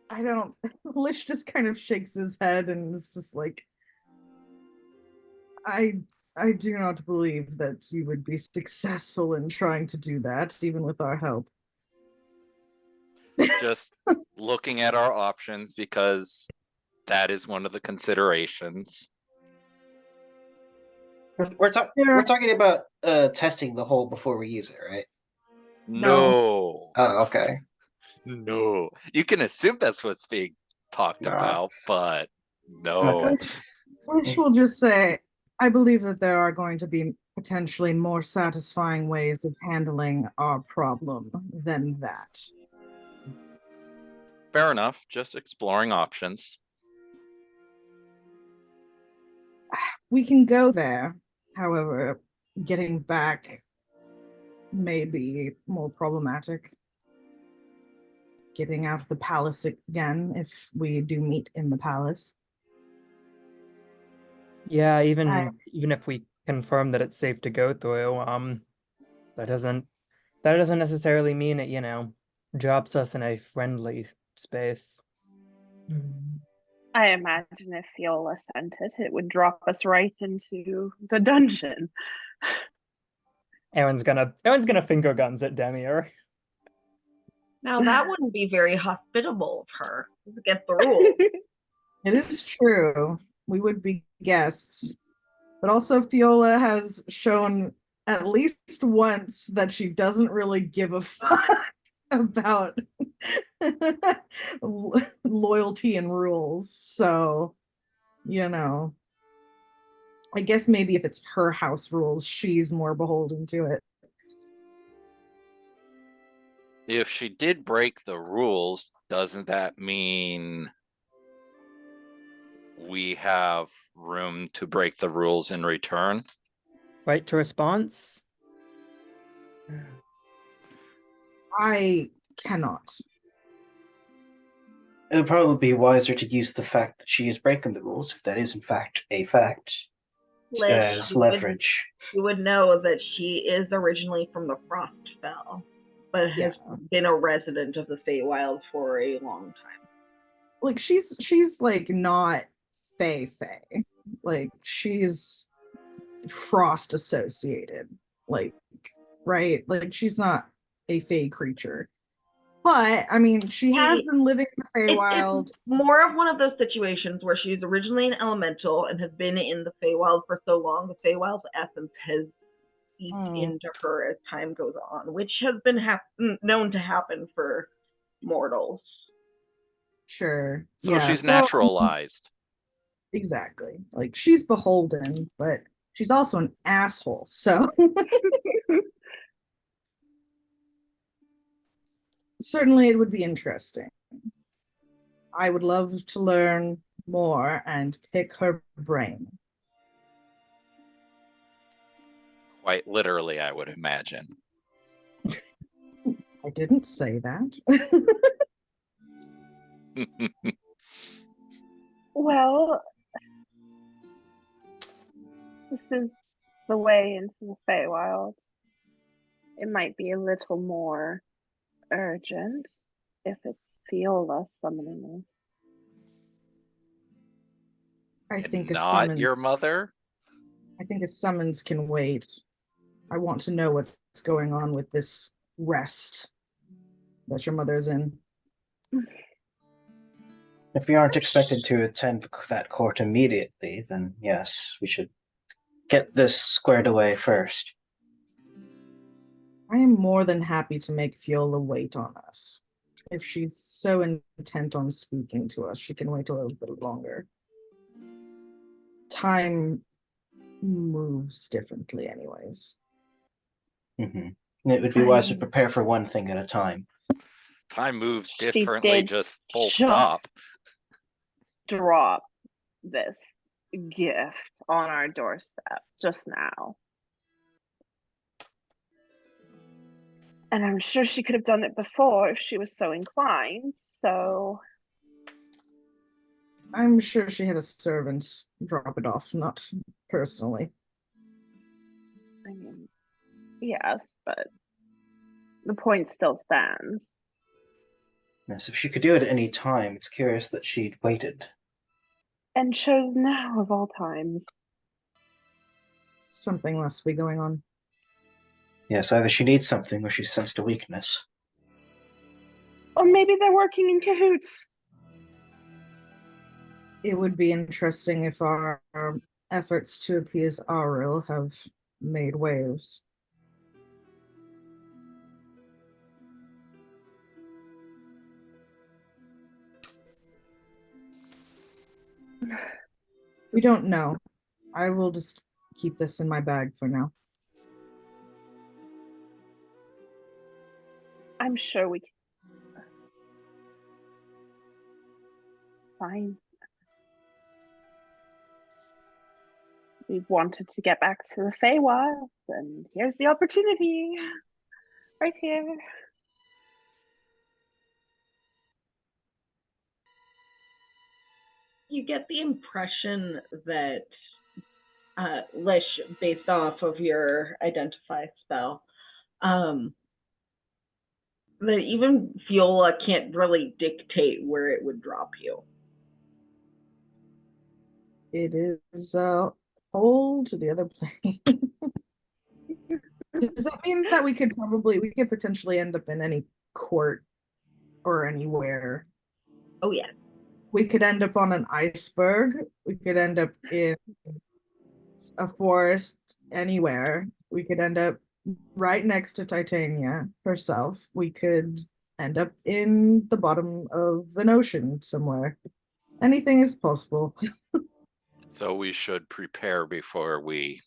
I don't. Lish just kind of shakes his head and is just like, I do not believe that you would be successful in trying to do that, even with our help. Just looking at our options because that is one of the considerations. We're talking about testing the hole before we use it, right? No. Oh, okay. No. You can assume that's what's being talked about, but no. Lish will just say, I believe that there are going to be potentially more satisfying ways of handling our problem than that. Fair enough. Just exploring options. We can go there. However, getting back may be more problematic. Getting out of the palace again, if we do meet in the palace. Yeah, even if we confirm that it's safe to go through, that doesn't necessarily mean it, drops us in a friendly space. I imagine if Fiola sent it, it would drop us right into the dungeon. Aaron's gonna finger guns at Demir. Now that wouldn't be very hospitable of her. It's against the rules. It is true. We would be guests. But also Fiola has shown at least once that she doesn't really give a fuck about loyalty and rules. So, you know, I guess maybe if it's her house rules, she's more beholden to it. If she did break the rules, doesn't that mean we have room to break the rules in return? Right to response? I cannot. It would probably be wiser to use the fact that she is breaking the rules, if that is in fact a fact, as leverage. You would know that she is originally from the Frostfell, but has been a resident of the Feywild for a long time. Like she's like not Fey. Like she's frost associated. Like, right? Like she's not a Fey creature. But I mean, she has been living in the Feywild. It's more of one of those situations where she's originally an elemental and has been in the Feywild for so long. The Feywild's essence has seeped into her as time goes on, which has been known to happen for mortals. Sure. So she's naturalized. Exactly. Like she's beholden, but she's also an asshole. So certainly it would be interesting. I would love to learn more and pick her brain. Quite literally, I would imagine. I didn't say that. Well, this is the way into the Feywild. It might be a little more urgent if it's Fiola summoning us. I think not your mother. I think a summons can wait. I want to know what's going on with this rest that your mother's in. If we aren't expected to attend that court immediately, then yes, we should get this squared away first. I am more than happy to make Fiola wait on us. If she's so intent on speaking to us, she can wait a little bit longer. Time moves differently anyways. Mm-hmm. It would be wise to prepare for one thing at a time. Time moves differently, just full stop. Drop this gift on our doorstep just now. And I'm sure she could have done it before if she was so inclined, so... I'm sure she had a servant drop it off, not personally. I mean, yes, but the point still stands. Yes, if she could do it at any time, it's curious that she'd waited. And chose now of all times. Something must be going on. Yes, either she needs something or she sensed a weakness. Or maybe they're working in cahoots. It would be interesting if our efforts to appease Auril have made waves. We don't know. I will just keep this in my bag for now. I'm sure we can. Fine. We've wanted to get back to the Feywild, and here's the opportunity. Right here. You get the impression that Lish, based off of your identify spell, that even Fiola can't really dictate where it would drop you. It is hold to the other plane. Does that mean that we could potentially end up in any court or anywhere? Oh yeah. We could end up on an iceberg. We could end up in a forest, anywhere. We could end up right next to Titania herself. We could end up in the bottom of an ocean somewhere. Anything is possible. So we should prepare before we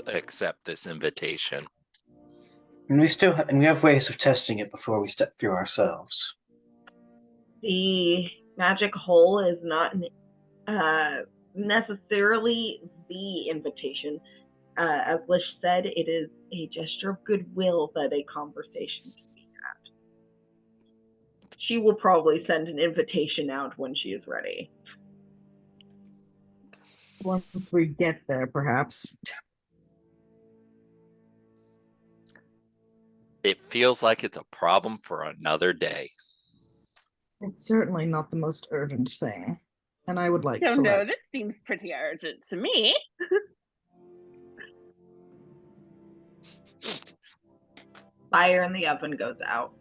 accept this invitation. And we have ways of testing it before we step through ourselves. The magic hole is not necessarily the invitation. As Lish said, it is a gesture of goodwill that a conversation can be had. She will probably send an invitation out when she is ready. Once we get there, perhaps. It feels like it's a problem for another day. It's certainly not the most urgent thing. And I would like Don't know, Celeste. this seems pretty urgent to me. Fire in the oven goes out.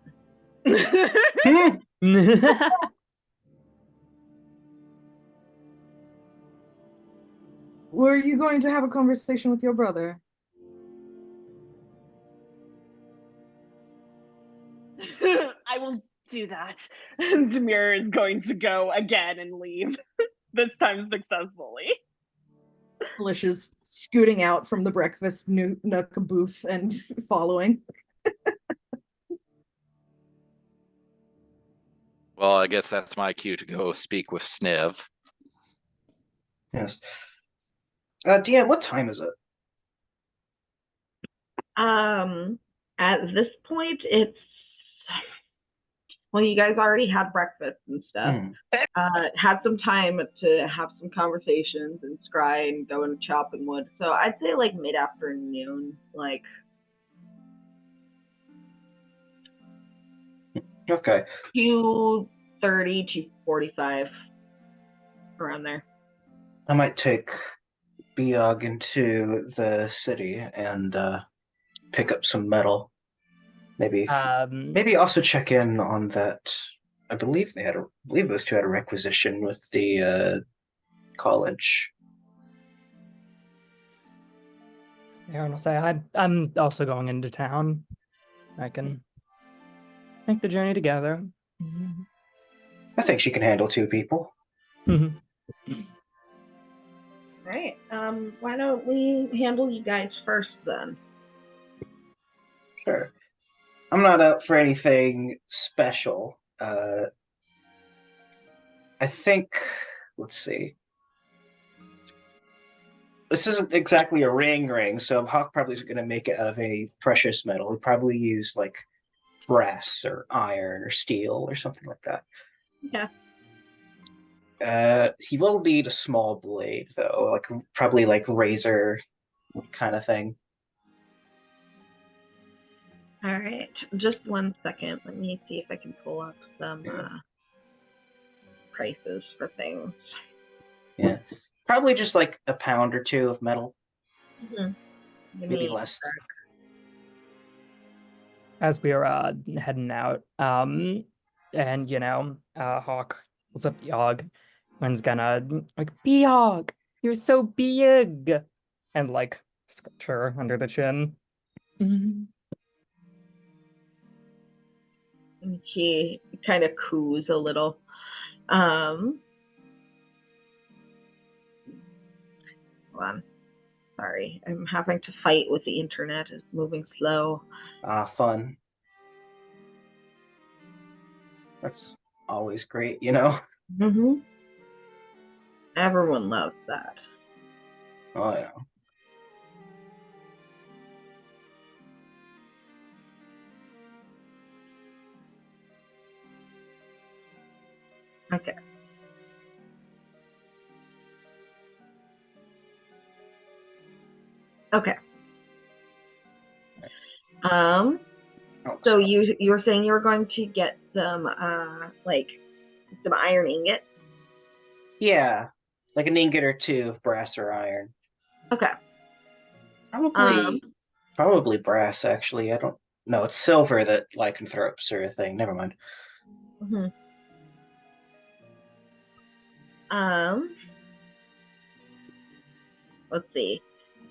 Were you going to have a conversation with your brother? I will do that. And Demir is going to go again and leave, this time successfully. Lish is scooting out from the breakfast nook booth and following. Well, I guess that's my cue to go speak with Sniv. Yes. DM, what time is it? At this point, it's well, you guys already had breakfast and stuff. Had some time to have some conversations and scry and go and chop and wood. So I'd say like mid-afternoon, like. Okay. 2:30 to 45, around there. I might take Biog into the city and pick up some metal. Maybe also check in on that. I believe those two had a requisition with the college. Aaron will say, I'm also going into town. I can make the journey together. I think she can handle two people. Right. Why don't we handle you guys first then? Sure. I'm not out for anything special. I think, let's see. This isn't exactly a ring, so Hawk probably isn't going to make it out of any precious metal. He'll probably use like brass or iron or steel or something like that. Yeah. He will need a small blade though, like probably like razor kind of thing. All right. Just 1 second. Let me see if I can pull up some prices for things. Yeah. Probably just like a pound or two of metal. Maybe less. As we are heading out, and Hawk what's up, Biog? When's gonna like, Biog, you're so big, and like scratch her under the chin. And she kind of coos a little. Hold on. Sorry, I'm having to fight with the internet. It's moving slow. Fun. That's always great, you know? Everyone loves that. Oh, yeah. Okay. Okay. So you were saying you were going to get some some iron ingot? Yeah, like an ingot or two of brass or iron. Okay. Probably brass, actually. I don't know. It's silver that lycanthropes are a thing. Never mind. Let's see.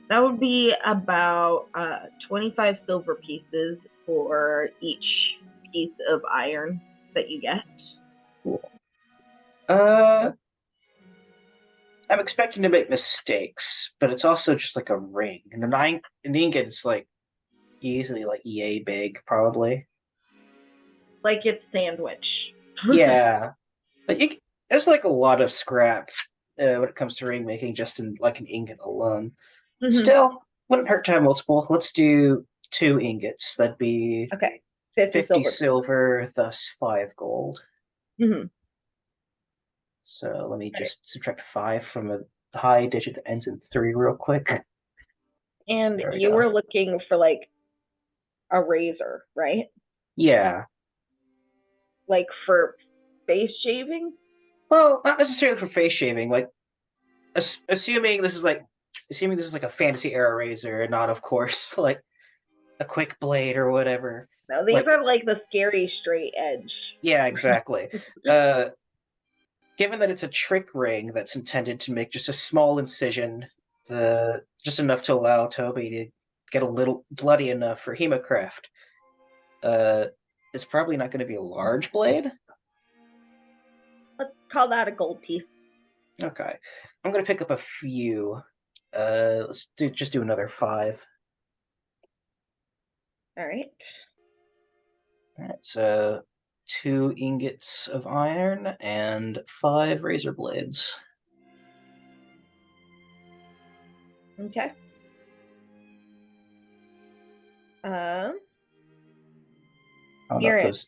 That would be about 25 silver pieces for each piece of iron that you get. Cool. I'm expecting to make mistakes, but it's also just like a ring. And an ingot is like easily like yay big, probably. Like it's sandwich. Yeah. There's like a lot of scrap when it comes to ring making, just in like an ingot alone. Mhm. Still, wouldn't hurt to have multiple. Let's do 2 ingots. That'd be Okay. 50 silver, thus 5 gold. Mhm. So let me just subtract 5 from a high digit that ends in 3 real quick. And There we you go. were looking for like a razor, right? Yeah. Like for face shaving? Well, not necessarily for face shaving. Like, assuming this is like a fantasy era razor, and not, of course, like a quick blade or whatever. No, these Like, are like the scary straight edge. yeah, exactly. Given that it's a trick ring that's intended to make just a small incision, just enough to allow Toby to get a little bloody enough for Hemocraft, it's probably not going to be a large blade. Let's call that a gold piece. Okay, I'm going to pick up a few. Let's just do another 5. All right. All right, so 2 ingots of iron and 5 razor blades. Okay. Oh, You're no, in. those.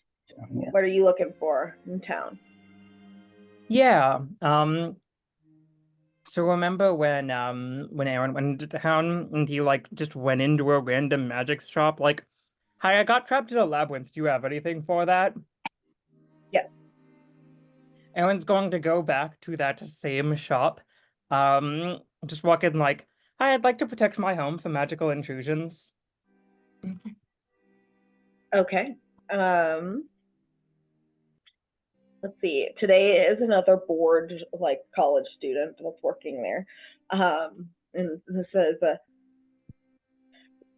Yeah. What are you looking for in town? Yeah. So remember when Aaron went into town and he like just went into a random magic shop? Like, hi, I got trapped in a labyrinth. Do you have anything for that? Yeah. Aaron's going to go back to that same shop. Just walk in like, hi, I'd like to protect my home from magical intrusions. Okay. Let's see. Today is another board, like college student that's working there. And this is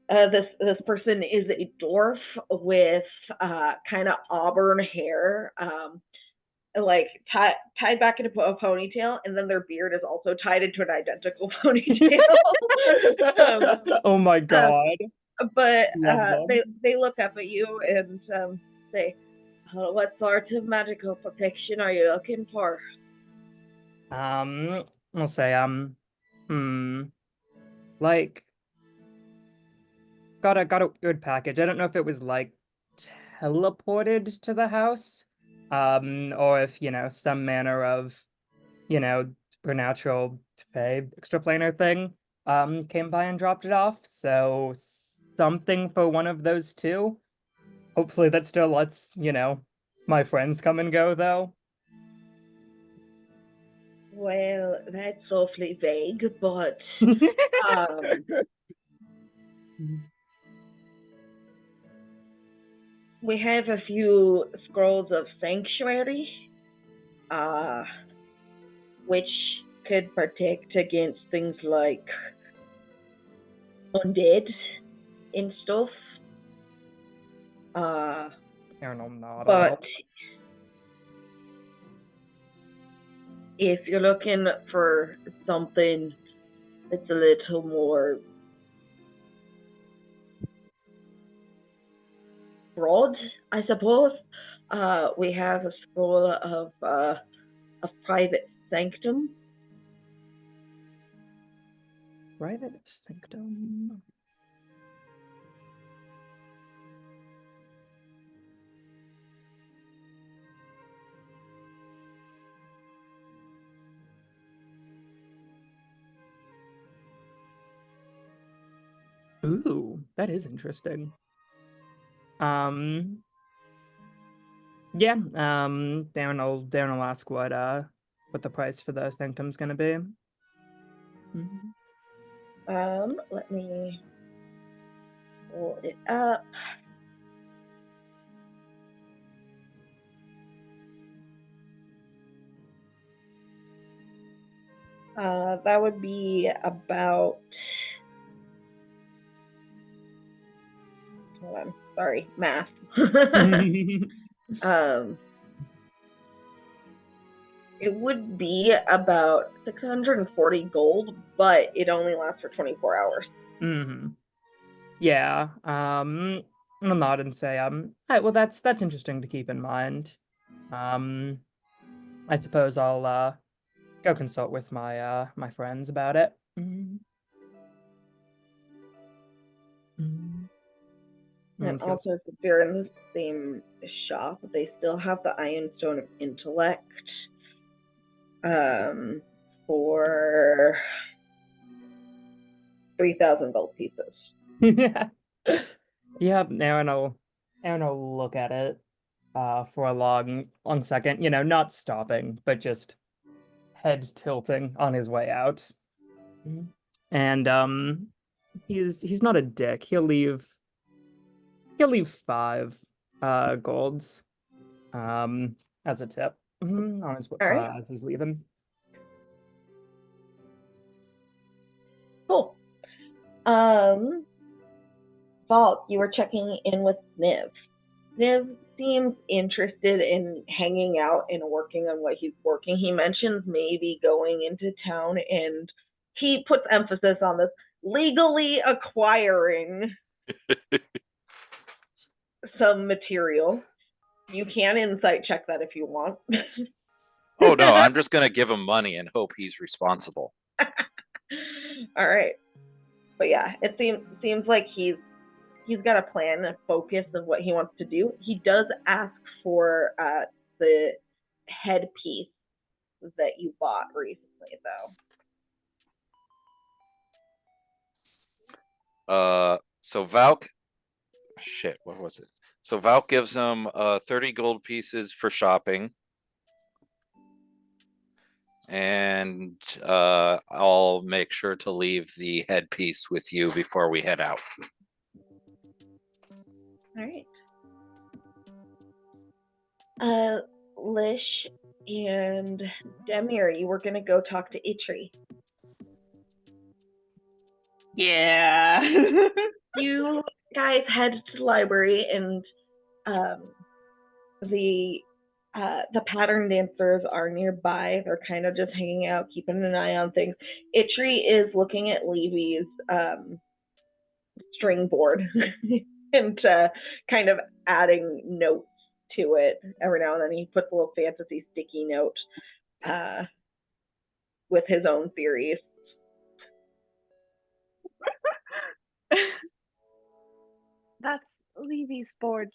this person is a dwarf with kind of auburn hair, like tied back into a ponytail, and then their beard is also tied into an identical ponytail. Oh my god. But Love them. they look up at you and say, "What sort of magical protection are you looking for?" I'll say, like, got a weird package. I don't know if it was like teleported to the house, or if, some manner of, supernatural fae extraplanar thing, came by and dropped it off. So something for one of those two. Hopefully that still lets, my friends come and go, though. Well, that's awfully vague, but we have a few scrolls of sanctuary, which could protect against things like undead and stuff. Aaron will nod a But little. if you're looking for something that's a little more broad, I suppose, we have a scroll of private sanctum. Private sanctum. Ooh, that is interesting. Yeah, Darren will ask what the price for the sanctum's gonna be. Let me pull it up. That would be about, hold on, Sorry, math. It would be about 640 gold, but it only lasts for 24 hours. Mm-hmm. Yeah. I'll nod and say, alright, well that's interesting to keep in mind. I suppose I'll go consult with my my friends about it. And And he'll- also, if they're in the same shop, they still have the Iron Stone of Intellect for 3,000 gold pieces. Yeah. Yeah, Aaron will look at it for a long second, you know, not stopping, but just head tilting on his way out. And he's not a dick. He'll leave 5 golds as a tip on his All right. as he's leaving. Cool. Vault, you were checking in with Niv. Niv seems interested in hanging out and working on what he's working. He mentions maybe going into town, and he puts emphasis on this, legally acquiring some material. You can insight check that if you want. Oh no, I'm just gonna give him money and hope he's responsible. All right. But yeah, it seems like he's got a plan, a focus of what he wants to do. He does ask for the headpiece that you bought recently, though. So Valk, shit, what was it? So Valk gives him 30 gold pieces for shopping. And I'll make sure to leave the headpiece with you before we head out. All right. Lish and Demir, you were gonna go talk to Itri. Yeah. You guys head to the library, and the pattern dancers are nearby. They're kind of just hanging out, keeping an eye on things. Itri is looking at Levy's string board and kind of adding notes to it. Every now and then he puts a little fantasy sticky note with his own theories. That's Levy's board.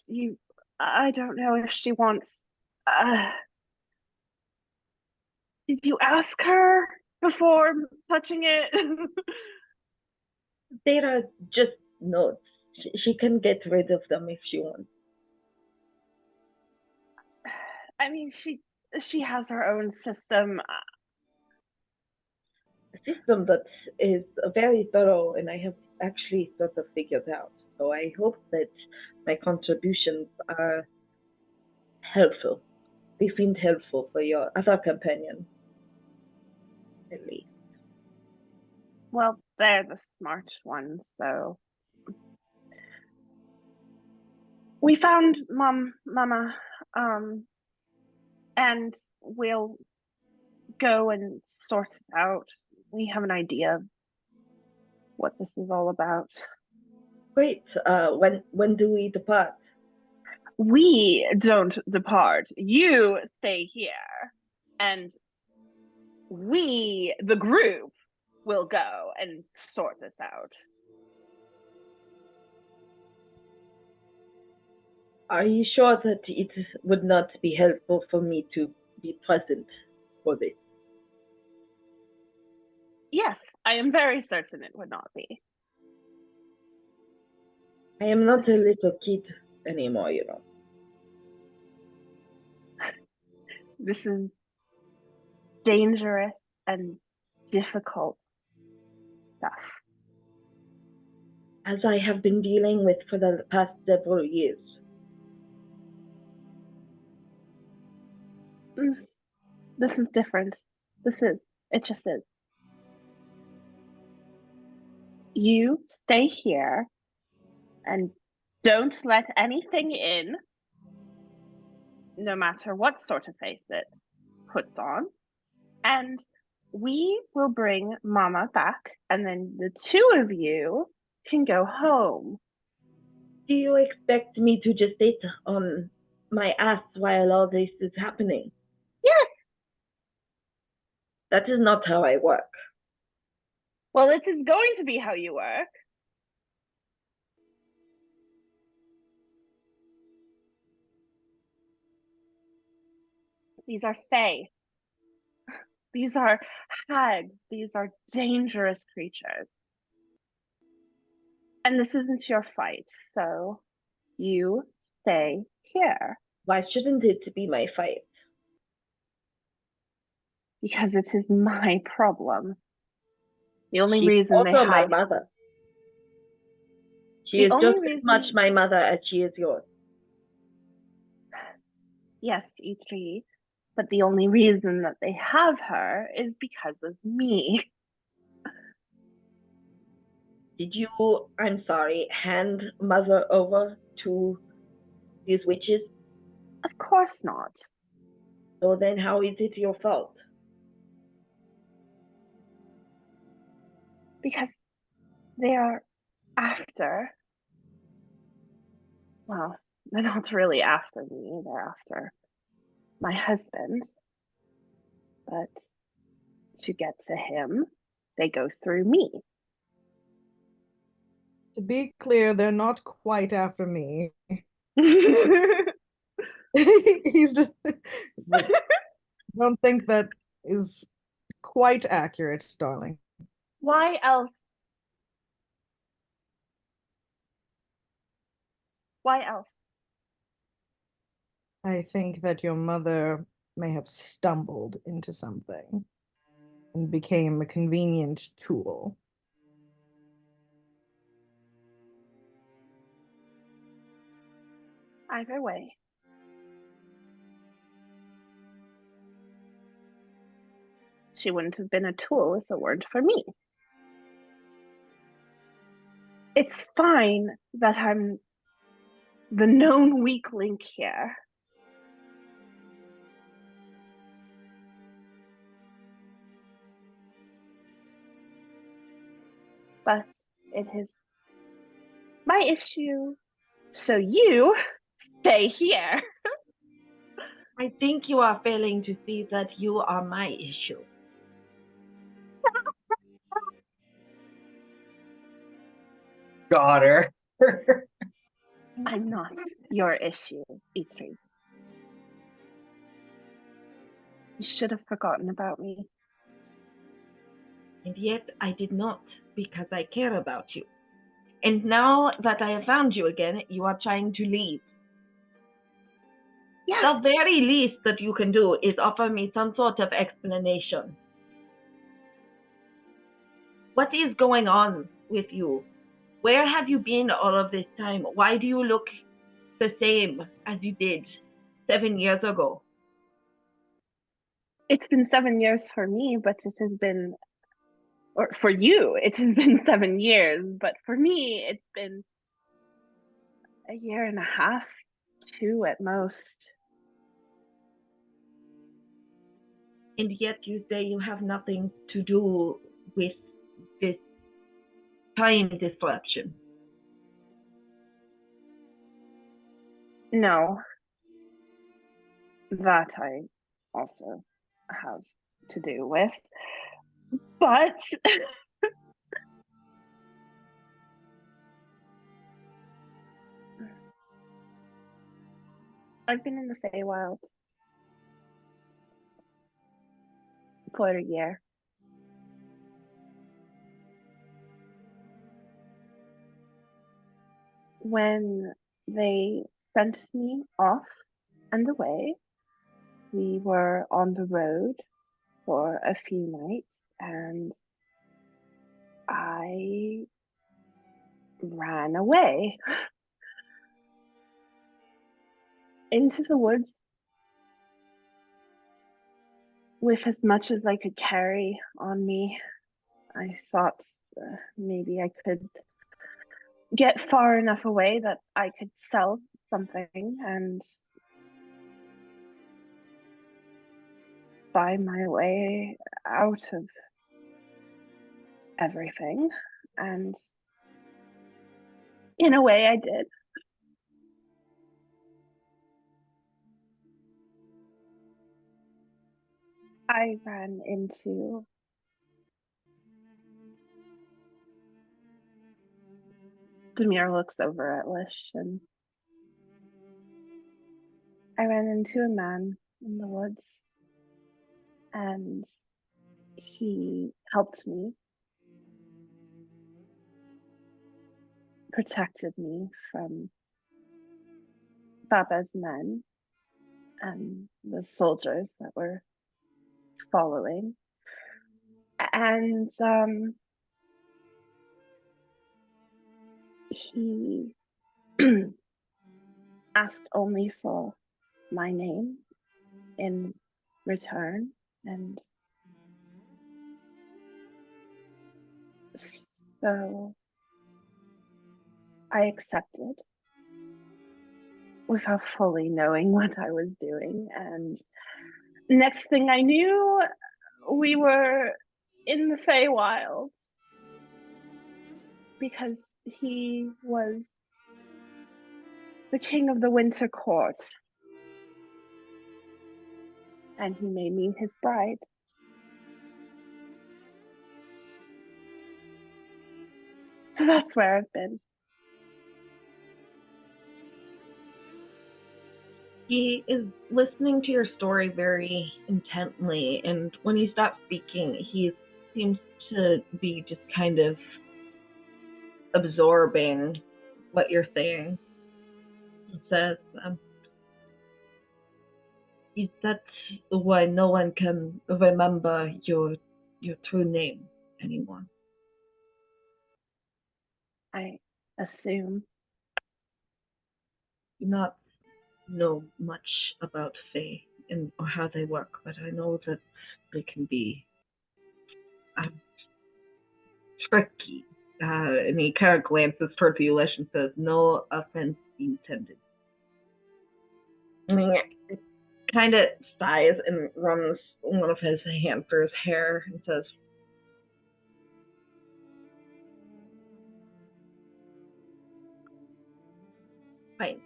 I don't know if she wants. Did you ask her before touching it? They are just notes. She can get rid of them if she wants. I mean, she has her own system. A system that is very thorough, and I have actually sort of figured out. So I hope that my contributions are helpful. They seemed helpful for your other companion, at least. Well, they're the smart ones, so. We found Mama, and we'll go and sort it out. We have an idea of what this is all about. Great. When do we depart? We don't depart. You stay here, and we, the group, will go and sort this out. Are you sure that it would not be helpful for me to be present for this? Yes, I am very certain it would not be. I am not a little kid anymore, you know. This is dangerous and difficult stuff. As I have been dealing with for the past several years. This is different. It just is. You stay here and Don't let anything in, no matter what sort of face it puts on. And we will bring Mama back, and then the two of you can go home. Do you expect me to just sit on my ass while all this is happening? Yes. That is not how I work. Well, it is going to be how you work. These are fae. These are hags. These are dangerous creatures. And this isn't your fight, so you stay here. Why shouldn't it be my fight? Because it is my problem. The only She's reason they also my have mother. She The is only just as reason- much my mother as she is yours. yes, E3, but the only reason that they have her is because of me. Did you, I'm sorry, hand mother over to these witches? Of course not. So then how is it your fault? Because they are after. Well, they're not really after me, they're after my husband. But to get to him, they go through me. To be clear, they're not quite after me. He's just I don't think that is quite accurate, darling. Why else? Why else? I think that your mother may have stumbled into something and became a convenient tool. Either way. She wouldn't have been a tool if it weren't for me. It's fine that I'm the known weak link here. But it is my issue, so you stay here. I think you are failing to see that you are my issue. Got her. I'm not your issue, E3. You should have forgotten about me. And yet I did not, because I care about you. And now that I have found you again, you are trying to leave. Yes. The very least that you can do is offer me some sort of explanation. What is going on with you? Where have you been all of this time? Why do you look the same as you did 7 years ago? It's been 7 years for me, but it has been, or for you, it has been 7 years, but for me, it's been a year and a half, 2 at most. And yet you say you have nothing to do with this time disruption. No. That I also have to do with. But I've been in the Feywild for a year. When they sent me off and away, we were on the road for a few nights, and I ran away into the woods with as much as I could carry on me. I thought maybe I could get far enough away that I could sell something and buy my way out of everything. And in a way, I did. I ran into Demir looks over at Lish, and I ran into a man in the woods, and he helped me, protected me from Baba's men and the soldiers that were following. And he asked only for my name in return, and so I accepted without fully knowing what I was doing. And next thing I knew, we were in the Feywilds because he was the king of the Winter Court, and he made me his bride. So that's where I've been. He is listening to your story very intently, and when he stops speaking, he seems to be just kind of absorbing what you're saying. He says, is that why no one can remember your true name anymore? I assume. Do not know much about Fae and or how they work, but I know that they can be tricky. And he kind of glances toward the Ulish and says, "No offense intended." And he kind of sighs and runs one of his hands through his hair and says, "Fine,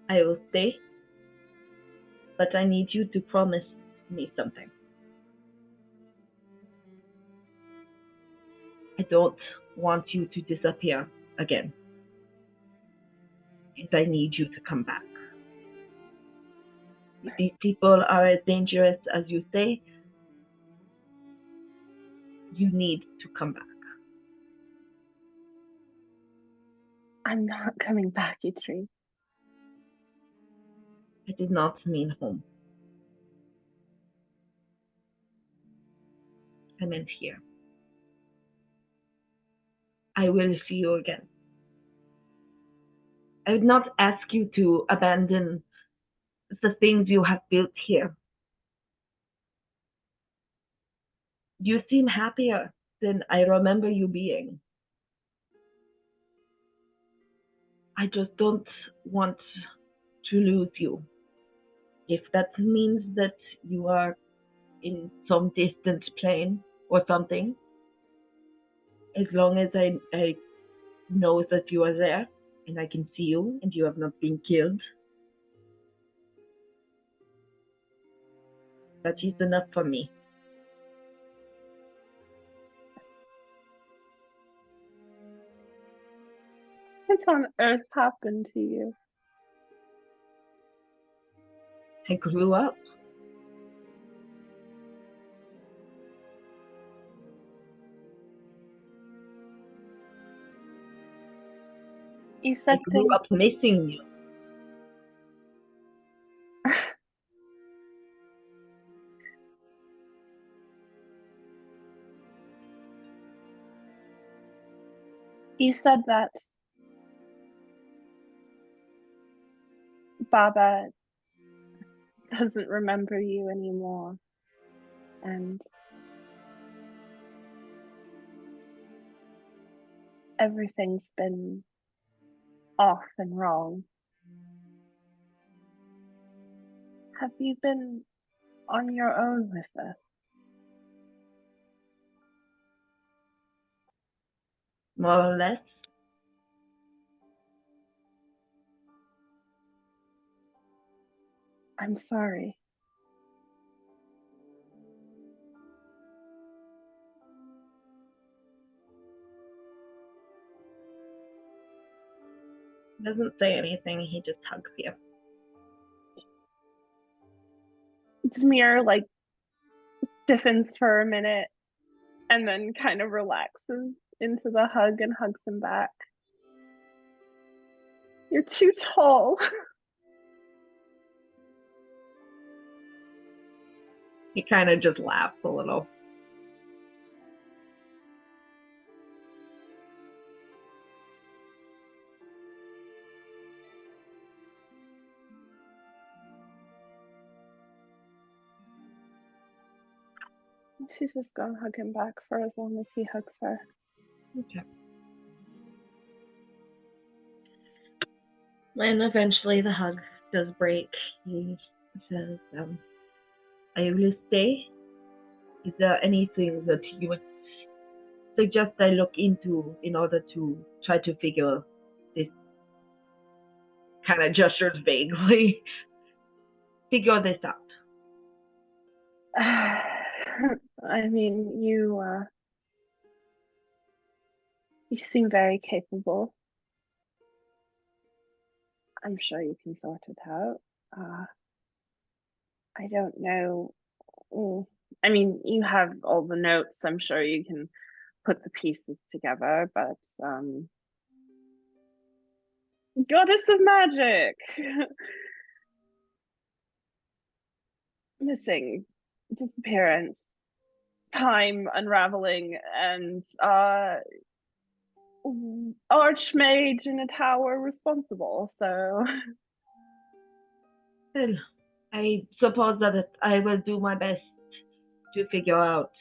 I will stay, but I need you to promise me something. I don't want you to disappear again, and I need you to come back. If these people are as dangerous as you say, you need to come back." I'm not coming back, Yitri. I did not mean home. I meant here. I will see you again. I would not ask you to abandon the things you have built here. You seem happier than I remember you being. I just don't want to lose you. If that means that you are in some distant plane or something, as long as I know that you are there and I can see you and you have not been killed, that is enough for me. What on earth happened to you? I grew up. You I said grew things. up missing you. You said that Baba doesn't remember you anymore, and everything's been off and wrong. Have you been on your own with this? More or less. I'm sorry. Doesn't say anything, he just hugs you. Demir like stiffens for a minute and then kind of relaxes into the hug and hugs him back. You're too tall. He kind of just laughs a little. She's just gonna hug him back for as long as he hugs her. Okay. And eventually the hug does break. He says, I will stay. Is there anything that you would suggest I look into in order to try to figure this, kind of gestures vaguely, figure this out? I mean, you seem very capable. I'm sure you can sort it out. I don't know. I mean, you have all the notes. I'm sure you can put the pieces together, but goddess of magic. Missing, disappearance, time unraveling, and archmage in a tower responsible. So Well, I suppose that I will do my best to figure out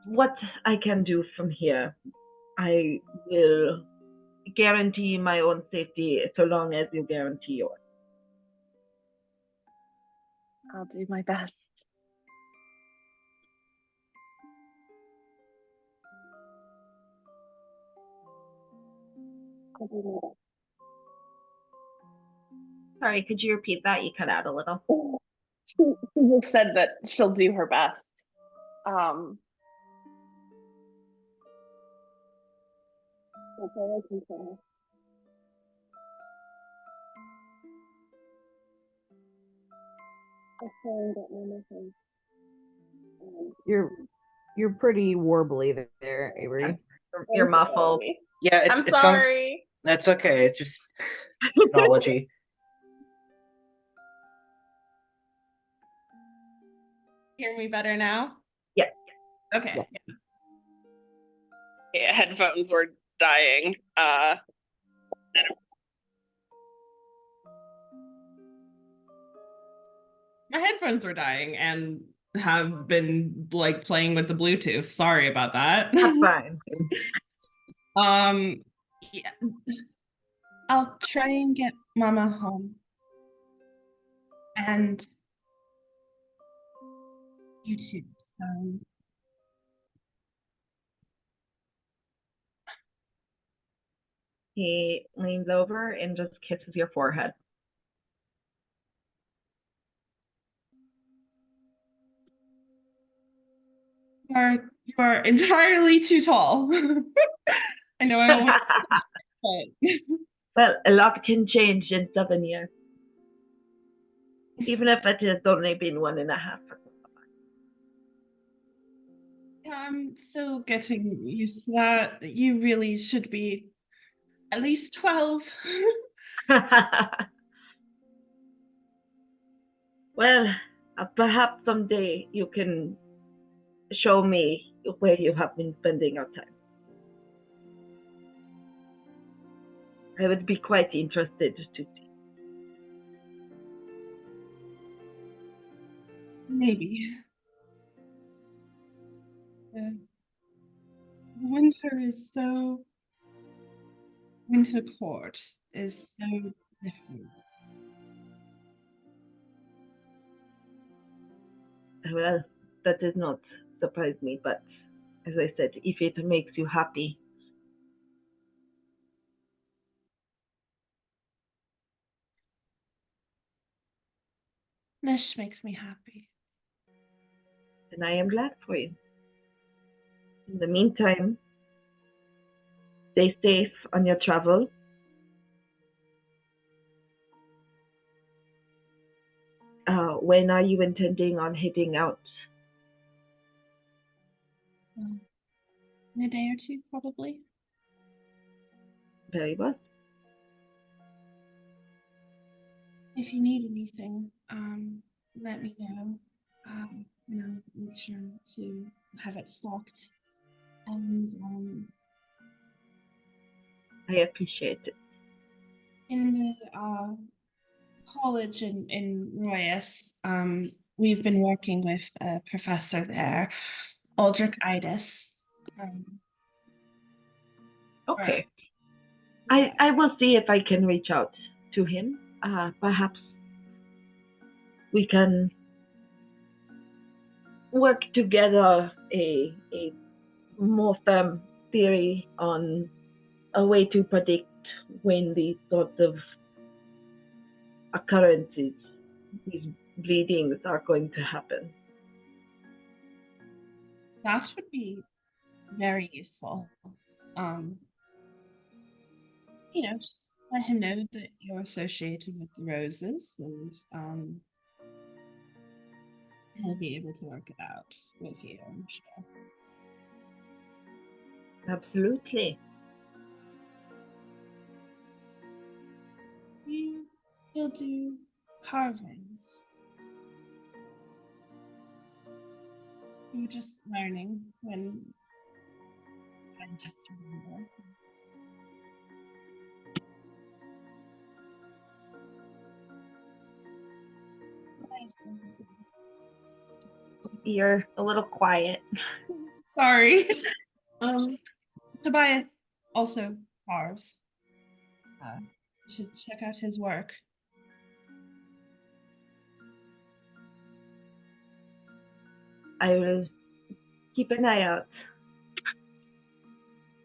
what I can do from here. I will guarantee my own safety so long as you guarantee yours. I'll do my best. I'll do my best. Sorry, could you repeat that? You cut out a little. She just said that she'll do her best. That's all I can say. I'll try and get one of them. You're pretty warbly there, Avery. You're muffled. Yeah, I'm it sounds. sorry. That's okay. It's just technology. Hear me better now? Yeah. Okay. Yeah, headphones were dying. My headphones were dying and have been like playing with the Bluetooth. Sorry about that. That's fine. Yeah. I'll try and get Mama home. And you too. He leans over and just kisses your forehead. You are entirely too tall. I know I almost but Well, a lot can change in 7 years. Even if it has only been 1.5. yeah, I'm still getting used to that. You really should be at least 12. Well, perhaps someday you can show me where you have been spending your time. I would be quite interested to see. Maybe. The winter is so Winter Court is so different. Well, that does not surprise me, but as I said, if it makes you happy. This makes me happy. And I am glad for you. In the meantime, stay safe on your travel. When are you intending on heading out? In a day or two, probably. Very well. If you need anything, let me know. And I'll make sure to have it stocked. And I appreciate it. in the college in Royas, we've been working with a professor there, Aldrich Idis. Okay. I will see if I can reach out to him. Perhaps we can work together a more firm theory on a way to predict when these sorts of occurrences, these bleedings are going to happen. That would be very useful. Just let him know that you're associated with the roses, and he'll be able to work it out with you, I'm sure. Absolutely. You'll do carvings. You're just learning when I just remember. You're a little quiet. Sorry. Tobias also carves. You should check out his work. I will keep an eye out.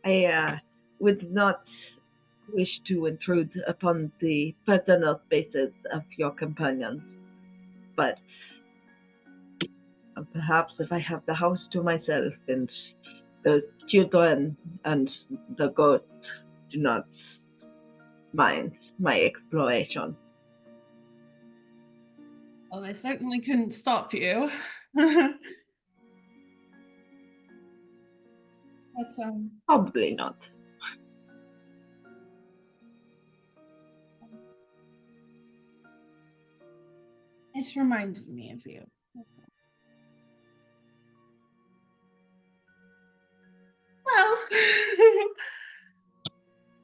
I would not wish to intrude upon the personal spaces of your companions, but perhaps if I have the house to myself and the children and the ghost do not mind my exploration. Well, they certainly couldn't stop you. But probably not. It's reminded me of you. Well,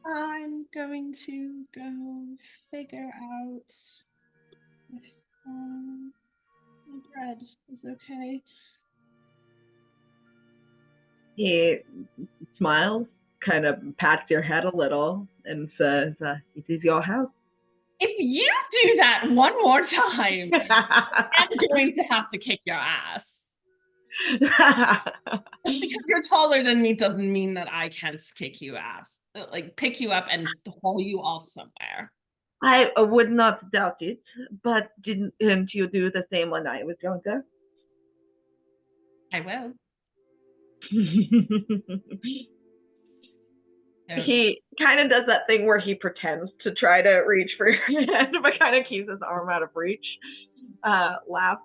I'm going to go figure out if my bread is okay. He smiles, kind of pats your head a little, and says, "It is your house." If you do that one more time, I'm going to have to kick your ass. Just because you're taller than me doesn't mean that I can't kick you ass. Like, pick you up and haul you off somewhere. I would not doubt it, but didn't you do the same when I was younger? I will. He kind of does that thing where he pretends to try to reach for your hand, but kind of keeps his arm out of reach. Laughs,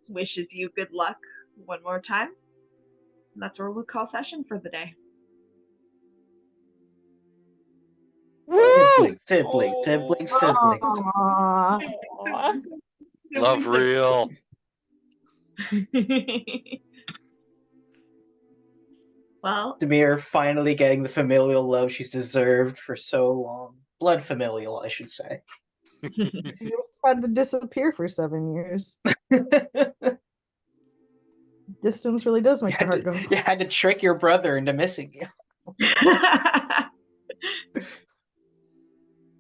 wishes you good luck one more time. And that's where we'll call session for the day. Sibling. Love real. Well, Demir finally getting the familial love she's deserved for so long. Blood familial, I should say. You just had to disappear for 7 years. Distance really does make the heart go. You had to trick your brother into missing you.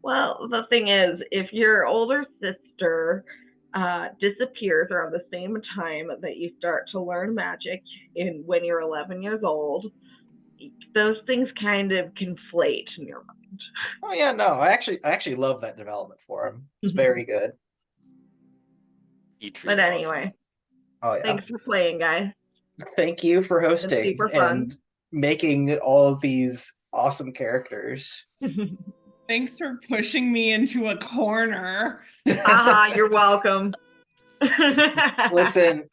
Well, the thing is, if your older sister disappears around the same time that you start to learn magic when you're 11 years old, those things kind of conflate in your mind. Oh yeah, no, I actually love that development for him. It's very good. But anyway, Oh yeah. thanks for playing, guys. Thank you for hosting super fun. and making all of these awesome characters. Thanks for pushing me into a corner. You're welcome. Listen,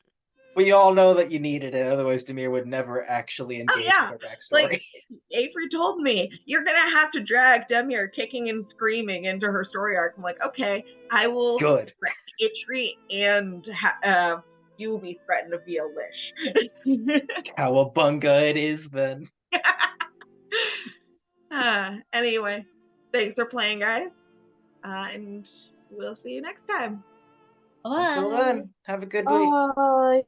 we all know that you needed it, otherwise Demir would never actually engage with her backstory. Like Avery told me, you're gonna have to drag Demir kicking and screaming into her story arc. I'm like, okay, I will. Good. Itchery and you will be threatened to be a lish. Cowabunga it is then. Anyway, thanks for playing, guys. And we'll see you next time. Until then, have a good week. Bye.